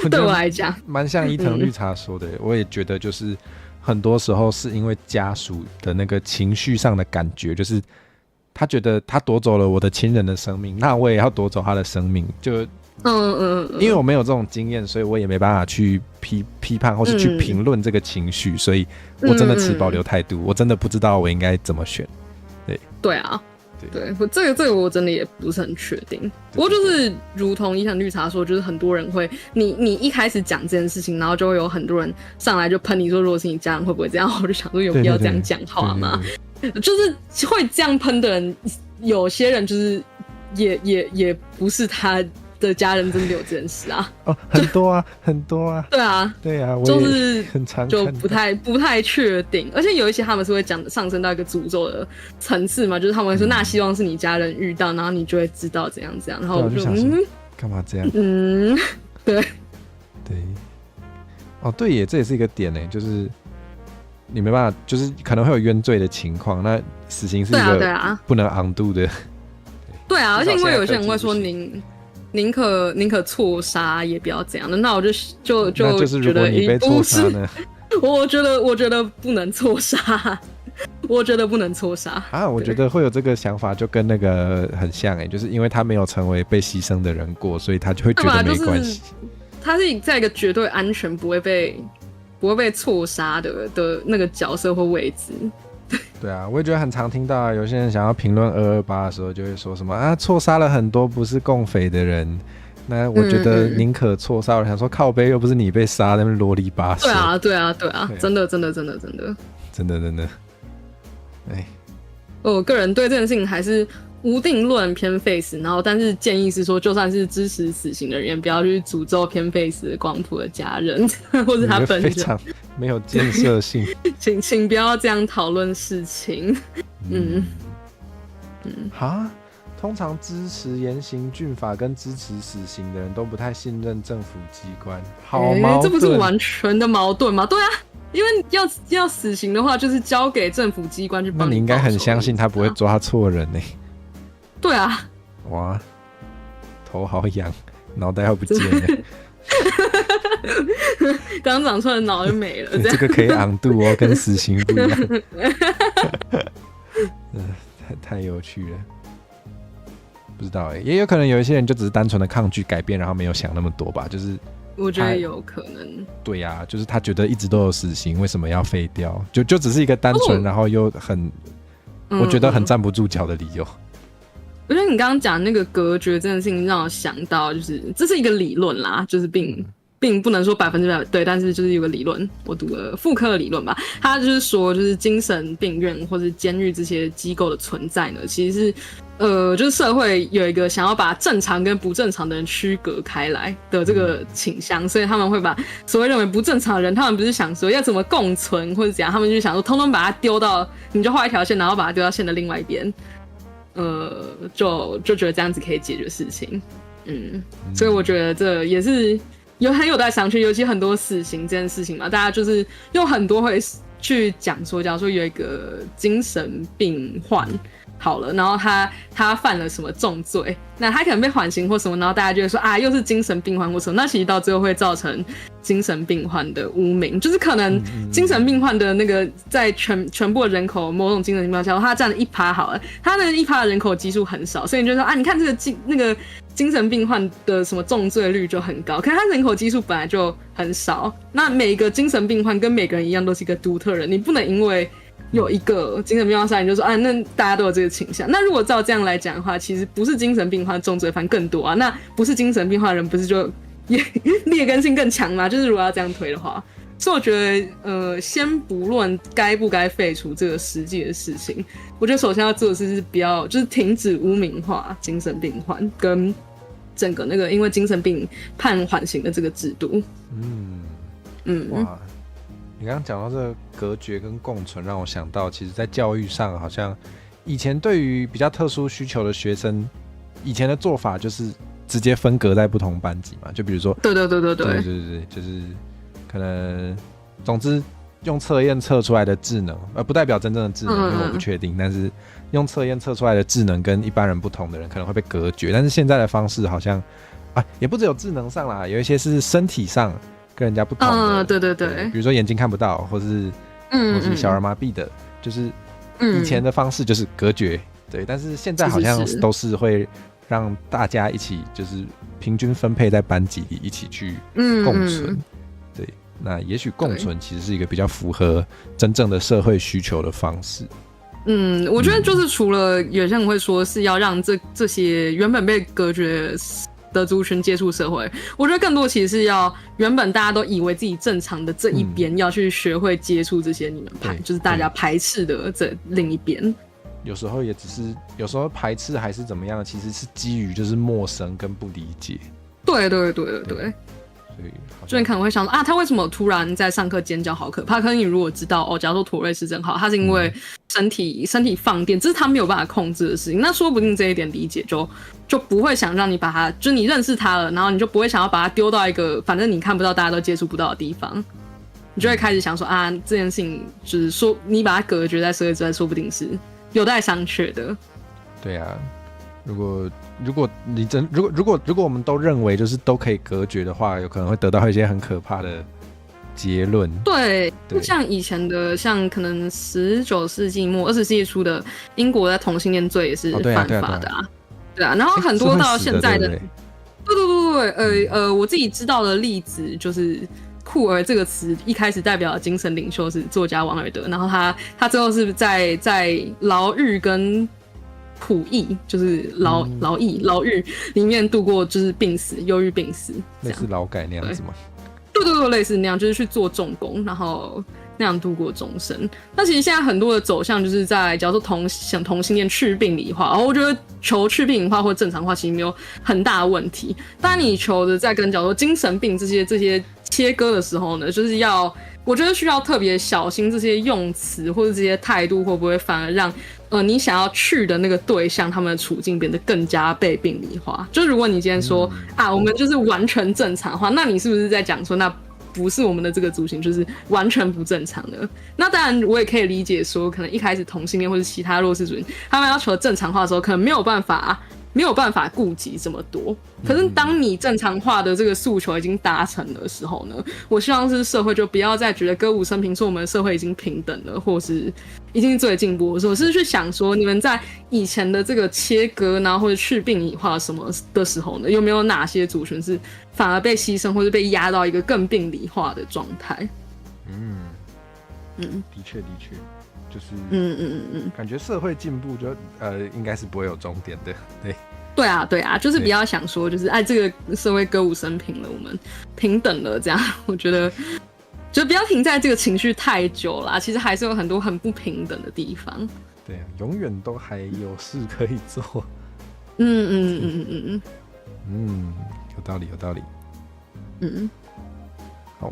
对我来讲，蛮像伊藤绿茶说的。我也觉得就是很多时候是因为家属的那个情绪上的感觉，就是他觉得他夺走了我的亲人的生命，那我也要夺走他的生命。就因为我没有这种经验，所以我也没办法去批判或是去评论这个情绪，所以我真的持保留态度。我真的不知道我应该怎么选。对啊，对，这个我真的也不是很确定。不过就是如同伊藤绿茶说，就是很多人会，你一开始讲这件事情，然后就会有很多人上来就喷你说，如果是你家人会不会这样？我就想说，有必要这样讲话吗？就是会这样喷的人，有些人就是也不是他的家人真的有这件事啊。很多啊，很多啊。对啊，就是很常就不太确定，而且有一些他们是会讲上升到一个诅咒的层次嘛，就是他们会说那希望是你家人遇到，然后你就会知道怎样怎样，然后我就干嘛这样？对。对耶，这也是一个点呢，就是你没办法，就是可能会有冤罪的情况，那死刑是一个不能undo的。对啊，而且因为有些人会说宁可错杀也不要这样的，那我就就是如果你被错杀呢？我觉得不能错杀，我觉得不能错杀啊！我觉得会有这个想法，就跟那个很像就是因为他没有成为被牺牲的人过，所以他就会觉得没关系。他是在一个绝对安全、不会被错杀的那个角色或位置。对啊，我也觉得很常听到有些人想要评论228的时候，就会说什么错杀了很多不是共匪的人。那我觉得宁可错杀，我想说靠北又不是你被杀，那边啰里吧嗦。对啊，真的。我个人对这件事情还是无定论偏 face， 然后但是建议是说，就算是支持死刑的人，也不要去诅咒偏 face 的光谱的家人或是他本人，非常没有建设性。请不要这样讨论事情。通常支持严刑峻法跟支持死刑的人都不太信任政府机关，好矛盾。这不是完全的矛盾吗？对啊，因为要死刑的话，就是交给政府机关去帮你。那你应该很相信他不会抓错人呢。对啊。哇，头好痒，脑袋要不见了。刚长出来的脑就没了。这个可以undo跟死刑不一样。太有趣了。不知道也有可能有一些人就只是单纯的抗拒改变，然后没有想那么多吧，就是我觉得有可能。对呀，就是他觉得一直都有死刑，为什么要废掉？就只是一个单纯，然后又很，我觉得很站不住脚的理由。我觉得你刚刚讲那个隔绝这件事情，让我想到就是这是一个理论啦，就是并不能说100%对，但是就是有个理论，我读了妇科的理论吧，他就是说，就是精神病院或者监狱这些机构的存在呢，其实是就是社会有一个想要把正常跟不正常的人区隔开来的这个倾向，所以他们会把所谓认为不正常的人，他们不是想说要怎么共存或者怎样，他们就想说通通把它丢到，你就画一条线，然后把它丢到线的另外一边，就觉得这样子可以解决事情，所以我觉得这也是很有待商榷，尤其很多死刑这件事情嘛，大家就是用很多会去讲说，假如说有一个精神病患好了，然后他犯了什么重罪，那他可能被缓刑或什么，然后大家就会说啊，又是精神病患或什么，那其实到最后会造成精神病患的污名，就是可能精神病患的那个在全部的人口某种精神病患下，他占了1%好了，他那1%的人口基数很少，所以你就说啊，你看这个那个精神病患的什么重罪率就很高，可是他人口基数本来就很少，那每个精神病患跟每个人一样都是一个独特人，你不能因为有一个精神病患杀人就说啊，那大家都有这个倾向。那如果照这样来讲的话，其实不是精神病患重罪犯更多啊，那不是精神病患的人不是就劣根性更强吗？就是如果要这样推的话，所以我觉得先不论该不该废除这个实际的事情，我觉得首先要做的事是不要就是停止污名化精神病患跟整个那个因为精神病判缓刑的这个制度。哇。你刚刚讲到这个隔绝跟共存，让我想到，其实在教育上，好像以前对于比较特殊需求的学生，以前的做法就是直接分隔在不同班级嘛，就比如说，对，就是可能，总之用测验测出来的智能，不代表真正的智能，因为我不确定，但是用测验测出来的智能跟一般人不同的人可能会被隔绝，但是现在的方式好像也不只有智能上啦，有一些是身体上。跟人家不同的，对，比如说眼睛看不到，或是小儿麻痹的，就是以前的方式就是隔绝，对，但是现在好像都是会让大家一起就是平均分配在班级里一起去共存，对，那也许共存其实是一个比较符合真正的社会需求的方式。我觉得就是除了有些人会说是要让这些原本被隔绝的族群接触社会，我觉得更多其实是要原本大家都以为自己正常的这一边，要去学会接触这些你们就是大家排斥的这另一边。有时候也只是有时候排斥还是怎么样，其实是基于就是陌生跟不理解。对。所以你可能会想说啊，他为什么突然在上课尖叫，好可怕？可是你如果知道假如说妥瑞氏症好，他是因为身体放电，这是他没有办法控制的事情。那说不定这一点理解就不会想让你把他，就是你认识他了，然后你就不会想要把他丢到一个反正你看不到、大家都接触不到的地方，你就会开始想说啊，这件事情就是说你把它隔绝在社会之外，说不定是有待商榷的。对啊。如果我们都认为就是都可以隔绝的话，有可能会得到一些很可怕的结论。对，就像以前的，像可能19世纪末、20世纪初的英国的同性恋罪也是犯法的啊。对啊，然后很多到现在的，对，我自己知道的例子就是酷儿这个词一开始代表的精神领袖是作家王尔德，然后他最后是在牢狱跟苦役，就是牢狱里面度过就是病死，忧郁病死，类似劳改那样子吗？对，类似那样，就是去做重工，然后那样度过终身。那其实现在很多的走向就是在假如说同性恋去病理化，然后我觉得求去病理化或正常化其实没有很大的问题。当然你求的在跟假如说精神病这些切割的时候呢，就是我觉得需要特别小心这些用词或者这些态度会不会反而让你想要去的那个对象他们的处境变得更加被病理化。就是如果你今天说我们就是完全正常化，那你是不是在讲说那不是我们的这个族群就是完全不正常的？那当然我也可以理解说可能一开始同性恋或是其他弱势族群他们要求正常化的时候可能没有办法没有办法顾及这么多。可是当你正常化的这个诉求已经达成的时候呢，我希望是社会就不要再觉得歌舞升平说我们的社会已经平等了，或是已经最进步的时候，是去想说你们在以前的这个切割，然后或者去病理化什么的时候呢，有没有哪些族群是反而被牺牲或者被压到一个更病理化的状态？的确，就是感觉社会进步就应该是不会有终点的，对啊，就是不要想说就是这个社会歌舞升平了，我们平等了这样，我觉得就不要停在这个情绪太久啦，其实还是有很多很不平等的地方。对啊，永远都还有事可以做。有道理。好，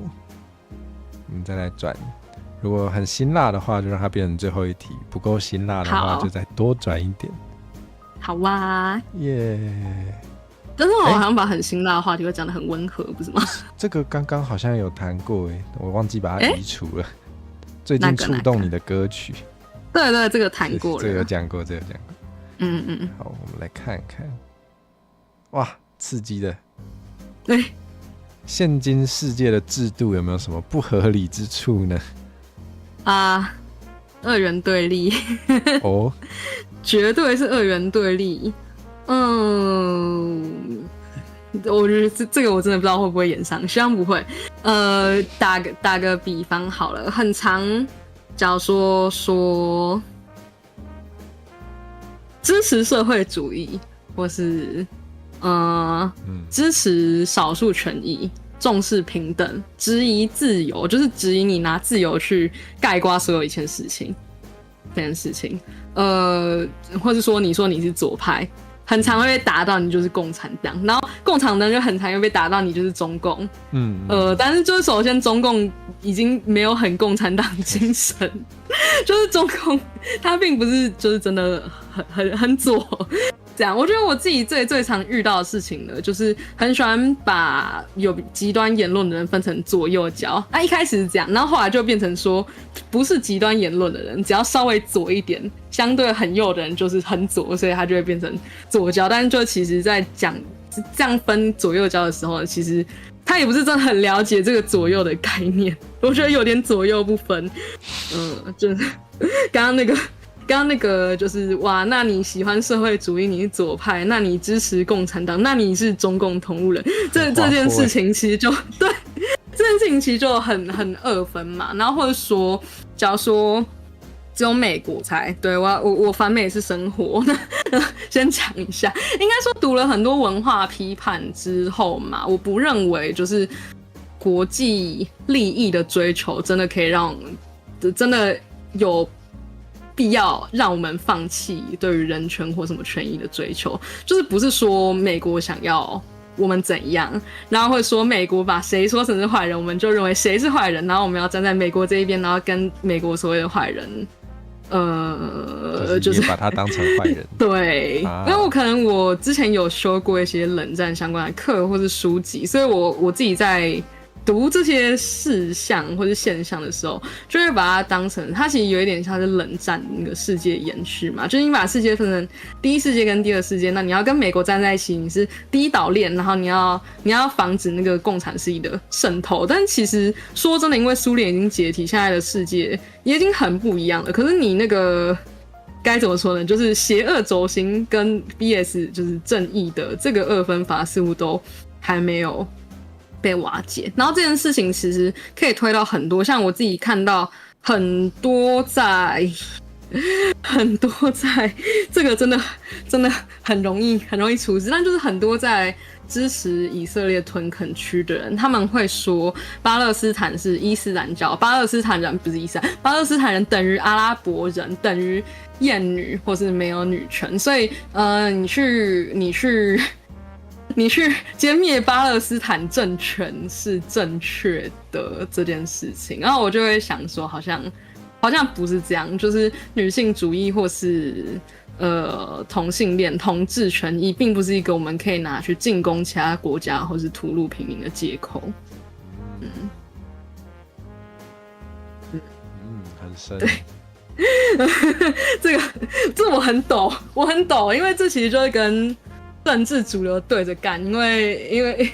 我们再来转。如果很辛辣的话，就让它变成最后一题；不够辛辣的话，就再多转一点。好哇，耶！但是我好像把很辛辣的话题会讲得很温和，不是吗？这个刚刚好像有谈过我忘记把它移除了。最近触动你的歌曲，对，这个谈过了，这个有讲过。好，我们来看看。哇，刺激的！现今世界的制度有没有什么不合理之处呢？二元对立哦，绝对是二元对立。我觉得这个我真的不知道会不会演上，希望不会。打个比方好了，很常，假如说支持社会主义，或是支持少数权益，重视平等，质疑自由，就是质疑你拿自由去概括所有一件事情，这件事情，或是说你说你是左派，很常会被打到你就是共产党，然后共产党就很常会被打到你就是中共，但是就是首先中共已经没有很共产党精神，就是中共他并不是就是真的很左。这样，我觉得我自己最常遇到的事情呢，就是很喜欢把有极端言论的人分成左右脚。一开始是这样，然后后来就变成说，不是极端言论的人，只要稍微左一点，相对很右的人就是很左，所以他就会变成左脚。但是就其实在讲这样分左右脚的时候，其实他也不是真的很了解这个左右的概念。我觉得有点左右不分。就是刚刚那个就是哇，那你喜欢社会主义，你是左派，那你支持共产党，那你是中共同路人，这件事情其实就对，这件事情其实就很二分嘛。然后或者说，假如说只有美国才对我反美是生活，先讲一下，应该说读了很多文化批判之后嘛，我不认为就是国际利益的追求真的可以让真的有必要让我们放弃对于人权或什么权益的追求，就是不是说美国想要我们怎样，然后会说美国把谁说成是坏人，我们就认为谁是坏人，然后我们要站在美国这一边，然后跟美国所谓的坏人，就是把他当成坏人。对，因为我之前有修过一些冷战相关的课或是书籍，所以我自己在读这些事项或是现象的时候，就会把它当成它其实有一点像是冷战那个世界延续嘛，就是你把世界分成第一世界跟第二世界，那你要跟美国站在一起，你是第一岛链，然后你要防止那个共产势力的渗透。但其实说真的，因为苏联已经解体，现在的世界也已经很不一样了。可是你那个该怎么说呢？就是邪恶轴心跟 BS 就是正义的这个二分法似乎都还没有被瓦解，然后这件事情其实可以推到很多，像我自己看到很多在这个真的很容易出事，但就是很多在支持以色列屯垦区的人，他们会说巴勒斯坦是伊斯兰教，巴勒斯坦人不是伊斯兰，巴勒斯坦人等于阿拉伯人，等于厌女或是没有女权，所以你去歼灭巴勒斯坦政权是正确的这件事情，然后我就会想说，好像不是这样，就是女性主义或是同性恋、同志权益，并不是一个我们可以拿去进攻其他国家或是屠戮平民的借口。很深。对。这我很抖，因为这其实就是跟政治主流对着干，因为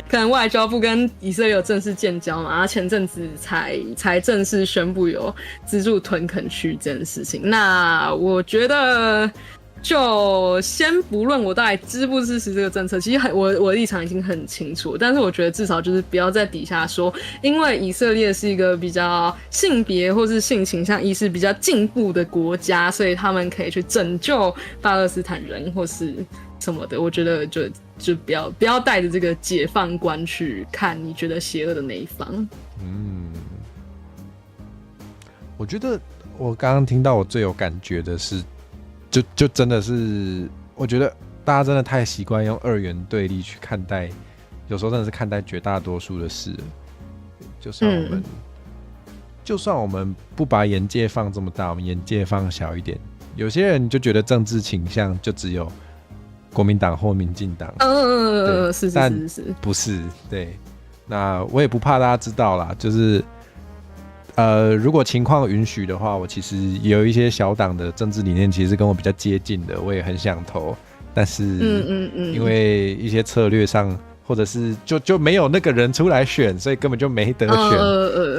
可能外交部跟以色列有正式建交嘛，前阵子才正式宣布有资助屯垦区这件事情。那我觉得就先不论我到底支不支持这个政策，其实我的立场已经很清楚，但是我觉得至少就是不要在底下说，因为以色列是一个比较性别或是性倾向意识比较进步的国家，所以他们可以去拯救巴勒斯坦人或是什么的。我觉得就不要带着这个解放观去看你觉得邪恶的那一方。我觉得我刚刚听到我最有感觉的是。就真的是，我觉得大家真的太习惯用二元对立去看待，有时候真的是看待绝大多数的事了。就算我们不把眼界放这么大，我们眼界放小一点，有些人就觉得政治倾向就只有国民党或民进党。是，但不是对。那我也不怕大家知道啦，就是。如果情况允许的话，我其实也有一些小党的政治理念，其实跟我比较接近的，我也很想投，但是因为一些策略上，或者是就没有那个人出来选，所以根本就没得选。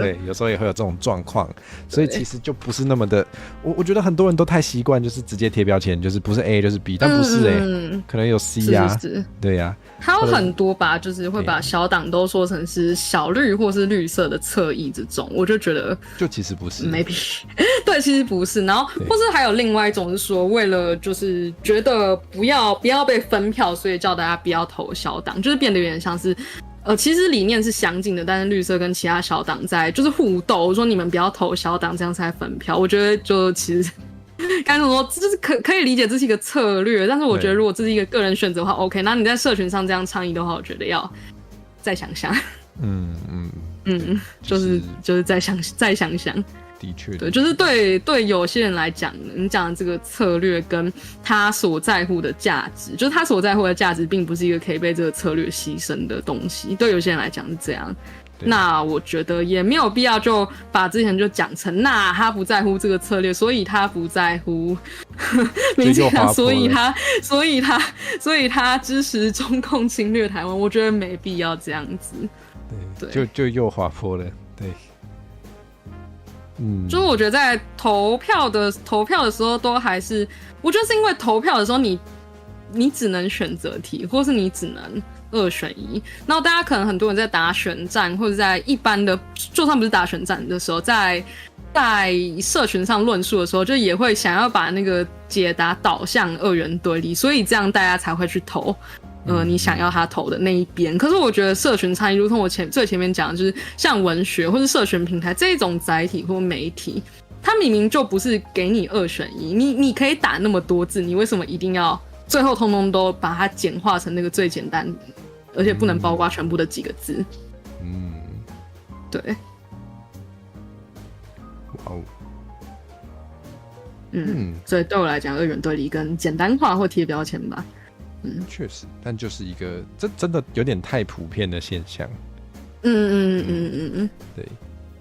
对，有时候也会有这种状况，所以其实就不是那么的。我觉得很多人都太习惯，就是直接贴标签，就是不是 A 就是 B， 但不是可能有 C 啊，对呀。还有很多吧，就是会把小党都说成是小绿或是绿色的侧翼这种，我就觉得就其实不是 ，maybe 对，其实不是。然后或是还有另外一种是说，为了就是觉得不要被分票，所以叫大家不要投小党，就是变得有点像是。其实理念是相近的，但是绿色跟其他小党在就是互斗，说你们不要投小党，这样才分票。我觉得就其实该怎么说，就是可以理解这是一个策略，但是我觉得如果这是一个个人选择的话 ，OK， 那你在社群上这样倡议的话，我觉得要再想想。就是再想想。的确，对，就是对有些人来讲，你讲的这个策略跟他所在乎的价值，就是他所在乎的价值，并不是一个可以被这个策略牺牲的东西。对有些人来讲是这样，那我觉得也没有必要就把之前就讲成，那他不在乎这个策略，所以他不在乎民进党，所以他支持中共侵略台湾。我觉得没必要这样子。对，就又滑坡了，对。就是我觉得在投票的时候，都还是我觉得是因为投票的时候你只能选择题，或是你只能2选1。然后大家可能很多人在打选战，或者在一般的，就算不是打选战的时候，在社群上论述的时候，就也会想要把那个解答导向二元对立，所以这样大家才会去投。你想要他投的那一边。可是我觉得社群参与，如同我最前面讲的，就是像文学或是社群平台这种载体或媒体，它明明就不是给你2选1，你可以打那么多字，你为什么一定要最后通通都把它简化成那个最简单，而且不能包括全部的几个字？对。哇哦。所以对我来讲，二元对立跟简单化或贴标签吧。确实，但就是一个真的有点太普遍的现象。对，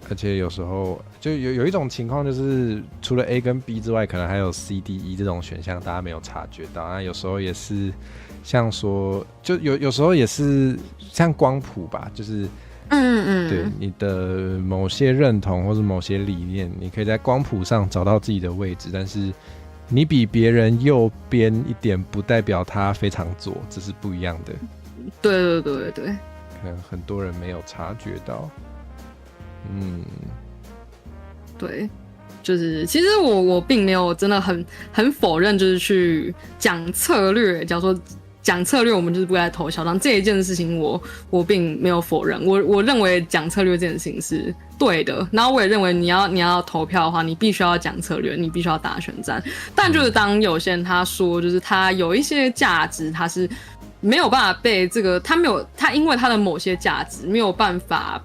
而且有时候就有一种情况，就是除了 A 跟 B 之外，可能还有 C、D、E 这种选项，大家没有察觉到。那有时候也是像说，就有时候也是像光谱吧，就是对你的某些认同或是某些理念，你可以在光谱上找到自己的位置，但是。你比别人右边一点，不代表他非常左，这是不一样的。对，可能很多人没有察觉到。对，就是其实我并没有真的很否认，就是去讲策略，假如说讲策略，我们就是不该投小党这一件事情我并没有否认。我认为讲策略这件事情是对的，然后我也认为你要投票的话，你必须要讲策略，你必须要打选战。但就是当有些人他说，就是他有一些价值，他是没有办法被这个，他因为他的某些价值没有办法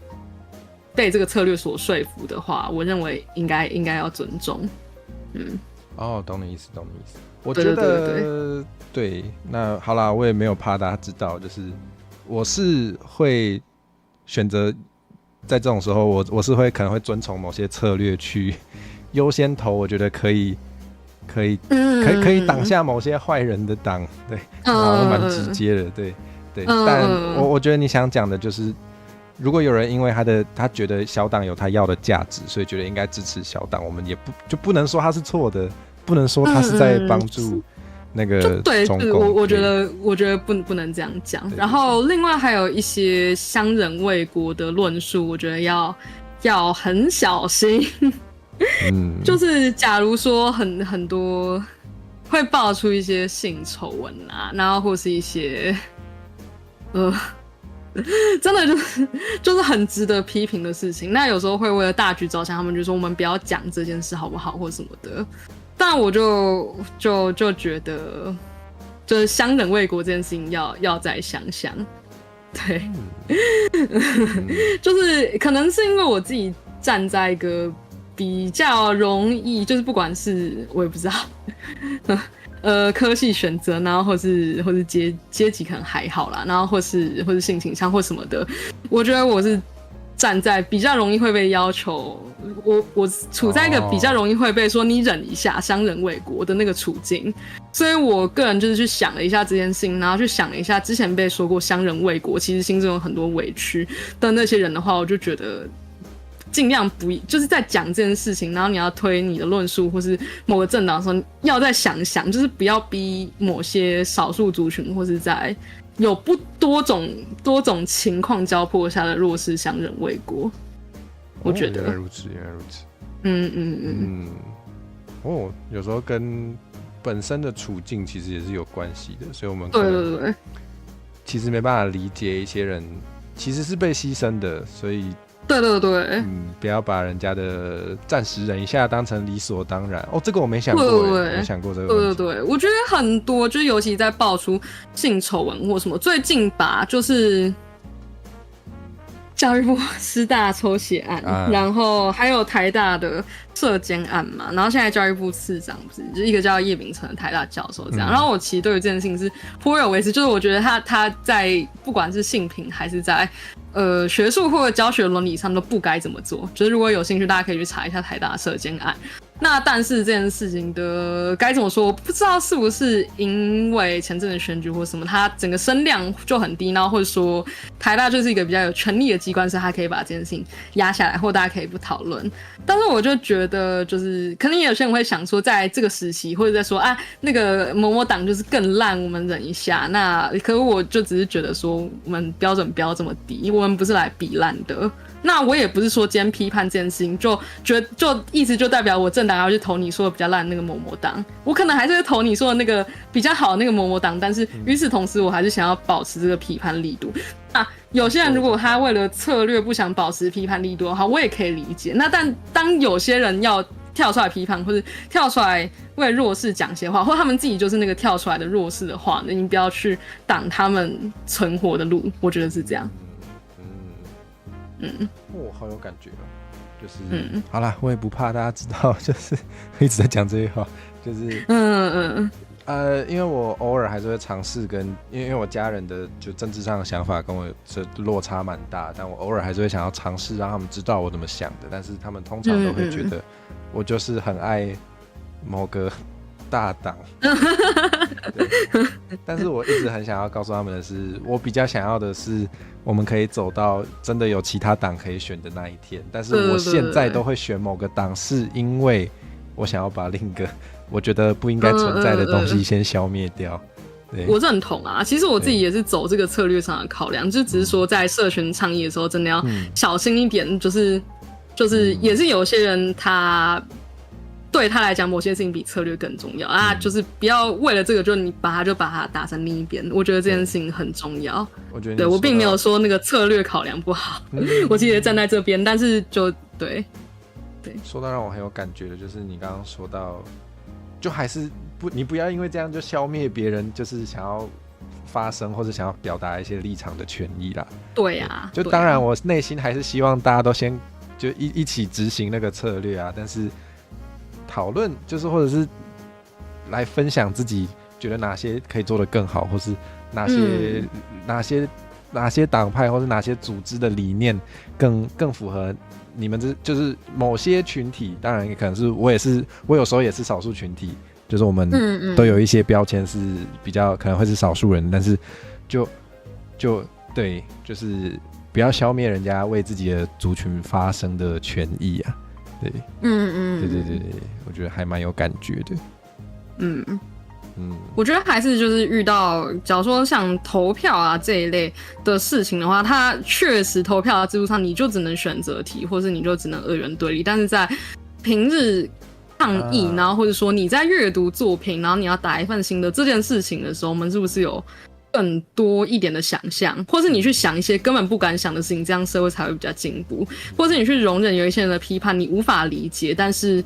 被这个策略所说服的话，我认为应该要尊重。懂你意思。我觉得对，那好啦，我也没有怕大家知道，就是我是会选择在这种时候，我是可能会遵从某些策略去优先投，我觉得可以可以挡下某些坏人的党，对，好像蛮直接的，对对。但我觉得你想讲的就是，如果有人因为他觉得小党有他要的价值，所以觉得应该支持小党，我们也不能说他是错的，不能说他是在帮助那个中共。我觉得不能这样讲。然后另外还有一些乡人为国的论述，我觉得要很小心。就是假如说很多会爆出一些性丑闻啊，然后或是一些真的就是很值得批评的事情。那有时候会为了大局着想，他们就说我们不要讲这件事好不好，或什么的。但我就觉得，就是乡人为国这件事情要再想想。对，就是可能是因为我自己站在一个比较容易，就是不管是我也不知道，科系选择，然后或是阶级可能还好啦，然后或是性倾向或什么的，我觉得我是站在比较容易会被要求，我处在一个比较容易会被说你忍一下，乡人为国的那个处境，所以我个人就是去想了一下这件事情，然后去想了一下之前被说过乡人为国，其实心中有很多委屈的那些人的话，我就觉得尽量不就是在讲这件事情，然后你要推你的论述或是某个政党的时候，要再想想，就是不要逼某些少数族群或是在有多种情况交迫下的弱势乡人为国。我觉得原来如此，原来如此。有时候跟本身的处境其实也是有关系的，所以我们对，其实没办法理解一些人其实是被牺牲的，所以对，不要把人家的暂时忍一下当成理所当然。这个我没想过，没想过这个问题。对，我觉得很多，就是尤其在爆出性丑闻或什么，最近吧，就是教育部师大抽血案，然后还有台大的涉奸案嘛，然后现在教育部次长不是就是一个叫叶秉成的台大教授这样，然后我其实对于这件事情是颇有微词，就是我觉得他在不管是性平还是在学术或者教学伦理上都不该这么做，就是如果有兴趣大家可以去查一下台大的涉奸案。那但是这件事情的该怎么说，我不知道是不是因为前阵的选举或什么，它整个声量就很低，然后或者说台大就是一个比较有权力的机关，是它可以把这件事情压下来，或大家可以不讨论。但是我就觉得，就是可能有些人会想说，在这个时期，或者在说啊，那个某某党就是更烂，我们忍一下。那可是我就只是觉得说，我们标准不要这么低，我们不是来比烂的。那我也不是说今天批判这件事情就意思就代表我政党要去投你说的比较烂的那个某某党，我可能还是会投你说的那个比较好的那个某某党，但是与此同时我还是想要保持这个批判力度。那有些人如果他为了策略不想保持批判力度的话，我也可以理解。那但当有些人要跳出来批判，或者跳出来为弱势讲些话，或他们自己就是那个跳出来的弱势的话，那你不要去挡他们存活的路，我觉得是这样。好有感觉哦，就是好啦，我也不怕大家知道，就是一直在讲这些话，就是因为我偶尔还是会尝试因为我家人的就政治上的想法跟我这落差蛮大，但我偶尔还是会想要尝试让他们知道我怎么想的，但是他们通常都会觉得我就是很爱某个大党，但是我一直很想要告诉他们的是，我比较想要的是我们可以走到真的有其他党可以选的那一天，但是我现在都会选某个党，是因为我想要把另一个我觉得不应该存在的东西先消灭掉。我认同啊，其实我自己也是走这个策略上的考量，就只是说在社群倡议的时候真的要小心一点，就是也是有些人他对他来讲某些事情比策略更重要啊，就是不要为了这个就你把它打成另一边，我觉得这件事情很重要。我觉得对我并没有说那个策略考量不好，我其实也站在这边，但是就对说到让我很有感觉的就是你刚刚说到就还是你不要因为这样就消灭别人就是想要发声或者想要表达一些立场的权益啦。对啊，就当然我内心还是希望大家都先就一起执行那个策略啊，但是讨论就是或者是来分享自己觉得哪些可以做得更好，或是哪些哪些党派或是哪些组织的理念更符合你们就是某些群体，当然也可能是我有时候也是少数群体，就是我们都有一些标签是比较可能会是少数人，但是就对，就是不要消灭人家为自己的族群发声的权益啊。对，对，我觉得还蛮有感觉的。我觉得还是就是遇到，假如说像投票啊这一类的事情的话，它确实投票的制度上你就只能选择题，或是你就只能二元对立。但是在平日抗议，然后或者说你在阅读作品，然后你要打一份心得这件事情的时候，我们是不是有更多一点的想象，或是你去想一些根本不敢想的事情，这样社会才会比较进步，或是你去容忍有一些人的批判，你无法理解，但是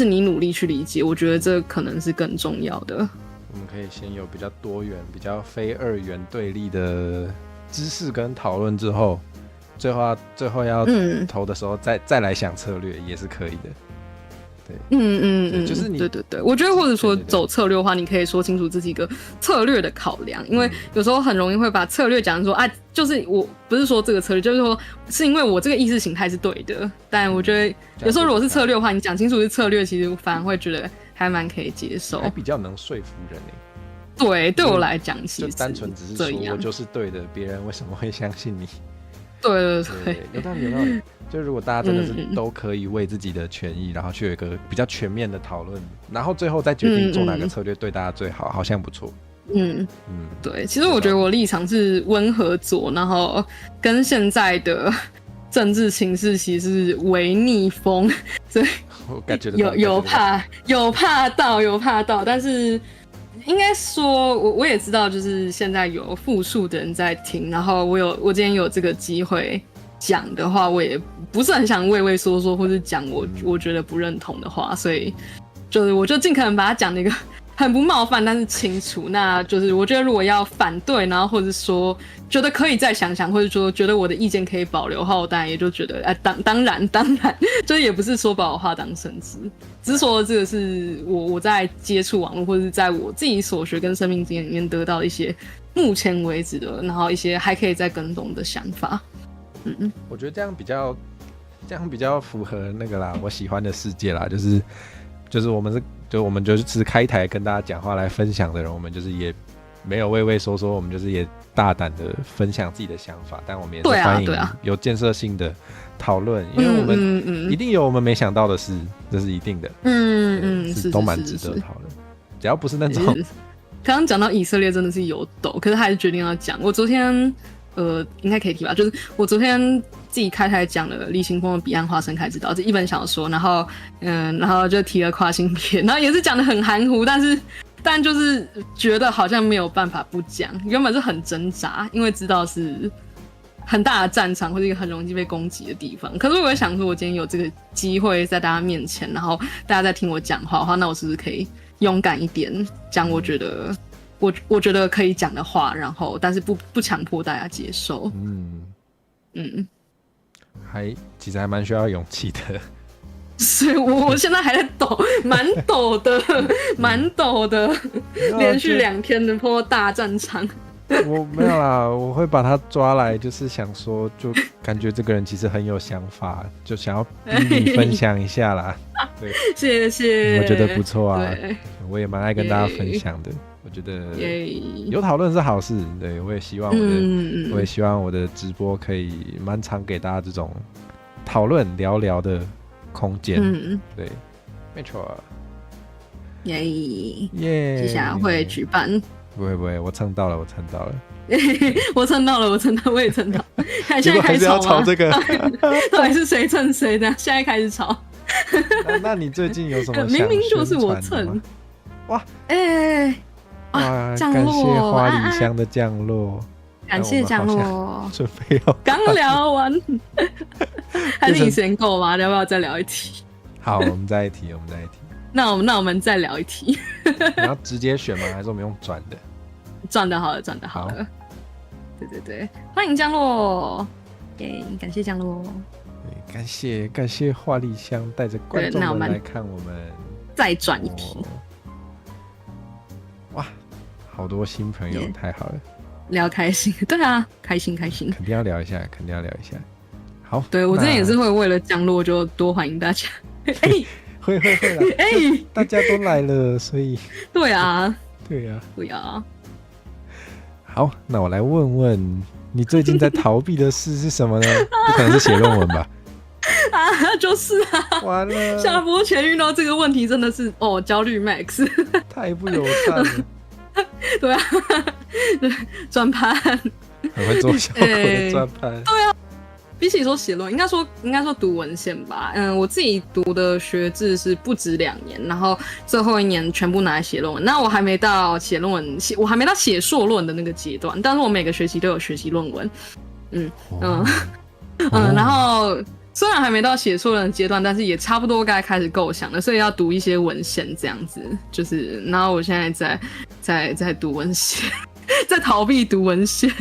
你努力去理解，我觉得这可能是更重要的。我们可以先有比较多元、比较非二元对立的知识跟讨论之后，最后要投的时候再来想策略也是可以的。对，就是你对，我觉得或者说走策略的话，你可以说清楚自己一个策略的考量，因为有时候很容易会把策略讲说啊，就是我不是说这个策略，就是说是因为我这个意识形态是对的，但我觉得有时候如果是策略的话，你讲清楚是策略，其实反而会觉得还蛮可以接受，还比较能说服人对我来讲，其实就单纯只是说我就是对的，别人为什么会相信你？对，有道理。就如果大家真的是都可以为自己的权益，然后去有一个比较全面的讨论，然后最后再决定做哪个策略对大家最好，好像不错。对，其实我觉得我立场是温和左，然后跟现在的政治情势其实是微逆风，所以我感觉有怕到，但是应该说我也知道，就是现在有复数的人在听，然后我今天有这个机会讲的话，我也不是很想畏畏缩缩，或是讲我觉得不认同的话，所以就是我就尽可能把它讲的一个很不冒犯，但是清楚。那就是我觉得如果要反对，然后或者说觉得可以再想想，或者说觉得我的意见可以保留的话，我当然也就觉得当然，就是也不是说把我话当圣旨，只是说这个是我在接触网络，或者是在我自己所学跟生命经验里面得到一些目前为止的，然后一些还可以再更动的想法。我觉得这样比较符合那个啦，我喜欢的世界啦，就是我们就是开台跟大家讲话来分享的人，我们就是也没有畏畏缩缩，我们就是也大胆的分享自己的想法，但我们也是欢迎有建设性的讨论，因为我们一定有我们没想到的事，这是一定的。是都蛮值得讨论，只要不是那种。刚刚讲到以色列真的是有抖，可是还是决定要讲。我昨天应该可以提吧，就是我昨天自己开台讲了李行峰的《彼岸花盛开之道》这一本小说，然后就提了跨性别，然后也是讲得很含糊，但就是觉得好像没有办法不讲，原本是很挣扎，因为知道是很大的战场或是一个很容易被攻击的地方。可是我也想说，我今天有这个机会在大家面前，然后大家在听我讲话的话，那我是不是可以勇敢一点讲我觉得可以讲的话，然后但是不强迫大家接受。其实还蛮需要勇气的。所以我现在还在抖，蛮抖的，连续2天的破大战场。我没有啦，我会把他抓来，就是想说，就感觉这个人其实很有想法，就想要逼你分享一下啦。对，谢谢，我觉得不错啊，我也蛮爱跟大家分享的。我觉得有讨论是好事，对，我也希望我的直播可以蛮常给大家这种讨论聊的空间。对，没错。接下来会举办。不会，我蹭到了。我蹭到，我也蹭到。看现在开始要吵这个，到底是谁蹭谁的？现在开始吵。那你最近有什么？明明就是我蹭。哇，降落！感谢花里香的降落，感谢降落。准备要刚聊完，还是你时间够吗？要不要再聊一题？好，我们再一题。那我们再聊一题。你要直接选吗？还是我们用转的？转的好了。对，欢迎降落，感谢降落。感谢花里香带着观众们来看我们。再转一题。哇，好多新朋友，太好了。聊开心，对啊，开心开心，肯定要聊一下，肯定要聊一下。好，对我之前也是会为了降落就多欢迎大家。会啦，大家都来了，所以对啊，对啊，对啊。好，那我来问问你最近在逃避的事是什么呢？不可能是写论文吧？啊，就是啊，完了，下播前遇到这个问题真的是焦虑 max， 太不友善了。对啊，对，转盘很会做效果的转盘。对啊，比起说写论文，应该说读文献吧。我自己读的学制是不止2年，然后最后1年全部拿来写论文。那我还没到写论文，我还没到写硕论的那个阶段，但是我每个学期都有学习论文。然后虽然还没到写硕论的阶段，但是也差不多该开始构想了，所以要读一些文献这样子。就是，然后我现在在读文献，在逃避读文献。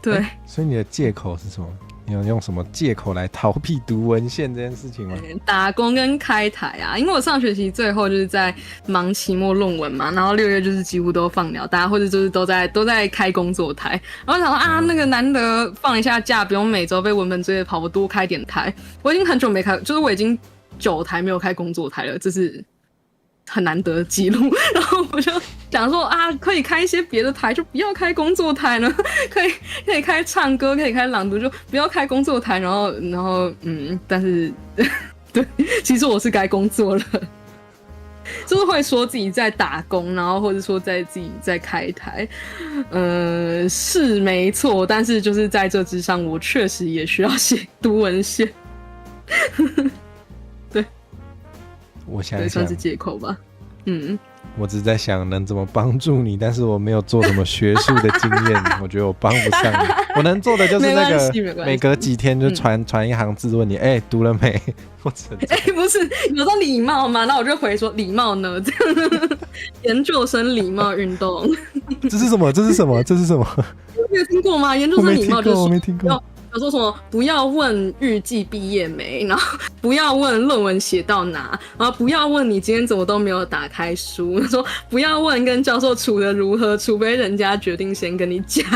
对，所以你的借口是什么？你有用什么借口来逃避读文献这件事情吗？打工跟开台啊，因为我上学期最后就是在忙期末论文嘛，然后6月就是几乎都放鸟大，或者就是都在开工作台，然后想说啊，那个难得放一下假，不用每周被文本作业跑，我多开点台。我已经很久没开，就是我已经9台没有开工作台了，这是很难得的记录。然后我就想说啊，可以开一些别的台，就不要开工作台呢。可以开唱歌，可以开朗读，就不要开工作台。然后但是对，其实我是该工作了，就是会说自己在打工，然后或者说自己在开台，是没错。但是就是在这之上，我确实也需要读文献。对，我想一想，对，算是借口吧。我只是在想能怎么帮助你，但是我没有做什么学术的经验，我觉得我帮不上你。我能做的就是那个每隔几天就传一行字问你，读了没？不是，有说礼貌吗？那我就回说礼貌呢，这样研究生礼貌运动。这是什么？你有听过吗？研究生礼貌就是我没听过。有说什么不要问预计毕业没，然后不要问论文写到哪，然后不要问你今天怎么都没有打开书，说不要问跟教授处得如何，除非人家决定先跟你讲。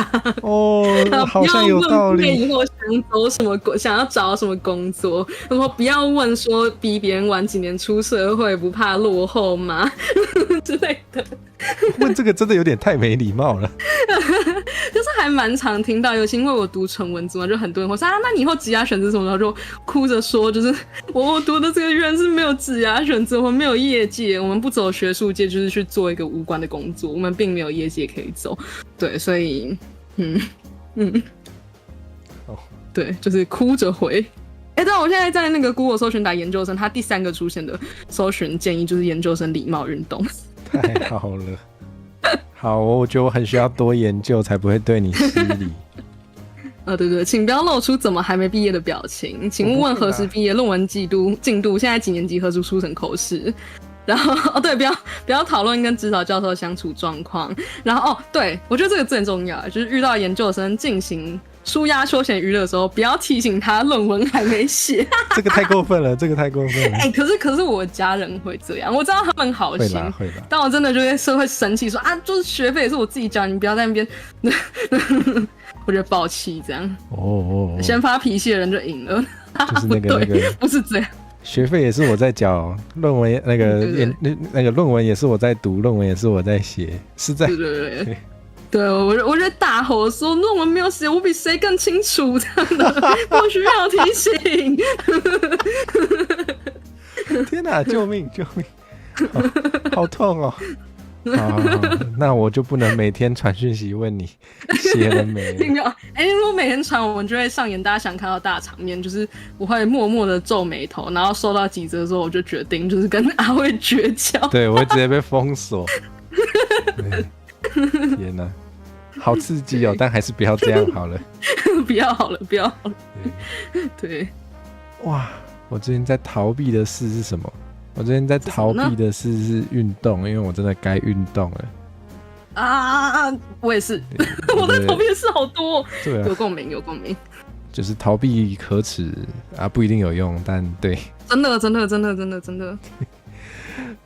好像有道理。不要问以后想要找什么工作，然后不要问说比别人晚几年出社会不怕落后吗之类的。问这个真的有点太没礼貌了。就是还蛮常听到，尤其因为我读纯文组嘛，就很多人会说啊，那你以后职涯选择什么？然后就哭着说，就是我读的这个院是没有职涯选择，我们没有业界，我们不走学术界，就是去做一个无关的工作，我们并没有业界可以走。对，所以对，就是哭着回。对，我现在在那个 Google 搜寻打研究生，它第3个出现的搜寻建议就是研究生礼貌运动。太好了。好，我觉得我很需要多研究，才不会对你失礼。对，请不要露出怎么还没毕业的表情。请问何时毕业？论文进度？现在几年级？何时出成口试？然后对，不要讨论跟指导教授的相处状况。然后对，我觉得这个最重要，就是遇到研究生进行舒压休闲娱乐的时候，不要提醒他论文还没写。这个太过分了。可是我家人会这样，我知道他们好心，会啦。但我真的就会生气说啊，就是学费也是我自己交，你不要在那边。我觉得爆气这样。先发脾气的人就赢了。就是那个不是这样。学费也是我在缴，论文那个论文也是我在读，论文也是我在写，是在对，我觉得大吼说论文没有写，我比谁更清楚，这样的不需要提醒。天哪，救命！好痛哦！好，那我就不能每天传讯息问你写了没？如果每天传，我们就会上演大家想看到大场面，就是我会默默的皱眉头，然后收到几则之后，我就决定就是跟阿慧绝交。对，我会直接被封锁。天哪，好刺激哦！但还是不要这样好了。不要好了。对。哇，我最近在逃避的事是什么？我最近在逃避的事是运动，因为我真的该运动了。我也是。我在逃避的事好多。对啊，有共鸣。就是逃避可耻啊，不一定有用，但对。真的。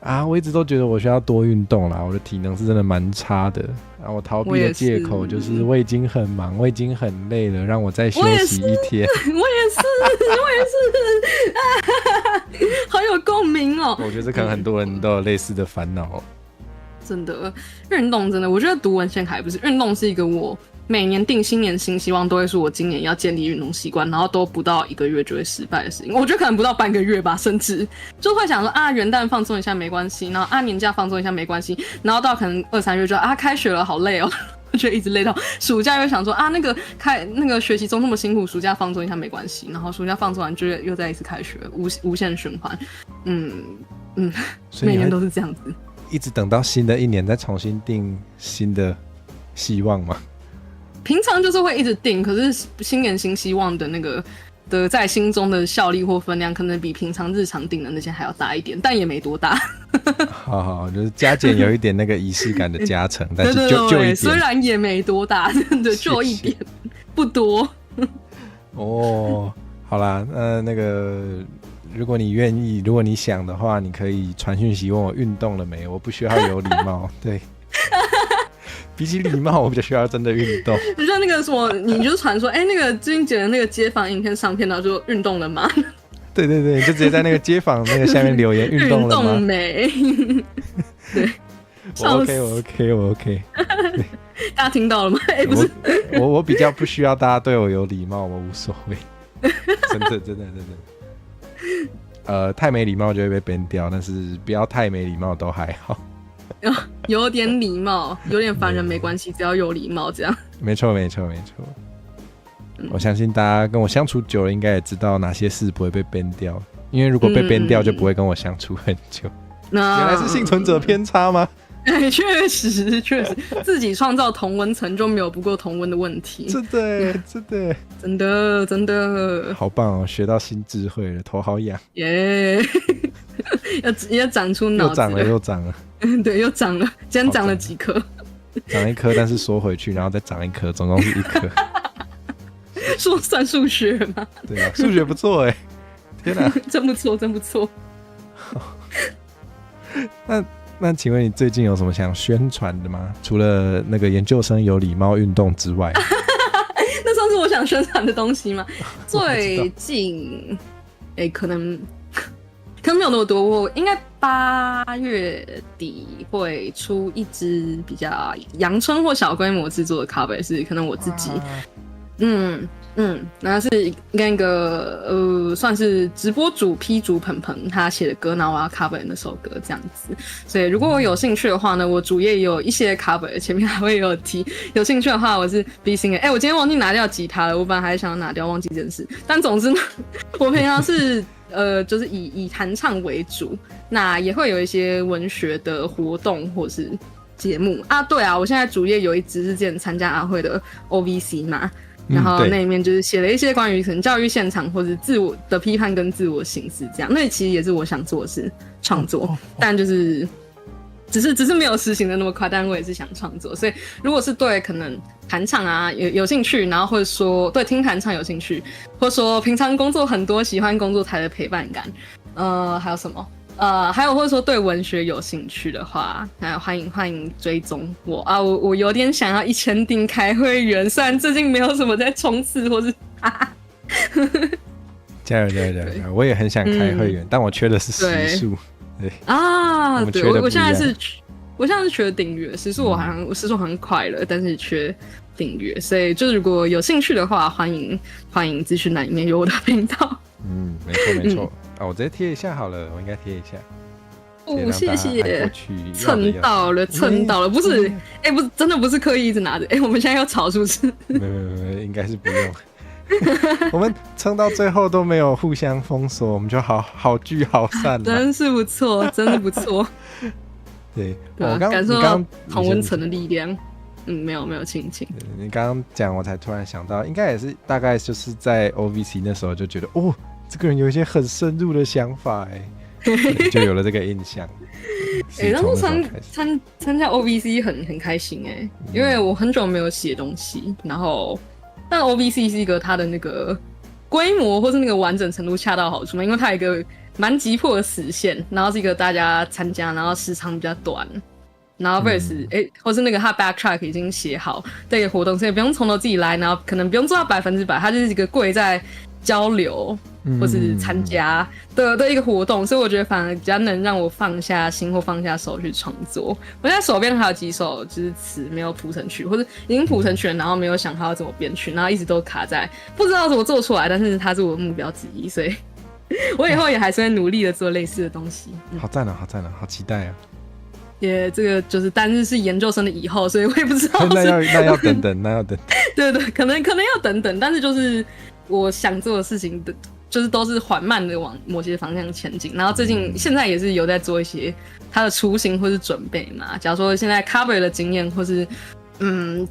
啊，我一直都觉得我需要多运动啦，我的体能是真的蛮差的。然后我逃避的借口就是我已经很忙，我已经很累了，让我再休息一天。我也是，好有共鸣哦。我觉得可能很多人都有类似的烦恼。真的，运动真的，我觉得读文献还不是运动，是一个我每年定新年新希望，都会说我今年要建立运动习惯，然后都不到1个月就会失败的事情。我觉得可能不到半个月吧，甚至就会想说啊，元旦放松一下没关系，然后啊年假放松一下没关系，然后到可能2、3月就啊开学了，好累哦。我觉得一直累到暑假，又想说啊，那个学习中那么辛苦，暑假放松一下没关系，然后暑假放松完就又再一次开学，无限循环。每年都是这样子。一直等到新的一年再重新定新的希望吗？平常就是会一直定，可是新年新希望的那个的在心中的效力或分量，可能比平常日常定的那些还要大一点，但也没多大。好，就是加减有一点那个仪式感的加成，但是就一点，虽然也没多大，真的就一点，不多。哦，好啦，那个。如果你愿意，如果你想的话，你可以传讯息问我运动了没，我不需要有礼貌。对，比起礼貌，我比较需要真的运动。就像那个什么，你就传说，那个最近剪的那个街访影片上片，然后就运动了吗？对，就直接在那个街访那个下面留言，运动了吗？运动没？对，我 OK。大家听到了吗？不是，我比较不需要大家对我有礼貌，我无所谓。真的。太没礼貌就会被 ban 掉，但是不要太没礼貌都还好。有点礼貌，有点烦人没关系，只要有礼貌这样。没错。我相信大家跟我相处久了，应该也知道哪些事不会被 ban 掉，因为如果被 ban 掉，就不会跟我相处很久。原来是幸存者偏差吗？确实，自己创造同温层就没有不够同温的问题。真的，好棒哦！学到新智慧了，头好痒。耶！要长出脑子了，又长了。对，又长了。今天长了几颗？长1颗，但是缩回去，然后再长1颗，总共是1颗。算数学吗？对啊，数学不错哎！天哪，真不错。那请问你最近有什么想宣传的吗？除了那个研究生有礼貌运动之外，那算是我想宣传的东西吗？最近，可能没有那么多。我应该8月底会出一支比较阳春或小规模制作的 cover， 是可能我自己，那是跟一个算是直播主 P 主鹏他写的歌，然后我要 cover 那首歌这样子。所以如果我有兴趣的话呢，我主页有一些 cover， 前面还会有提。有兴趣的话，我是 B singer。我今天忘记拿掉吉他了，我本来还想要拿掉，忘记这件事。但总之呢，我平常是就是以弹唱为主，那也会有一些文学的活动或是节目啊。对啊，我现在主页有一支是之前参加阿慧的 OVC 嘛。然后那里面就是写了一些关于可能教育现场或者自我的批判跟自我省思这样，那其实也是我想做的事，创作，但就是只是没有实行的那么快，但我也是想创作，所以如果是对可能弹唱啊有兴趣，然后或者说对听弹唱有兴趣，或者说平常工作很多喜欢工作台的陪伴感，还有什么？还有或者说对文学有兴趣的话，欢迎追踪我啊！我有点想要1000订开会员，虽然最近没有什么在冲刺或是加油！我也很想开会员，但我缺的是时数。对啊，对，我现在是缺订阅时数，我时数好像快了，但是缺订阅，所以就是如果有兴趣的话，欢迎资讯栏里面有我的频道。没错。我直接贴一下好了，我应该贴一下。谢谢。蹭到了，不是，不是，真的不是刻意一直拿着。我们现在要吵是不是？没，应该是不用。我们撑到最后都没有互相封锁，我们就好聚好散了。真是不错，真的不错。对，我感受到同温层的力量。没有亲情。你刚刚讲，我才突然想到，应该也是大概就是在 OVC 那时候就觉得，这个人有一些很深入的想法，就有了这个印象。当初参加 OVC 很开心因为我很久没有写东西，然后但 OVC 是一个它的那个规模或是那个完整程度恰到好处嘛，因为它有一个蛮急迫的死线，然后是一个大家参加，然后时长比较短，然后 versus 或是那个他 backtrack 已经写好这个活动，所以不用从头自己来，然后可能不用做到100%，它就是一个贵在交流或是参加的一个活动，所以我觉得反而比较能让我放下心或放下手去创作。我现在手边还有几首就是词没有谱成曲，或者已经谱成曲了，然后没有想好要怎么编曲，然后一直都卡在不知道怎么做出来，但是它是我的目标之一，所以我以后也还是会努力的做类似的东西。好赞啊，好赞啊，好期待啊！也这个就是单日是研究生的以后，所以我也不知道那要等等，那要等等。对对，可能要等等，但是就是我想做的事情的，就是都是缓慢的往某些方向前进。然后最近现在也是有在做一些它的雏形或是准备嘛。假如说现在 cover 的经验，或是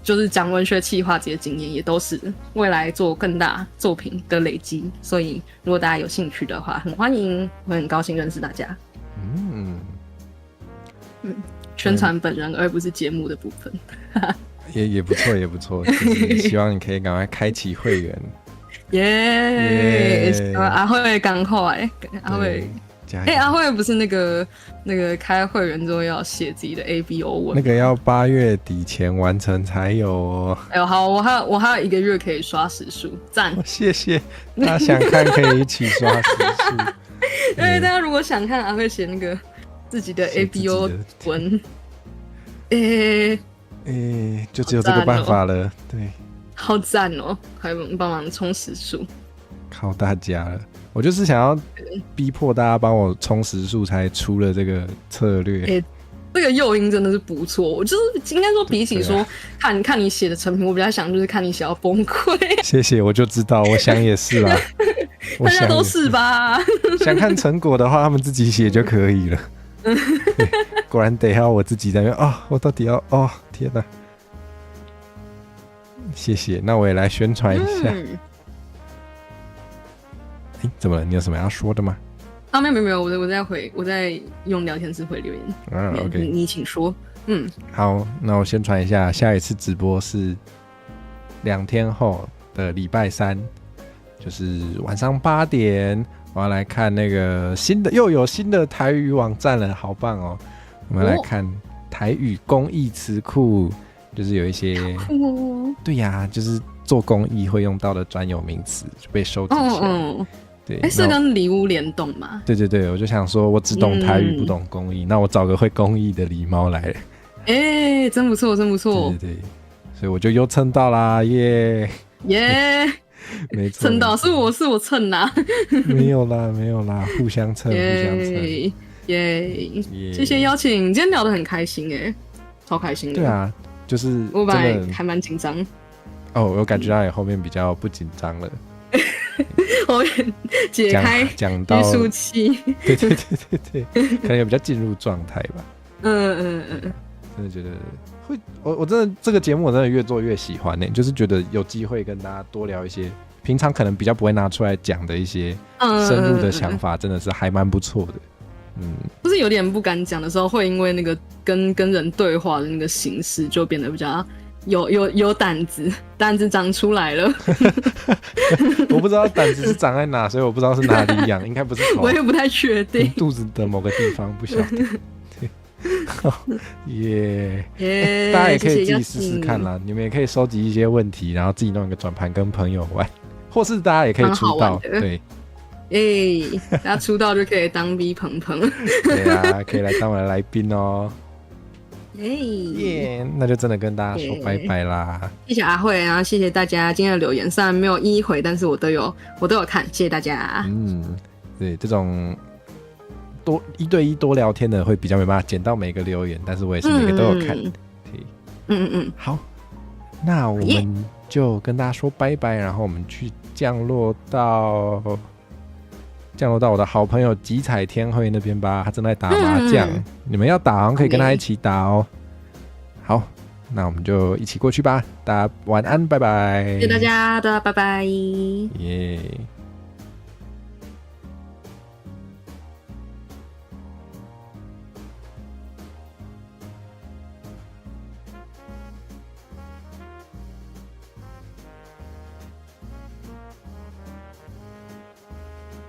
就是讲文学企划这些经验，也都是未来做更大作品的累积。所以如果大家有兴趣的话，很欢迎，我很高兴认识大家。宣传本人而不是节目的部分。也不错，也不错。就是希望你可以赶快开启会员。耶！阿慧赶快，阿慧，阿慧不是那个开会员之后要写自己的 ABO 文，那个要8月底前完成才有哦。哎呦，好，我还有1个月可以刷时数，赞！谢谢，大家想看可以一起刷时数。对，大家如果想看阿慧写那个自己的 ABO 文，就只有这个办法了。对，好赞哦！快帮忙冲时数，靠大家了。我就是想要逼迫大家帮我冲时数，才出了这个策略。这个诱因真的是不错。我就是应该说，比起说看你写的成品，我比较想就是看你写到崩溃。谢谢，我就知道，我想也是啦。大家都是吧？想看成果的话，他们自己写就可以了。果然得要我自己在那边我到底要天哪！谢谢，那我也来宣传一下。怎么了？你有什么要说的吗？没有，我在用聊天室回留言。OK， 你请说。好，那我宣传一下，下一次直播是2天后的礼拜3，就是晚上8点。我要来看那个又有新的台语网站了，好棒哦！我们来看台语公益词库，就是有一些对呀，就是做公益会用到的专有名词就被收集起来。对，是跟礼物联动吗？对，我就想说，我只懂台语，不懂公益，那我找个会公益的狸猫来。真不错，真不错。对，所以我就又蹭到啦，耶！没错，蹭到是我蹭啦。没有啦，互相蹭，耶！谢谢邀请，今天聊得很开心超开心的。对啊，就是我本来还蛮紧张。我感觉到你后面比较不紧张了。后面解开讲到拘束器，对，可能也比较进入状态吧。真的觉得会，我真的这个节目我真的越做越喜欢就是觉得有机会跟大家多聊一些平常可能比较不会拿出来讲的一些深入的想法，真的是还蛮不错的。就是有点不敢讲的时候，会因为那个跟人对话的那个形式就变得比较有胆子长出来了。我不知道胆子是长在哪，所以我不知道是哪里痒，应该不是头，我也不太确定，肚子的某个地方不晓得。大家也可以自己试试看啦，你们也可以收集一些问题，然后自己弄一个转盘跟朋友玩，或是大家也可以出道，对。大家出道就可以当 B 鹏鹏。对啊，可以来当我的来宾哦。那就真的跟大家说拜拜啦。谢谢阿慧，然后谢谢大家今天的留言，虽然没有一一回，但是我都有看，谢谢大家。对，这种一对一多聊天的会比较没办法捡到每个留言，但是我也是每个都有看。好，那我们就跟大家说拜拜，然后我们去降落到我的好朋友吉彩天惠那边吧，他正在打麻将，你们要打好像可以跟他一起打哦。好，那我们就一起过去吧，大家晚安，拜拜。谢谢大家，拜拜。耶。